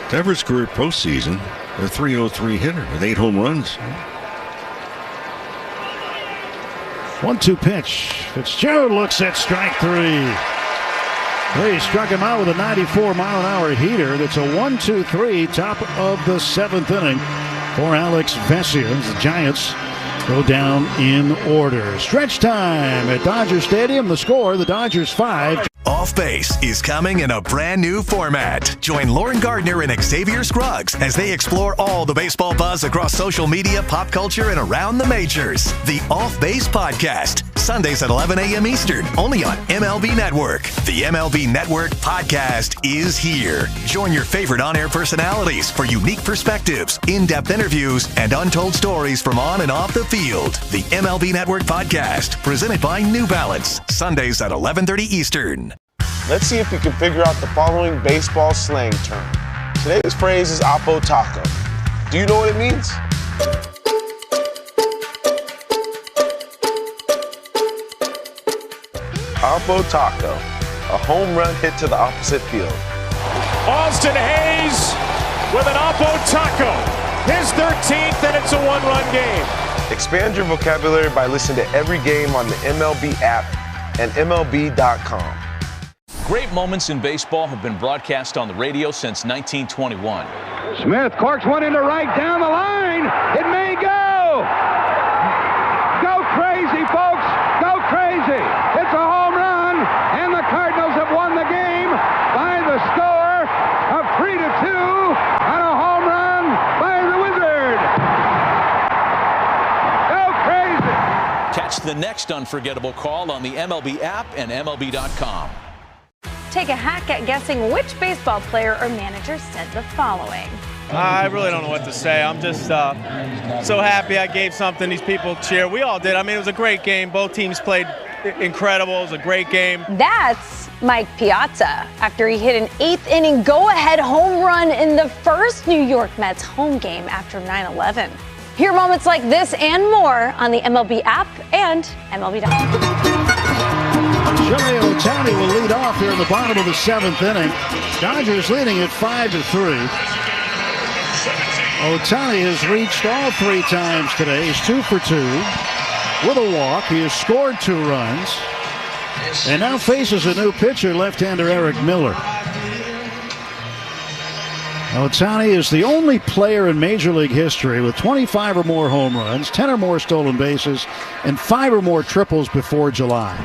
Devers' career postseason, a .303 hitter with 8 home runs. 1-2 pitch. Fitzgerald looks at strike 3. He struck him out with a 94-mile-an-hour heater. That's a 1-2-3, top of the 7th inning for Alex Vesia. The Giants go down in order. Stretch time at Dodger Stadium. The score, the Dodgers 5. Off Base is coming in a brand new format. Join Lauren Gardner and Xavier Scruggs as they explore all the baseball buzz across social media, pop culture, and around the majors. The Off Base Podcast, Sundays at 11 a.m. Eastern, only on MLB Network. The MLB Network Podcast is here. Join your favorite on-air personalities for unique perspectives, in-depth interviews, and untold stories from on and off the field. The MLB Network Podcast, presented by New Balance, Sundays at 11:30 Eastern. Let's see if you can figure out the following baseball slang term. Today's phrase is oppo taco. Do you know what it means? Oppo taco, a home run hit to the opposite field. Austin Hayes with an oppo taco. His 13th, and it's a one-run game. Expand your vocabulary by listening to every game on the MLB app and MLB.com. Great moments in baseball have been broadcast on the radio since 1921. Smith corks one into right down the line. It may go. Go crazy, folks. Go crazy. It's a home run, and the Cardinals have won the game by the score of 3-2 on a home run by the Wizard. Go crazy. Catch the next unforgettable call on the MLB app and MLB.com. Take a hack at guessing which baseball player or manager said the following. I really don't know what to say. I'm just so happy I gave something these people cheer. We all did. I mean, it was a great game. Both teams played incredible. It was a great game. That's Mike Piazza after he hit an 8th inning go-ahead home run in the first New York Mets home game after 9/11. Hear moments like this and more on the MLB app and MLB.com. Shohei Ohtani will lead off here in the bottom of the 7th inning. Dodgers leading at 5-3. Ohtani has reached all 3 times today. He's 2 for 2 with a walk. He has scored 2 runs and now faces a new pitcher, left-hander Eric Miller. Ohtani is the only player in Major League history with 25 or more home runs, 10 or more stolen bases, and 5 or more triples before July.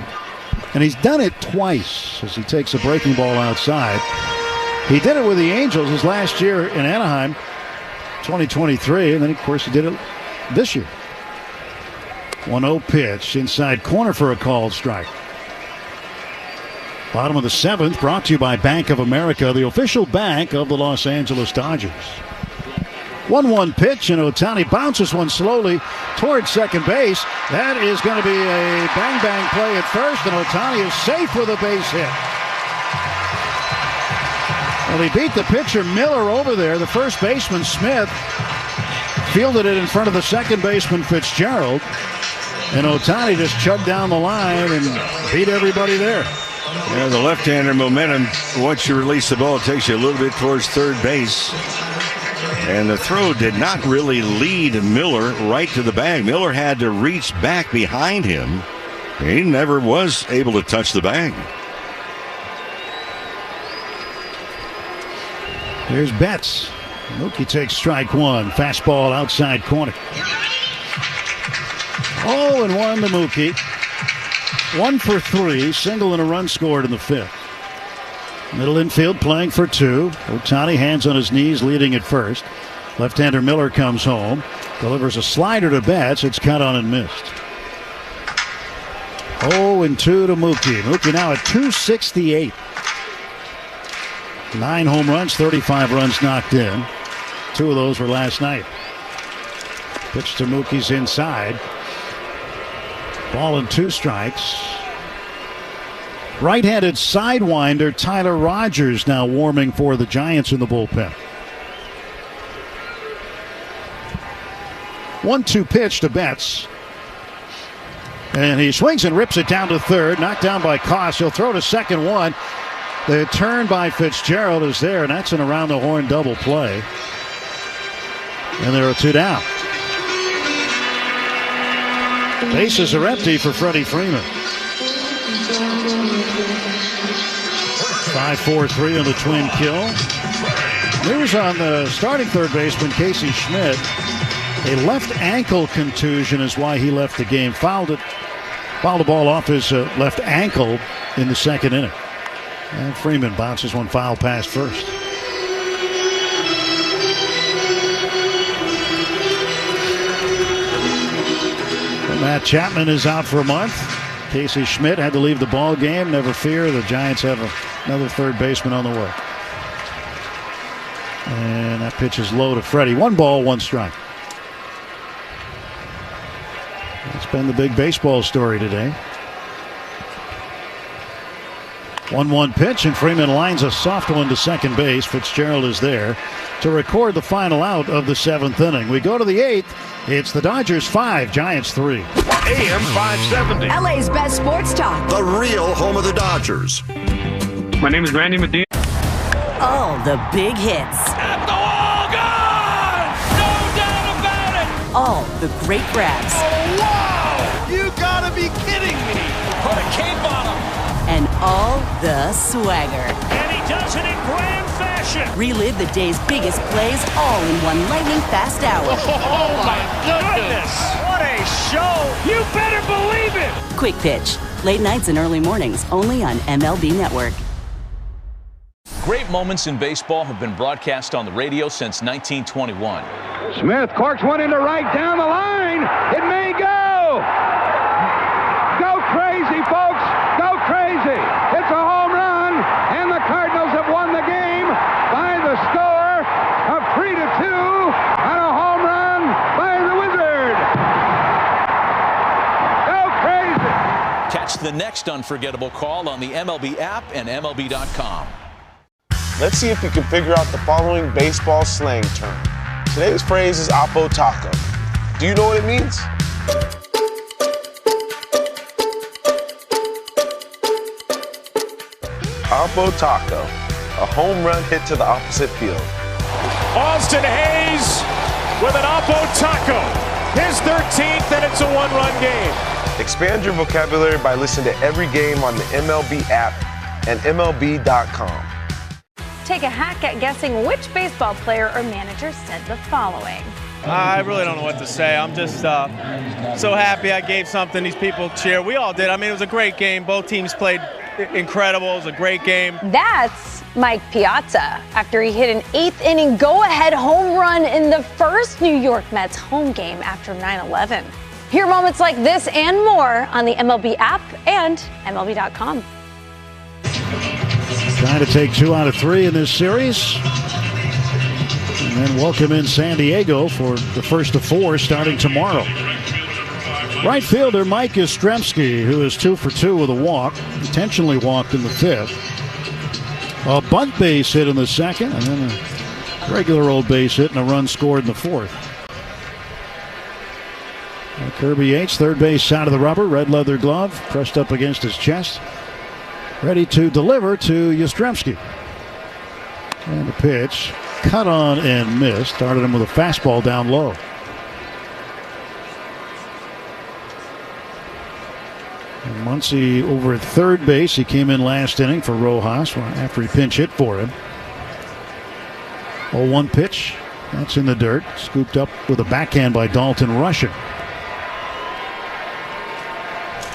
And he's done it twice as he takes a breaking ball outside. He did it with the Angels his last year in Anaheim, 2023, and then, of course, he did it this year. 1-0 pitch inside corner for a called strike. Bottom of the 7th, brought to you by Bank of America, the official bank of the Los Angeles Dodgers. 1-1 pitch, and Ohtani bounces one slowly towards second base. That is going to be a bang-bang play at first, and Ohtani is safe with a base hit. Well, he beat the pitcher Miller over there. The first baseman, Smith, fielded it in front of the second baseman, Fitzgerald. And Ohtani just chugged down the line and beat everybody there. Yeah, the left-hander momentum, once you release the ball, it takes you a little bit towards third base. And the throw did not really lead Miller right to the bag. Miller had to reach back behind him. He never was able to touch the bag. Here's Betts. Mookie takes strike one. Fastball outside corner. 0-1 to Mookie. 1 for 3. Single and a run scored in the 5th. Middle infield playing for 2. Ohtani hands on his knees leading at first. Left-hander Miller comes home. Delivers a slider to Betts. It's cut on and missed. 0-2 to Mookie. Mookie now at 268. 9 home runs, 35 runs knocked in. 2 of those were last night. Pitch to Mookie's inside. Ball and 2 strikes. Right-handed sidewinder Tyler Rogers now warming for the Giants in the bullpen. 1-2 pitch to Betts. And he swings and rips it down to third. Knocked down by Koss. He'll throw to second one. The turn by Fitzgerald is there, and that's an around-the-horn double play. And there are 2 down. Bases are empty for Freddie Freeman. 5-4-3 on the twin kill. News on the starting third baseman, Casey Schmidt. A left ankle contusion is why he left the game. Fouled the ball off his left ankle in the 2nd inning. And Freeman bounces one foul past first. Matt Chapman is out for a month. Casey Schmidt had to leave the ball game. Never fear, the Giants have another third baseman on the way. And that pitch is low to Freddie. 1 ball, 1 strike. That's been the big baseball story today. 1-1 pitch, and Freeman lines a soft one to second base. Fitzgerald is there to record the final out of the 7th inning. We go to the 8th. It's the Dodgers 5, Giants 3. AM 570. LA's best sports talk. The real home of the Dodgers. My name is Randy Medina. All the big hits. At the wall, gone! No doubt about it! All the great grabs. Oh, wow! You gotta be kidding me! Put a cape on him! And all the swagger. And he does it in grand fashion! Relive the day's biggest plays all in one lightning-fast hour. Oh, my goodness! What a show! You better believe it! Quick Pitch. Late nights and early mornings, only on MLB Network. Great moments in baseball have been broadcast on the radio since 1921. Smith corks one into right down the line. It may go. Go crazy, folks. Go crazy. It's a home run, and the Cardinals have won the game by the score of 3-2 on a home run by the Wizard. Go crazy. Catch the next unforgettable call on the MLB app and MLB.com. Let's see if you can figure out the following baseball slang term. Today's phrase is oppo taco. Do you know what it means? Oppo taco, a home run hit to the opposite field. Austin Hayes with an oppo taco. His 13th, and it's a 1-run game. Expand your vocabulary by listening to every game on the MLB app and MLB.com. Take a hack at guessing which baseball player or manager said the following. I really don't know what to say. I'm just so happy I gave something these people cheer. We all did. I mean, it was a great game. Both teams played incredible. It was a great game. That's Mike Piazza after he hit an 8th inning go-ahead home run in the first New York Mets home game after 9/11. Hear moments like this and more on the MLB app and MLB.com. Trying to take 2 out of 3 in this series. And then welcome in San Diego for the first of 4 starting tomorrow. Right fielder Mike Yastrzemski, who is 2 for 2 with a walk, intentionally walked in the 5th. A bunt base hit in the 2nd, and then a regular old base hit and a run scored in the 4th. Kirby Yates, third base side of the rubber, red leather glove, pressed up against his chest. Ready to deliver to Yastrzemski. And the pitch, cut on and missed. Started him with a fastball down low. And Muncy over at third base. He came in last inning for Rojas after he pinch hit for him. 0-1 pitch. That's in the dirt. Scooped up with a backhand by Dalton Rushing.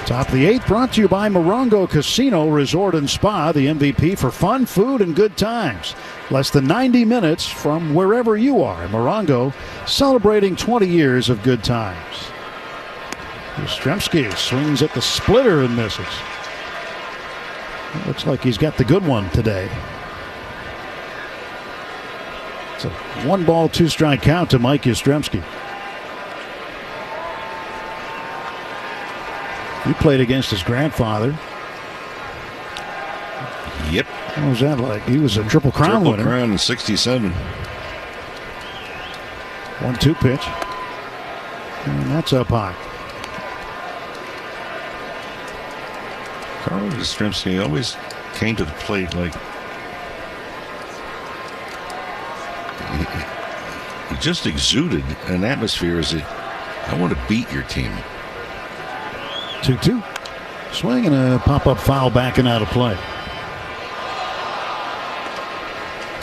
Top of the 8th, brought to you by Morongo Casino Resort and Spa, the MVP for fun, food, and good times. Less than 90 minutes from wherever you are. Morongo, celebrating 20 years of good times. Yastrzemski swings at the splitter and misses. It looks like he's got the good one today. It's a 1-ball, 2-strike count to Mike Yastrzemski. He played against his grandfather. Yep. What was that like? He was a Triple Crown winner. Triple Crown in 67. 1-2 pitch. And that's up high. Carl Yastrzemski always came to the plate like he just exuded an atmosphere as I want to beat your team. 2-2. Swing and a pop-up foul backing out of play.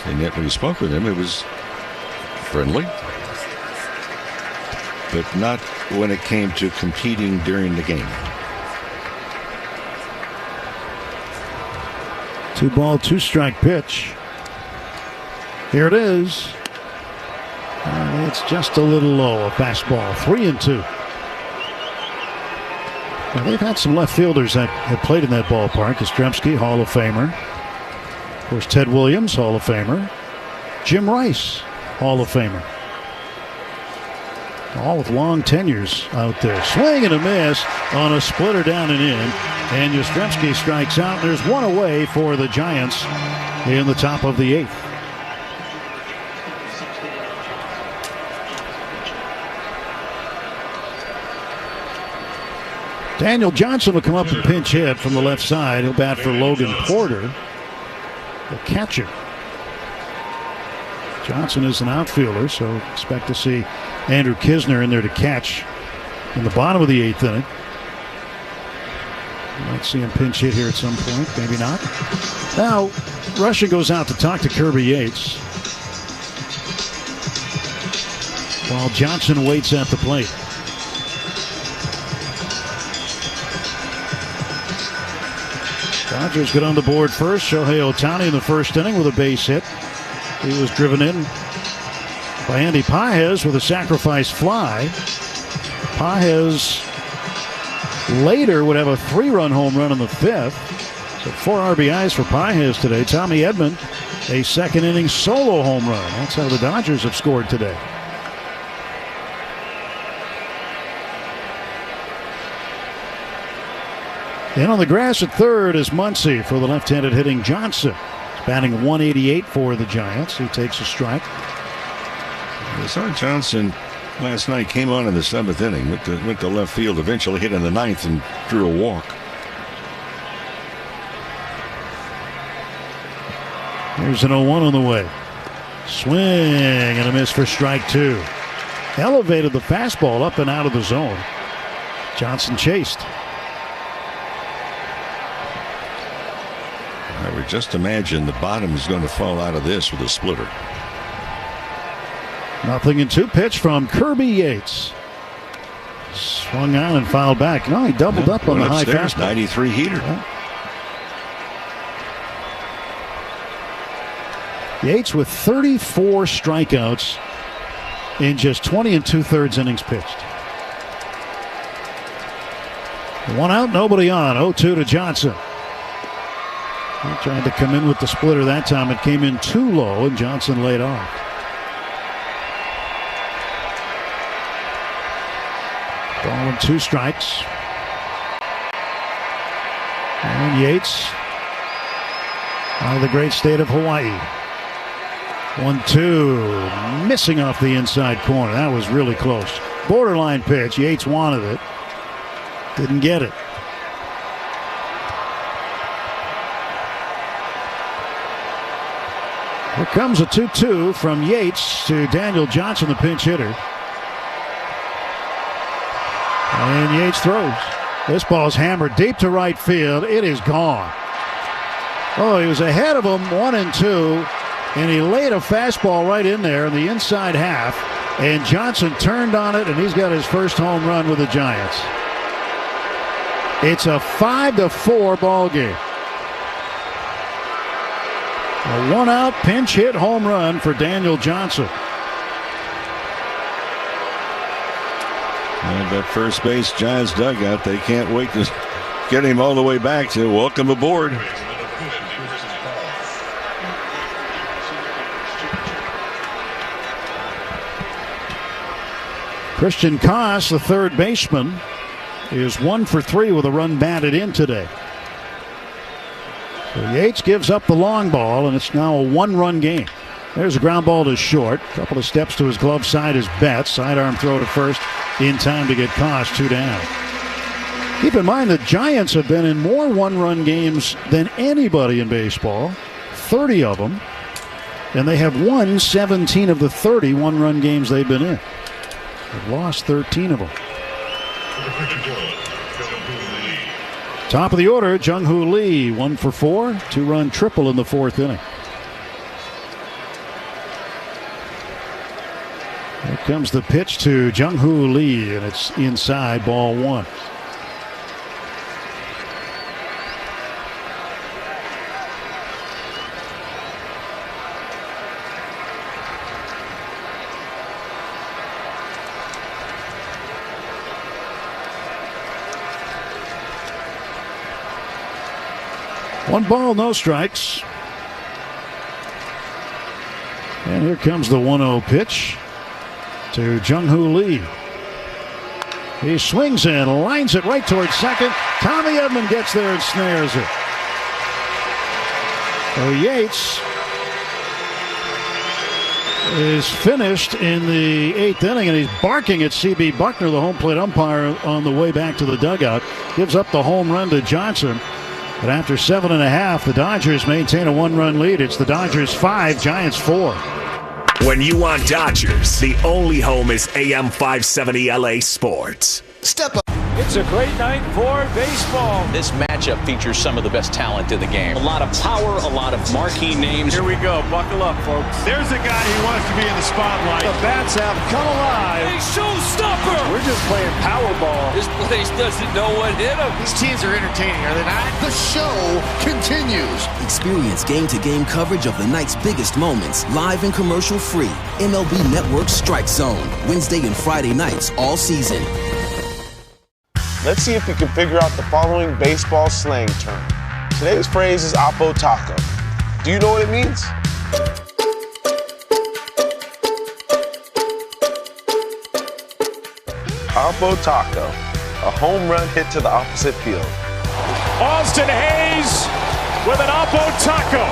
And yet when you spoke with him, it was friendly. But not when it came to competing during the game. 2-ball, 2-strike pitch. Here it is. And it's just a little low, a fastball. 3-2. Now, they've had some left fielders that have played in that ballpark. Yastrzemski, Hall of Famer. Of course, Ted Williams, Hall of Famer. Jim Rice, Hall of Famer. All with long tenures out there. Swing and a miss on a splitter down and in. And Yastrzemski strikes out. There's one away for the Giants in the top of the 8th. Daniel Johnson will come up and pinch hit from the left side. He'll bat for Logan Porter, the catcher. Johnson is an outfielder, so expect to see Andrew Kisner in there to catch in the bottom of the 8th inning. Might see him pinch hit here at some point, maybe not. Now, Rushing goes out to talk to Kirby Yates, while Johnson waits at the plate. Dodgers get on the board first. Shohei Ohtani in the first inning with a base hit. He was driven in by Andy Pahz with a sacrifice fly. Pahz later would have a 3-run home run in the 5th. So 4 RBIs for Pahz today. Tommy Edman, a second-inning solo home run. That's how the Dodgers have scored today. In on the grass at third is Muncy for the left-handed hitting Johnson. He's batting 188 for the Giants. He takes a strike. Sorry, Johnson last night came on in the 7th inning, went to left field, eventually hit in the 9th and drew a walk. Here's an 0-1 on the way. Swing and a miss for strike 2. Elevated the fastball up and out of the zone. Johnson chased. I would just imagine the bottom is going to fall out of this with a splitter. 0-2 pitch from Kirby Yates. Swung on and fouled back. No, he doubled up on the high fastball. 93 heater. Yeah. Yates with 34 strikeouts in just 20 2/3 innings pitched. 1 out, nobody on. 0-2 to Johnson. He tried to come in with the splitter that time. It came in too low, and Johnson laid off. Ball and 2 strikes. And Yates out of the great state of Hawaii. 1-2. Missing off the inside corner. That was really close. Borderline pitch. Yates wanted it. Didn't get it. Here comes a 2-2 from Yates to Daniel Johnson, the pinch hitter. And Yates throws. This ball's hammered deep to right field. It is gone. Oh, he was ahead of him 1-2, and he laid a fastball right in there in the inside half, and Johnson turned on it, and he's got his first home run with the Giants. It's a 5-4 ball game. A one-out pinch hit home run for Daniel Johnson. And that first base Giants dugout, they can't wait to get him all the way back to welcome aboard. Christian Koss, the third baseman, is 1 for 3 with a run batted in today. So Yates gives up the long ball, and it's now a 1-run game. There's a ground ball to short. A couple of steps to his glove side is Betts. Sidearm throw to first in time to get Koss 2 down. Keep in mind the Giants have been in more 1-run games than anybody in baseball, 30 of them, and they have won 17 of the 30 1-run games they've been in. They've lost 13 of them. Top of the order, Jung-Hoo Lee, 1 for 4, 2-run triple in the 4th inning. Here comes the pitch to Jung-Hoo Lee, and it's inside, ball 1. One ball, no strikes. And here comes the 1-0 pitch to Jung-Hoo Lee. He swings and lines it right towards second. Tommy Edman gets there and snares it. So Yates is finished in the 8th inning, and he's barking at C.B. Buckner, the home plate umpire, on the way back to the dugout. Gives up the home run to Johnson. But after 7.5, the Dodgers maintain a 1-run lead. It's the Dodgers 5, Giants 4. When you want Dodgers, the only home is AM 570 LA Sports. Step up. It's a great night for baseball. This matchup features some of the best talent in the game. A lot of power, a lot of marquee names. Here we go. Buckle up, folks. There's a guy who wants to be in the spotlight. The bats have come alive. A showstopper. We're just playing Powerball. This place doesn't know what hit him. These teams are entertaining, are they not? The show continues. Experience game-to-game coverage of the night's biggest moments, live and commercial-free. MLB Network Strike Zone, Wednesday and Friday nights all season. Let's see if you can figure out the following baseball slang term. Today's phrase is oppo taco. Do you know what it means? Oppo taco, a home run hit to the opposite field. Austin Hayes with an oppo taco.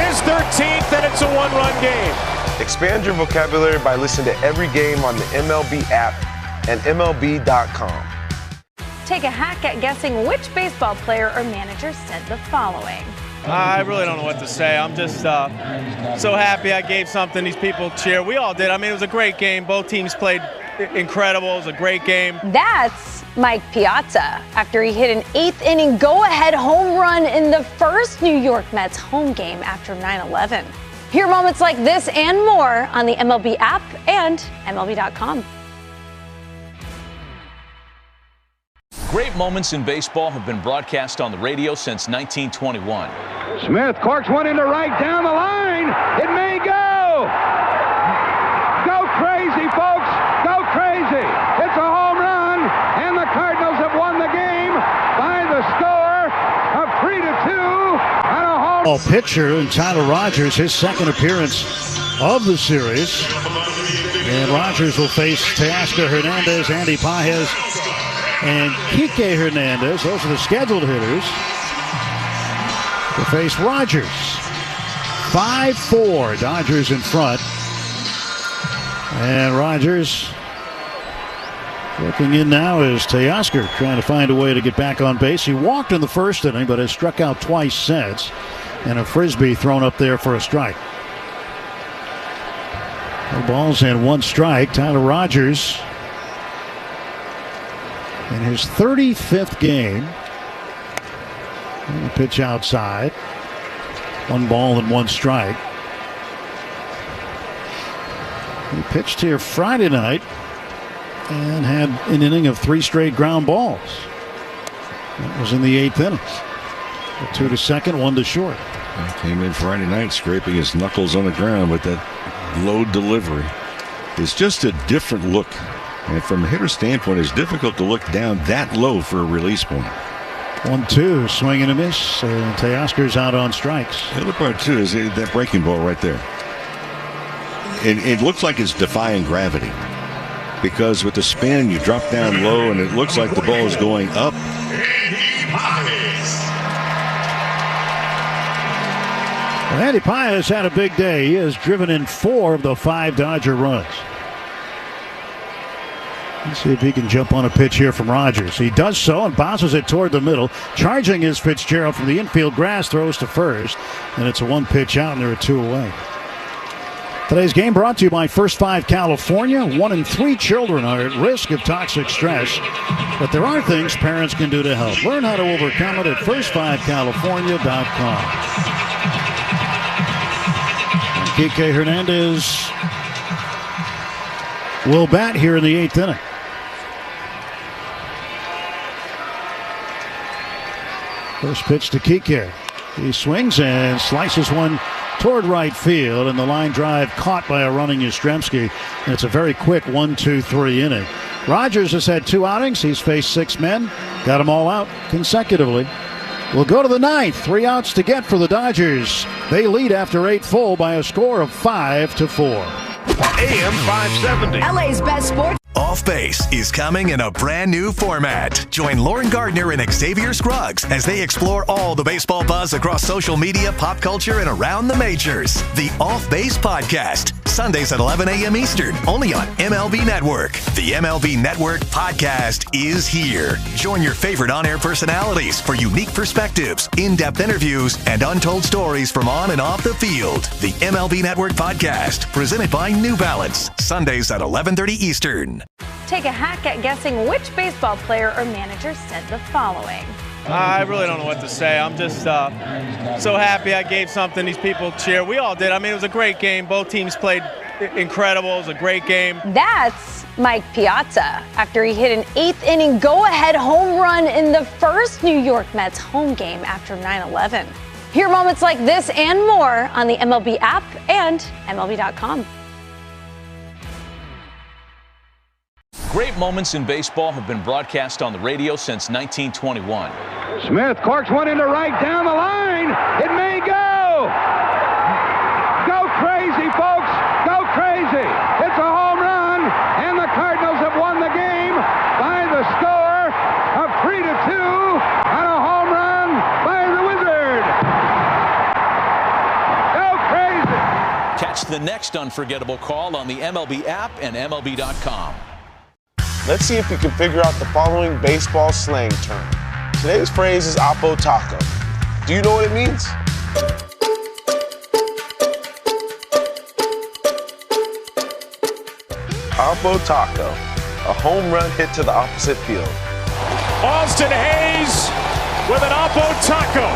His 13th, and it's a 1-run game. Expand your vocabulary by listening to every game on the MLB app and MLB.com. Take a hack at guessing which baseball player or manager said the following. I really don't know what to say. I'm just so happy I gave something these people cheer. We all did. I mean, it was a great game. Both teams played incredible. It was a great game. That's Mike Piazza after he hit an 8th inning go-ahead home run in the first New York Mets home game after 9/11. Hear moments like this and more on the MLB app and MLB.com. Great moments in baseball have been broadcast on the radio since 1921. Smith corks one into right down the line. It may go. Go crazy, folks. Go crazy. It's a home run, and the Cardinals have won the game by the score of 3-2 on a home Pitcher and Tyler Rogers, his second appearance of the series. And Rogers will face Teoscar Hernandez, Andy Pahz, and Kike Hernandez. Those are the scheduled hitters to face Rogers. 5-4, Dodgers in front. And Rogers looking in now is Teoscar, trying to find a way to get back on base. He walked in the first inning, but has struck out twice since. And a frisbee thrown up there for a strike. No balls and one strike. Tyler Rogers in his 35th game. And a pitch outside. 1 ball and 1 strike. He pitched here Friday night and had an inning of 3 straight ground balls. That was in the 8th inning. 2 to second, 1 to short. He came in Friday night scraping his knuckles on the ground with that low delivery. It's just a different look. And from a hitter standpoint, it's difficult to look down that low for a release point. 1-2, swing and a miss. And Teoscar's out on strikes. The other part, too, is that breaking ball right there. It looks like it's defying gravity. Because with the spin, you drop down low, and it looks like the ball is going up. Well, Andy Pahz had a big day. He has driven in 4 of the 5 Dodger runs. Let's see if he can jump on a pitch here from Rogers. He does so and bounces it toward the middle. Charging is Fitzgerald from the infield grass, throws to first. And it's a 1 pitch out, and there are 2 away. Today's game brought to you by First 5 California. 1 in 3 children are at risk of toxic stress. But there are things parents can do to help. Learn how to overcome it at first5california.com. Kike Hernandez will bat here in the 8th inning. First pitch to Kike. He swings and slices one toward right field, and the line drive caught by a running Yastrzemski. And it's a very quick 1-2-3 inning. Rogers has had 2 outings. He's faced 6 men. Got them all out consecutively. We'll go to the 9th. 3 outs to get for the Dodgers. They lead after 8 full by a score of 5-4. AM 570. LA's best sports. Off Base is coming in a brand new format. Join Lauren Gardner and Xavier Scruggs as they explore all the baseball buzz across social media, pop culture, and around the majors. The Off Base Podcast. Sundays at 11 a.m. Eastern, only on MLB Network. The MLB Network Podcast is here. Join your favorite on-air personalities for unique perspectives, in-depth interviews, and untold stories from on and off the field. The MLB Network Podcast, presented by New Balance. Sundays at 11:30 Eastern. Take a hack at guessing which baseball player or manager said the following. I really don't know what to say. I'm just so happy I gave something these people cheer. We all did. I mean, it was a great game. Both teams played incredible. It was a great game. That's Mike Piazza after he hit an 8th inning go-ahead home run in the first New York Mets home game after 9/11. Hear moments like this and more on the MLB app and MLB.com. Great moments in baseball have been broadcast on the radio since 1921. Smith corks one into right down the line. It may go. Go crazy, folks. Go crazy. It's a home run, and the Cardinals have won the game by the score of 3-2 on a home run by the Wizard. Go crazy. Catch the next unforgettable call on the MLB app and MLB.com. Let's see if you can figure out the following baseball slang term. Today's phrase is oppo taco. Do you know what it means? Oppo taco, a home run hit to the opposite field. Austin Hayes with an oppo taco.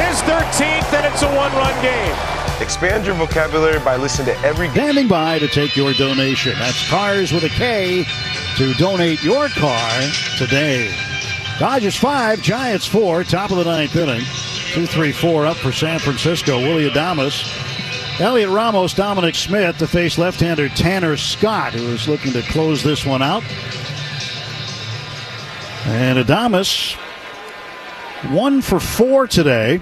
His 13th, and it's a 1-run game. Expand your vocabulary by listening to every game. Standing by to take your donation. That's Cars with a K to donate your car today. Dodgers 5, Giants 4, top of the 9th inning. 2-3-4 up for San Francisco. Willie Adames, Elliot Ramos, Dominic Smith to face left-hander Tanner Scott, who is looking to close this one out. And Adames 1 for 4 today.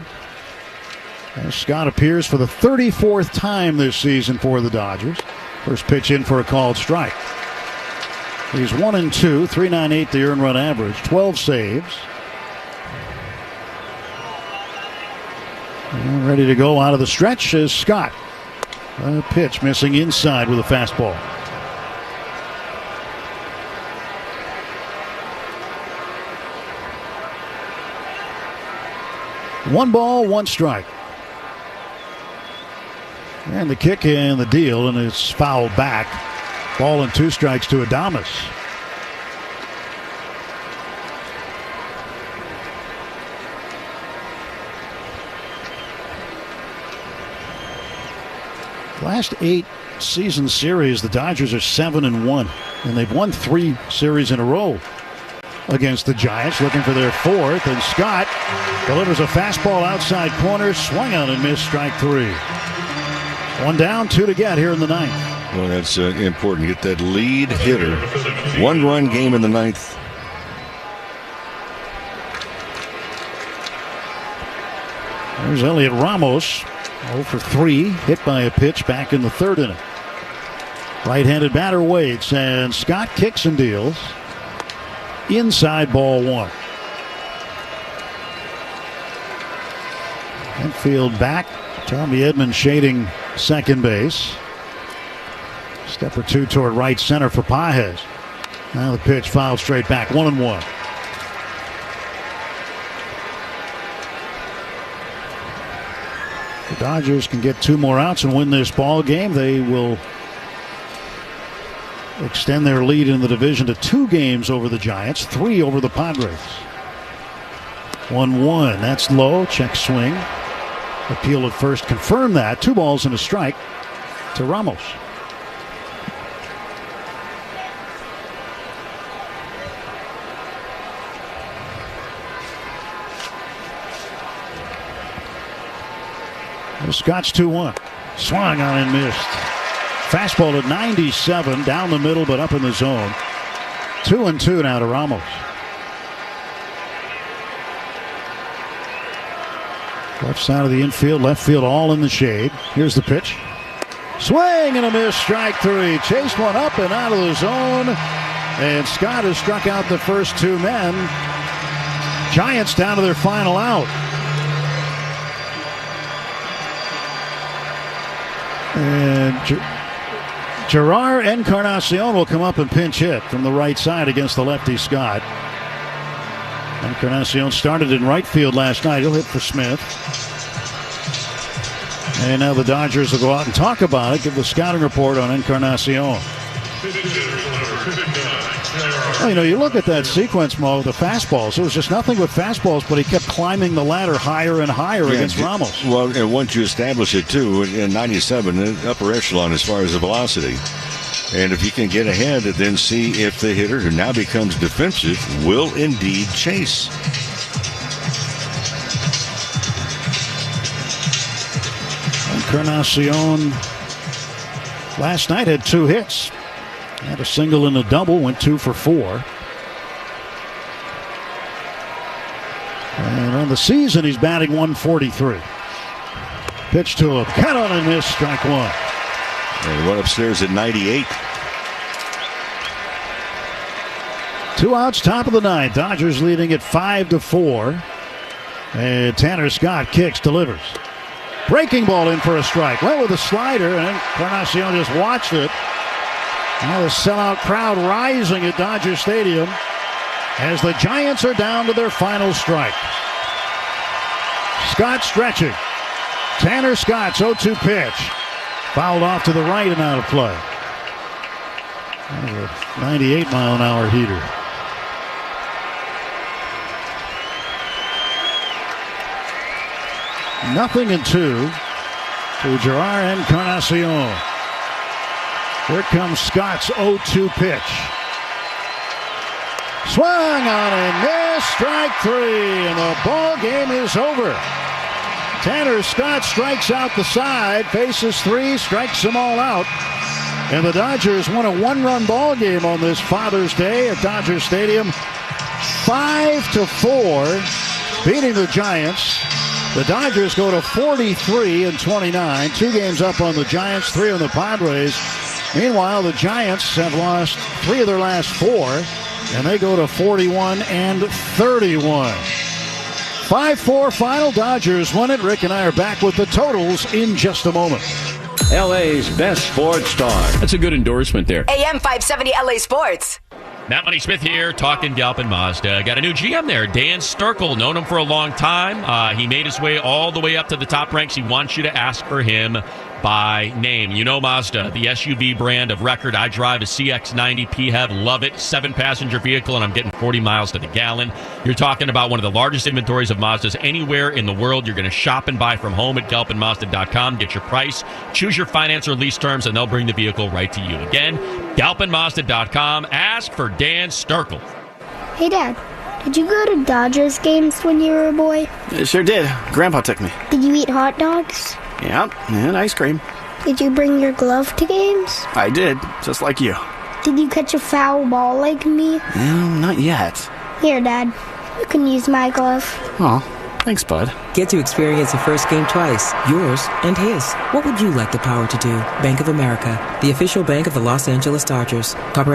As Scott appears for the 34th time this season for the Dodgers. First pitch in for a called strike. He's 1-2, 3.98 the earned run average, 12 saves. And ready to go out of the stretch is Scott. A pitch missing inside with a fastball. One ball, one strike. And the kick and the deal, and it's fouled back. Ball and 2 strikes to Adames. Last 8 season series, the Dodgers are 7-1, and they've won 3 series in a row against the Giants, looking for their 4th, and Scott delivers a fastball outside corner, swung on and missed, strike 3. 1 down, 2 to get here in the 9th. Well, that's important. Get that lead hitter. 1-run game in the 9th. There's Elliot Ramos, 0 for 3, hit by a pitch back in the 3rd inning. Right-handed batter waits, and Scott kicks and deals. Inside, ball 1. Infield back. Tommy Edman shading second base. Step or 2 toward right center for Pahz. Now the pitch fouled straight back, 1-1. The Dodgers can get 2 more outs and win this ball game. They will extend their lead in the division to 2 games over the Giants, 3 over the Padres. 1-1. That's low. Check swing. Appeal at first confirmed that. 2 balls and a strike to Ramos. Scott's 2-1. Swung on and missed. Fastball at 97, down the middle but up in the zone. 2-2 now to Ramos. Left side of the infield, left field all in the shade. Here's the pitch. Swing and a miss, strike 3. Chased one up and out of the zone. And Scott has struck out the first 2 men. Giants down to their final out. And Gerard Encarnacion will come up and pinch hit from the right side against the lefty Scott. Encarnacion started in right field last night. He'll hit for Smith. And now the Dodgers will go out and talk about it, give the scouting report on Encarnacion. Well, you know, you look at that sequence, Mo, the fastballs. It was just nothing but fastballs, but he kept climbing the ladder higher and higher against Ramos. Well, and once you establish it, too, in 97, the upper echelon as far as the velocity. And if you can get ahead, then see if the hitter, who now becomes defensive, will indeed chase. Encarnacion last night had 2 hits. Had a single and a double, went 2 for 4. And on the season, he's batting .143. Pitch to him, cut on and miss, strike 1. And went upstairs at 98. 2 outs, top of the 9th. Dodgers leading at 5-4. And Tanner Scott kicks, delivers. Breaking ball in for a strike. Well, with a slider, and Encarnacion just watched it. Now the sellout crowd rising at Dodger Stadium as the Giants are down to their final strike. Scott stretching. Tanner Scott's 0-2 pitch. Fouled off to the right and out of play. A 98-mile-an-hour heater. Nothing in 2 to Gerard Encarnacion. Here comes Scott's 0-2 pitch. Swung on and missed, strike 3, and the ball game is over. Tanner Scott strikes out the side, faces 3, strikes them all out. And the Dodgers won a 1-run ball game on this Father's Day at Dodger Stadium. 5-4, beating the Giants. The Dodgers go to 43-29, 2 games up on the Giants, 3 on the Padres. Meanwhile, the Giants have lost 3 of their last 4, and they go to 41-31. 5-4 final. Dodgers won it. Rick and I are back with the totals in just a moment. LA's best sports star. That's a good endorsement there. AM 570 LA Sports. Matt Money Smith here, talking Galpin Mazda. Got a new GM there, Dan Sterkel. Known him for a long time. He made his way all the way up to the top ranks. He wants you to ask for him by name. You know Mazda, the SUV brand of record. I drive a CX-90 PHEV, love it. 7-passenger vehicle, and I'm getting 40 miles to the gallon. You're talking about one of the largest inventories of Mazdas anywhere in the world. You're going to shop and buy from home at galpinmazda.com. Get your price, choose your finance or lease terms, and they'll bring the vehicle right to you. Again, galpinmazda.com. Ask for Dan Sterkel. Hey, Dad. Did you go to Dodgers games when you were a boy? Sure did. Grandpa took me. Did you eat hot dogs? Yep, and ice cream. Did you bring your glove to games? I did, just like you. Did you catch a foul ball like me? Not yet. Here, Dad. You can use my glove. Oh, thanks, bud. Get to experience a first game twice, yours and his. What would you like the power to do? Bank of America, the official bank of the Los Angeles Dodgers.